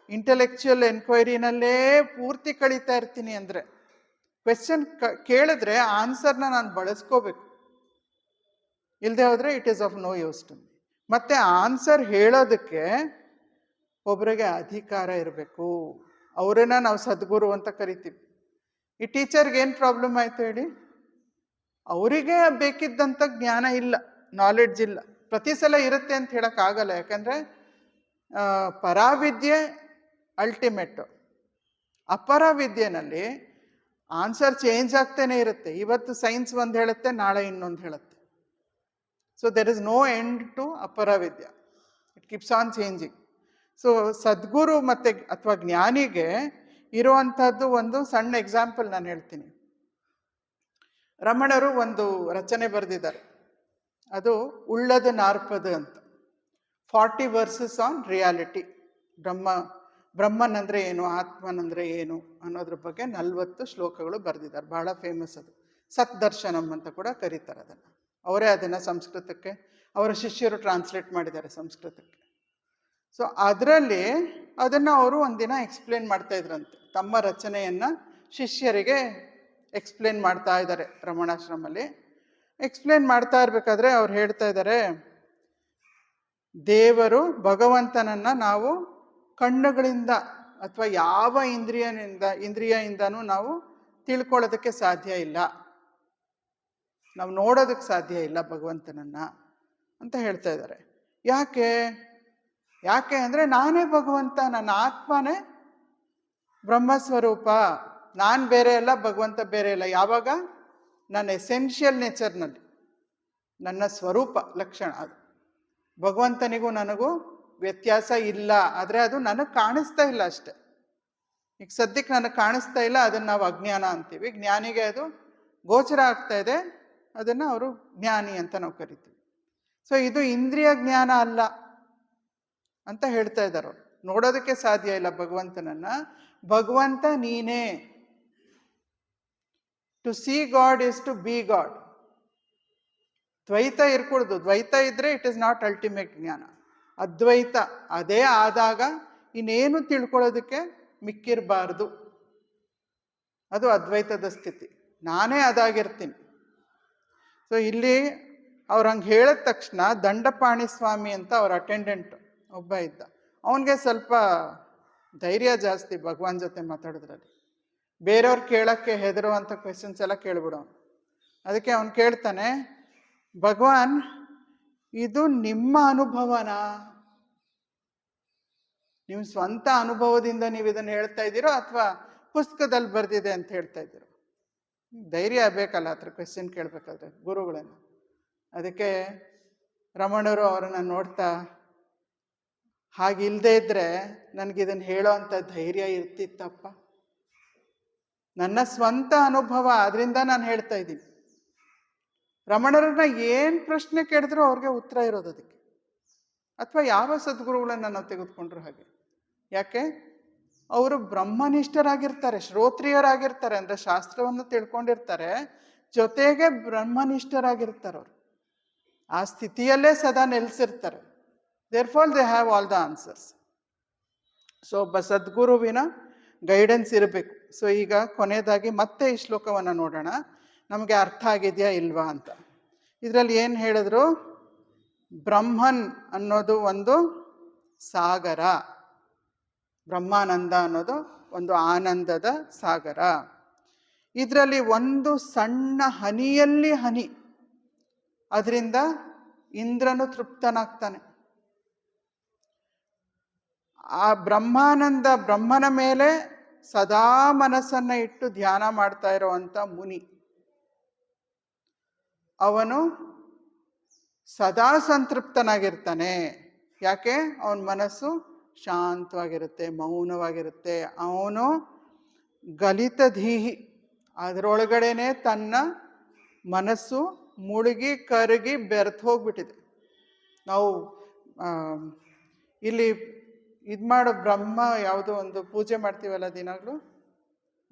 ಇಂಟೆಲೆಕ್ಚುಯಲ್ ಎನ್ಕ್ವೈರಿನಲ್ಲೇ ಪೂರ್ತಿ ಕಳೀತಾ ಇರ್ತೀನಿ. ಅಂದರೆ ಕ್ವೆಶ್ಚನ್ ಕೇಳಿದ್ರೆ ಆನ್ಸರ್ನ ನಾನು ಬಳಸ್ಕೋಬೇಕು. ಇಲ್ಲದೆ ಹೋದರೆ it is of no use to me. ಮತ್ತು ಆನ್ಸರ್ ಹೇಳೋದಕ್ಕೆ ಒಬ್ಬರಿಗೆ ಅಧಿಕಾರ ಇರಬೇಕು. ಅವರನ್ನ ನಾವು ಸದ್ಗುರು ಅಂತ ಕರಿತೀವಿ. ಈ ಟೀಚರ್ಗೆ ಏನು ಪ್ರಾಬ್ಲಮ್ ಆಯಿತು ಹೇಳಿ? ಅವರಿಗೆ ಬೇಕಿದ್ದಂಥ ಜ್ಞಾನ ಇಲ್ಲ, ನಾಲೆಡ್ಜ್ ಇಲ್ಲ. ಪ್ರತಿ ಸಲ ಇರುತ್ತೆ ಅಂತ ಹೇಳೋಕ್ಕಾಗಲ್ಲ. ಯಾಕಂದರೆ ಪರಾವಿದ್ಯೆ ಅಲ್ಟಿಮೇಟು. ಅಪರಾವಿದ್ಯೆನಲ್ಲಿ ಆನ್ಸರ್ ಚೇಂಜ್ ಆಗ್ತಾನೆ ಇರುತ್ತೆ. ಇವತ್ತು ಸೈನ್ಸ್ ಒಂದು ಹೇಳುತ್ತೆ, ನಾಳೆ ಇನ್ನೊಂದು ಹೇಳುತ್ತೆ. So there is no end to aparavidya. It keeps on changing. So Sadguru ಮತ್ತು ಅಥವಾ ಜ್ಞಾನಿಗೆ ಇರುವಂಥದ್ದು ಒಂದು ಸಣ್ಣ ಎಕ್ಸಾಂಪಲ್ ನಾನು ಹೇಳ್ತೀನಿ. ರಮಣರು ಒಂದು ರಚನೆ ಬರೆದಿದ್ದಾರೆ, ಅದು ಉಳ್ಳದು ನಾರ್ಪದು ಅಂತ. 40 ವರ್ಸಸ್ ಆನ್ ರಿಯಾಲಿಟಿ. ಬ್ರಹ್ಮನಂದರೆ ಏನು, ಆತ್ಮನಂದರೆ ಏನು ಅನ್ನೋದ್ರ ಬಗ್ಗೆ 40 ಶ್ಲೋಕಗಳು ಬರೆದಿದ್ದಾರೆ. ಬಹಳ ಫೇಮಸ್ ಅದು. ಸತ್ ದರ್ಶನಂ ಅಂತ ಕೂಡ ಕರೀತಾರೆ ಅದನ್ನು. ಅವರೇ ಅದನ್ನು ಸಂಸ್ಕೃತಕ್ಕೆ ಅವರ ಶಿಷ್ಯರು ಟ್ರಾನ್ಸ್ಲೇಟ್ ಮಾಡಿದ್ದಾರೆ ಸಂಸ್ಕೃತಕ್ಕೆ. ಸೊ ಅದರಲ್ಲಿ ಅದನ್ನು ಅವರು ಒಂದಿನ ಎಕ್ಸ್ಪ್ಲೇನ್ ಮಾಡ್ತಾ ಇದ್ರಂತೆ. ತಮ್ಮ ರಚನೆಯನ್ನು ಶಿಷ್ಯರಿಗೆ ಎಕ್ಸ್ಪ್ಲೇನ್ ಮಾಡ್ತಾ ಇದ್ದಾರೆ ರಮಣಾಶ್ರಮಲ್ಲಿ. ಎಕ್ಸ್ಪ್ಲೇನ್ ಮಾಡ್ತಾ ಇರಬೇಕಾದ್ರೆ ಅವ್ರು ಹೇಳ್ತಾ ಇದ್ದಾರೆ, ದೇವರು ಭಗವಂತನನ್ನು ನಾವು ಕಣ್ಣುಗಳಿಂದ ಅಥವಾ ಯಾವ ಇಂದ್ರಿಯದಿಂದನೂ ನಾವು ತಿಳ್ಕೊಳ್ಳೋದಕ್ಕೆ ಸಾಧ್ಯ ಇಲ್ಲ, ನಾವು ನೋಡೋದಕ್ಕೆ ಸಾಧ್ಯ ಇಲ್ಲ ಭಗವಂತನನ್ನು ಅಂತ ಹೇಳ್ತಾ ಇದ್ದಾರೆ. ಯಾಕೆ ಅಂದರೆ ನಾನೇ ಭಗವಂತ, ನನ್ನ ಆತ್ಮನೇ ಬ್ರಹ್ಮಸ್ವರೂಪ, ನಾನು ಬೇರೆ ಅಲ್ಲ, ಭಗವಂತ ಬೇರೆ ಅಲ್ಲ. ಯಾವಾಗ? ನನ್ನ ಎಸೆನ್ಷಿಯಲ್ ನೇಚರ್ನಲ್ಲಿ, ನನ್ನ ಸ್ವರೂಪ ಲಕ್ಷಣ ಅದು. ಭಗವಂತನಿಗೂ ನನಗೂ ವ್ಯತ್ಯಾಸ ಇಲ್ಲ, ಆದರೆ ಅದು ನನಗೆ ಕಾಣಿಸ್ತಾ ಇಲ್ಲ ಅಷ್ಟೆ. ಈಗ ಸದ್ಯಕ್ಕೆ ನನಗೆ ಕಾಣಿಸ್ತಾ ಇಲ್ಲ, ಅದನ್ನು ನಾವು ಅಜ್ಞಾನ ಅಂತೀವಿ. ಜ್ಞಾನಿಗೆ ಅದು ಗೋಚರ ಆಗ್ತಾ ಇದೆ, ಅದನ್ನು ಅವರು ಜ್ಞಾನಿ ಅಂತ ನಾವು ಕರಿತೀವಿ. ಸೊ ಇದು ಇಂದ್ರಿಯ ಜ್ಞಾನ ಅಲ್ಲ ಅಂತ ಹೇಳ್ತಾ ಇದ್ದಾರೆ ಅವರು. ನೋಡೋದಕ್ಕೆ ಸಾಧ್ಯ ಇಲ್ಲ ಭಗವಂತನನ್ನು. ಭಗವಂತ ನೀನೇ. To see God is to be God. ದ್ವೈತ ಇರ್ಕೂಡ್ದು. ದ್ವೈತ ಇದ್ದರೆ ಇಟ್ ಇಸ್ ನಾಟ್ ಅಲ್ಟಿಮೇಟ್ ಜ್ಞಾನ. ಅದ್ವೈತ ಅದೇ ಆದಾಗ ಇನ್ನೇನು ತಿಳ್ಕೊಳ್ಳೋದಕ್ಕೆ ಮಿಕ್ಕಿರಬಾರ್ದು. ಅದು ಅದ್ವೈತದ ಸ್ಥಿತಿ. ನಾನೇ ಅದಾಗಿರ್ತೀನಿ. ಸೊ ಇಲ್ಲಿ ಅವ್ರು ಹಂಗೆ ಹೇಳಿದ ತಕ್ಷಣ ದಂಡಪಾಣಿ ಸ್ವಾಮಿ ಅಂತ ಅವ್ರ ಅಟೆಂಡೆಂಟ್ ಒಬ್ಬ ಇದ್ದ. ಅವನಿಗೆ ಸ್ವಲ್ಪ ಧೈರ್ಯ ಜಾಸ್ತಿ ಭಗವಾನ್ ಜೊತೆ ಮಾತಾಡೋದ್ರಲ್ಲಿ. ಬೇರೆಯವ್ರು ಕೇಳೋಕ್ಕೆ ಹೆದರುವಂಥ ಕ್ವೆಶನ್ಸ್ ಎಲ್ಲ ಕೇಳ್ಬಿಡೋನು. ಅದಕ್ಕೆ ಅವನು ಕೇಳ್ತಾನೆ, ಭಗವಾನ್ ಇದು ನಿಮ್ಮ ಅನುಭವನಾ, ನಿಮ್ಮ ಸ್ವಂತ ಅನುಭವದಿಂದ ನೀವು ಇದನ್ನು ಹೇಳ್ತಾ ಇದ್ದೀರೋ ಅಥವಾ ಪುಸ್ತಕದಲ್ಲಿ ಬರೆದಿದೆ ಅಂತ ಹೇಳ್ತಾ ಇದ್ದೀರೋ? ಧೈರ್ಯ ಬೇಕಲ್ಲ ಹತ್ರ ಕ್ವೆಶನ್ ಕೇಳಬೇಕಾದ್ರೆ ಗುರುಗಳನ್ನು. ಅದಕ್ಕೆ ರಮಣರು ಅವರನ್ನು ನೋಡ್ತಾ, ಹಾಗಿಲ್ಲದೆ ಇದ್ದರೆ ನನಗಿದನ್ನು ಹೇಳೋ ಅಂಥ ಧೈರ್ಯ ಇರ್ತಿತ್ತಪ್ಪ. ನನ್ನ ಸ್ವಂತ ಅನುಭವ, ಅದರಿಂದ ನಾನು ಹೇಳ್ತಾ ಇದ್ದೀನಿ. ರಮಣರನ್ನ ಏನು ಪ್ರಶ್ನೆ ಕೇಳಿದ್ರು ಅವ್ರಿಗೆ ಉತ್ತರ ಇರೋದು ಅದಕ್ಕೆ. ಅಥವಾ ಯಾವ ಸದ್ಗುರುಗಳನ್ನು ನಾವು ತೆಗೆದುಕೊಂಡ್ರು ಹಾಗೆ. ಯಾಕೆ? ಅವರು ಬ್ರಹ್ಮನಿಷ್ಠರಾಗಿರ್ತಾರೆ, ಶ್ರೋತ್ರಿಯರಾಗಿರ್ತಾರೆ, ಅಂದರೆ ಶಾಸ್ತ್ರವನ್ನು ತಿಳ್ಕೊಂಡಿರ್ತಾರೆ, ಜೊತೆಗೆ ಬ್ರಹ್ಮನಿಷ್ಠರಾಗಿರ್ತಾರೆ. ಅವರು ಆ ಸ್ಥಿತಿಯಲ್ಲೇ ಸದಾ ನೆಲೆಸಿರ್ತಾರೆ. Therefore, they have all the answers. So ಒಬ್ಬ ಸದ್ಗುರುವಿನ ಗೈಡೆನ್ಸ್ ಇರಬೇಕು. ಸೊ ಈಗ ಕೊನೆಯದಾಗಿ ಮತ್ತೆ ಈ ಶ್ಲೋಕವನ್ನು ನೋಡೋಣ, ನಮಗೆ ಅರ್ಥ ಆಗಿದೆಯಾ ಇಲ್ವಾ ಅಂತ. ಇದರಲ್ಲಿ ಏನು ಹೇಳಿದ್ರು? ಬ್ರಹ್ಮನ್ ಅನ್ನೋದು ಒಂದು ಸಾಗರ, ಬ್ರಹ್ಮಾನಂದ ಅನ್ನೋದು ಒಂದು ಆನಂದದ ಸಾಗರ. ಇದರಲ್ಲಿ ಒಂದು ಸಣ್ಣ ಹನಿಯಲ್ಲಿ ಹನಿ, ಅದರಿಂದ ಇಂದ್ರನು ತೃಪ್ತನಾಗ್ತಾನೆ. ಆ ಬ್ರಹ್ಮಾನಂದ, ಬ್ರಹ್ಮನ ಮೇಲೆ ಸದಾ ಮನಸ್ಸನ್ನು ಇಟ್ಟು ಧ್ಯಾನ ಮಾಡ್ತಾ ಇರುವಂಥ ಮುನಿ, ಅವನು ಸದಾ ಸಂತೃಪ್ತನಾಗಿರ್ತಾನೆ. ಯಾಕೆ? ಅವನ ಮನಸ್ಸು ಶಾಂತವಾಗಿರುತ್ತೆ, ಮೌನವಾಗಿರುತ್ತೆ. ಅವನು ಗಲಿತ ಧೀಹಿ, ಅದರೊಳಗಡೆನೆ ತನ್ನ ಮನಸ್ಸು ಮುಳುಗಿ ಕರಗಿ ಬೆರೆತು ಹೋಗ್ಬಿಟ್ಟಿದೆ. ನಾವು ಇಲ್ಲಿ ಇದು ಮಾಡೋ ಬ್ರಹ್ಮ ಯಾವುದೋ ಒಂದು ಪೂಜೆ ಮಾಡ್ತೀವಲ್ಲ ದಿನಾಗಲೂ,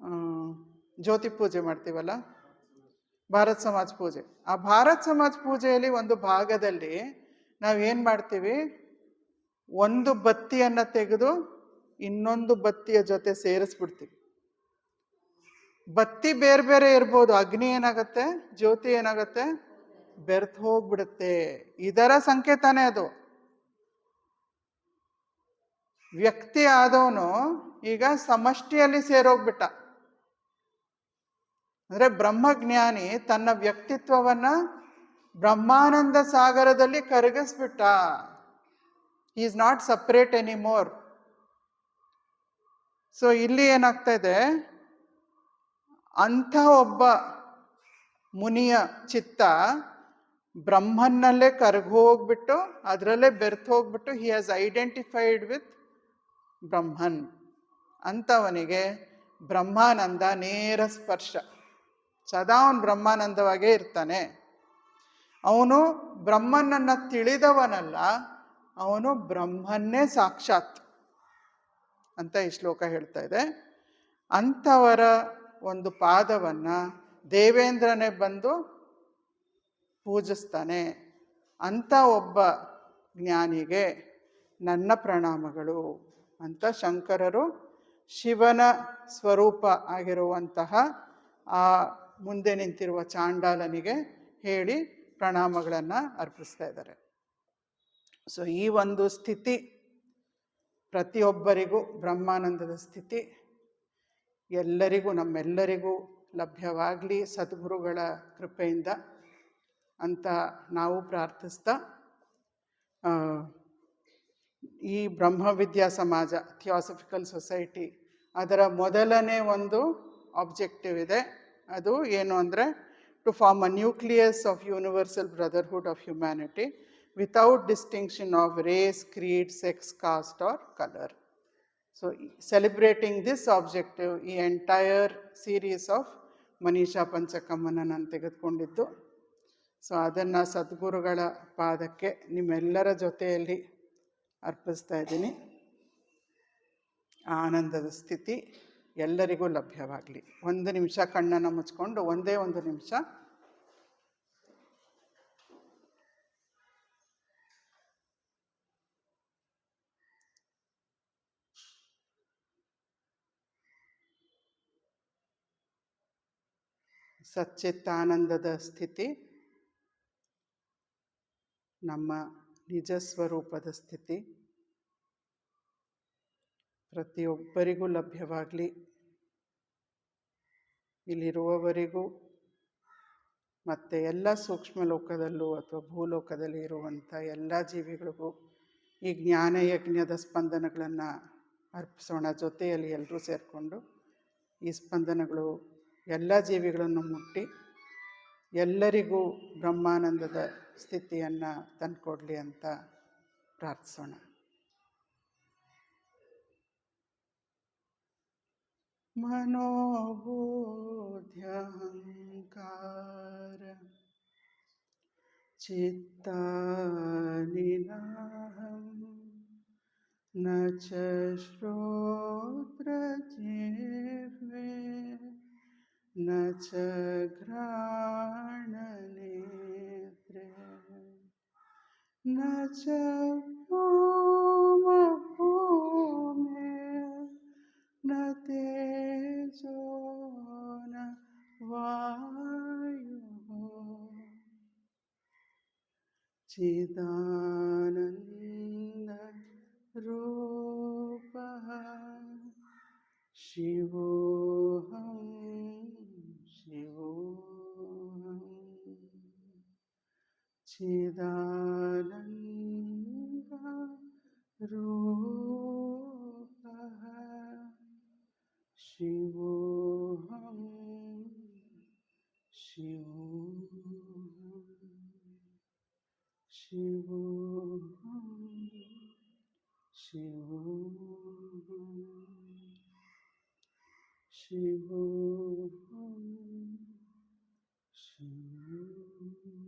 ಜ್ಯೋತಿ ಪೂಜೆ ಮಾಡ್ತೀವಲ್ಲ, ಭಾರತ್ ಸಮಾಜ್ ಪೂಜೆ. ಆ ಭಾರತ್ ಸಮಾಜ್ ಪೂಜೆಯಲ್ಲಿ ಒಂದು ಭಾಗದಲ್ಲಿ ನಾವೇನು ಮಾಡ್ತೀವಿ, ಒಂದು ಬತ್ತಿಯನ್ನು ತೆಗೆದು ಇನ್ನೊಂದು ಬತ್ತಿಯ ಜೊತೆ ಸೇರಿಸ್ಬಿಡ್ತೀವಿ. ಬತ್ತಿ ಬೇರೆ ಬೇರೆ ಇರ್ಬೋದು, ಅಗ್ನಿ ಏನಾಗತ್ತೆ, ಜ್ಯೋತಿ ಏನಾಗತ್ತೆ, ಬೆರ್ತು ಹೋಗ್ಬಿಡುತ್ತೆ. ಇದರ ಸಂಕೇತನೇ ಅದು. ವ್ಯಕ್ತಿ ಆದವನು ಈಗ ಸಮಷ್ಟಿಯಲ್ಲಿ ಸೇರೋಗ್ಬಿಟ್ಟ. ಅಂದ್ರೆ ಬ್ರಹ್ಮಜ್ಞಾನಿ ತನ್ನ ವ್ಯಕ್ತಿತ್ವವನ್ನ ಬ್ರಹ್ಮಾನಂದ ಸಾಗರದಲ್ಲಿ ಕರಗಿಸ್ಬಿಟ್ಟ. He is not separate anymore. So ಇಲ್ಲಿ ಏನಾಗ್ತಾ ಇದೆ, ಅಂಥ ಒಬ್ಬ ಮುನಿಯ ಚಿತ್ತ ಬ್ರಹ್ಮನ್ನಲ್ಲೇ ಕರಗೋಗ್ಬಿಟ್ಟು, ಅದರಲ್ಲೇ ಬೆರ್ತು ಹೋಗ್ಬಿಟ್ಟು, ಹಿ ಹ್ಯಾಸ್ ಐಡೆಂಟಿಫೈಡ್ ವಿತ್ ಬ್ರಹ್ಮನ್. ಅಂಥವನಿಗೆ ಬ್ರಹ್ಮಾನಂದ ನೇರ ಸ್ಪರ್ಶ, ಸದಾ ಅವನು ಬ್ರಹ್ಮಾನಂದವಾಗೇ ಇರ್ತಾನೆ. ಅವನು ಬ್ರಹ್ಮನನ್ನು ತಿಳಿದವನಲ್ಲ, ಅವನು ಬ್ರಹ್ಮನ್ನೇ ಸಾಕ್ಷಾತ್ ಅಂತ ಈ ಶ್ಲೋಕ ಹೇಳ್ತಾ ಇದೆ. ಅಂಥವರ ಒಂದು ಪಾದವನ್ನು ದೇವೇಂದ್ರನೇ ಬಂದು ಪೂಜಿಸ್ತಾನೆ. ಅಂಥ ಒಬ್ಬ ಜ್ಞಾನಿಗೆ ನನ್ನ ಪ್ರಣಾಮಗಳು ಅಂತ ಶಂಕರರು ಶಿವನ ಸ್ವರೂಪ ಆಗಿರುವಂತಹ ಆ ಮುಂದೆ ನಿಂತಿರುವ ಚಾಂಡಾಲನಿಗೆ ಹೇಳಿ ಪ್ರಣಾಮಗಳನ್ನು ಅರ್ಪಿಸ್ತಾ ಇದ್ದಾರೆ. ಸೊ ಈ ಒಂದು ಸ್ಥಿತಿ ಪ್ರತಿಯೊಬ್ಬರಿಗೂ, ಬ್ರಹ್ಮಾನಂದದ ಸ್ಥಿತಿ ಎಲ್ಲರಿಗೂ, ನಮ್ಮೆಲ್ಲರಿಗೂ ಲಭ್ಯವಾಗಲಿ ಸದ್ಗುರುಗಳ ಕೃಪೆಯಿಂದ ಅಂತ ನಾವು ಪ್ರಾರ್ಥಿಸ್ತಾ, ಈ ಬ್ರಹ್ಮವಿದ್ಯಾ ಸಮಾಜ ಥಿಯಾಸಫಿಕಲ್ ಸೊಸೈಟಿ ಅದರ ಮೊದಲನೇ ಒಂದು ಆಬ್ಜೆಕ್ಟಿವ್ ಇದೆ. ಅದು ಏನು ಅಂದರೆ, to form a nucleus of universal brotherhood of humanity without distinction of race, creed, sex, caste or colour. So celebrating this objective ಈ ಎಂಟೈರ್ ಸೀರೀಸ್ ಆಫ್ ಮನೀಷಾ ಪಂಚಕಮ್ಮನ ನಾನು ತೆಗೆದುಕೊಂಡಿದ್ದು. ಸೊ ಅದನ್ನು ಸದ್ಗುರುಗಳ ಪಾದಕ್ಕೆ ನಿಮ್ಮೆಲ್ಲರ ಜೊತೆಯಲ್ಲಿ ಅರ್ಪಿಸ್ತಾ ಇದ್ದೀನಿ. ಆನಂದದ ಸ್ಥಿತಿ ಎಲ್ಲರಿಗೂ ಲಭ್ಯವಾಗಲಿ. ಒಂದು ನಿಮಿಷ ಕಣ್ಣನ್ನು ಮುಚ್ಕೊಂಡು, ಒಂದೇ ಒಂದು ನಿಮಿಷ ಸಚ್ಚಿತ್ತಾನಂದದ ಸ್ಥಿತಿ ನಮ್ಮ ನಿಜ ಸ್ವರೂಪದ ಸ್ಥಿತಿ ಪ್ರತಿಯೊಬ್ಬರಿಗೂ ಲಭ್ಯವಾಗಲಿ. ಇಲ್ಲಿರುವವರಿಗೂ ಮತ್ತು ಎಲ್ಲ ಸೂಕ್ಷ್ಮ ಲೋಕದಲ್ಲೂ ಅಥವಾ ಭೂಲೋಕದಲ್ಲಿ ಇರುವಂಥ ಎಲ್ಲ ಜೀವಿಗಳಿಗೂ ಈ ಜ್ಞಾನಯಜ್ಞದ ಸ್ಪಂದನಗಳನ್ನು ಅರ್ಪಿಸೋಣ. ಜೊತೆಯಲ್ಲಿ ಎಲ್ಲರೂ ಸೇರಿಕೊಂಡು ಈ ಸ್ಪಂದನಗಳು ಎಲ್ಲ ಜೀವಿಗಳನ್ನು ಮುಟ್ಟಿ ಎಲ್ಲರಿಗೂ ಬ್ರಹ್ಮಾನಂದದ ಸ್ಥಿತಿಯನ್ನು ತಂದುಕೊಡ್ಲಿ ಅಂತ ಪ್ರಾರ್ಥಿಸೋಣ. ಮನೋಬುದ್ಧ್ಯಹಂಕಾರ ಚಿತ್ತಾನಿನಾಹಂ ನ ಚ ಶ್ರೋತ್ರಜಿಹ್ವೆ ನ ಚ ಘ್ರಾಣನೇತ್ರೆ ನ ಚ न तेजो न वायुः चिदानन्दरूपः शिवोऽहं शिवोऽहम् चिदानन्दरूपः शिवोऽहं शिवोऽहम् शिवोऽहं शिवोऽहं शिवोऽहं शिवोऽहम्.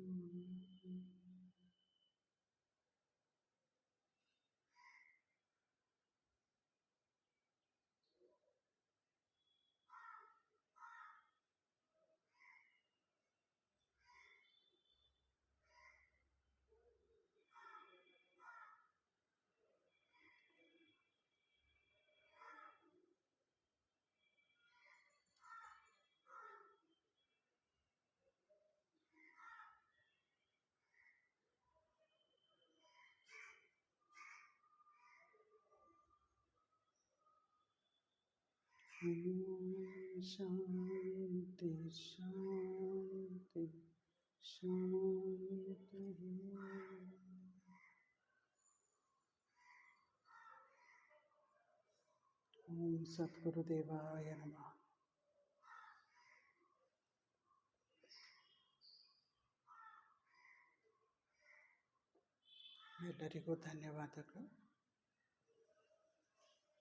शांति शांति शांति. ओम सद्गुरुदेवाय नमः. ಎಲ್ಲರಿಗೂ ಧನ್ಯವಾದಗಳು.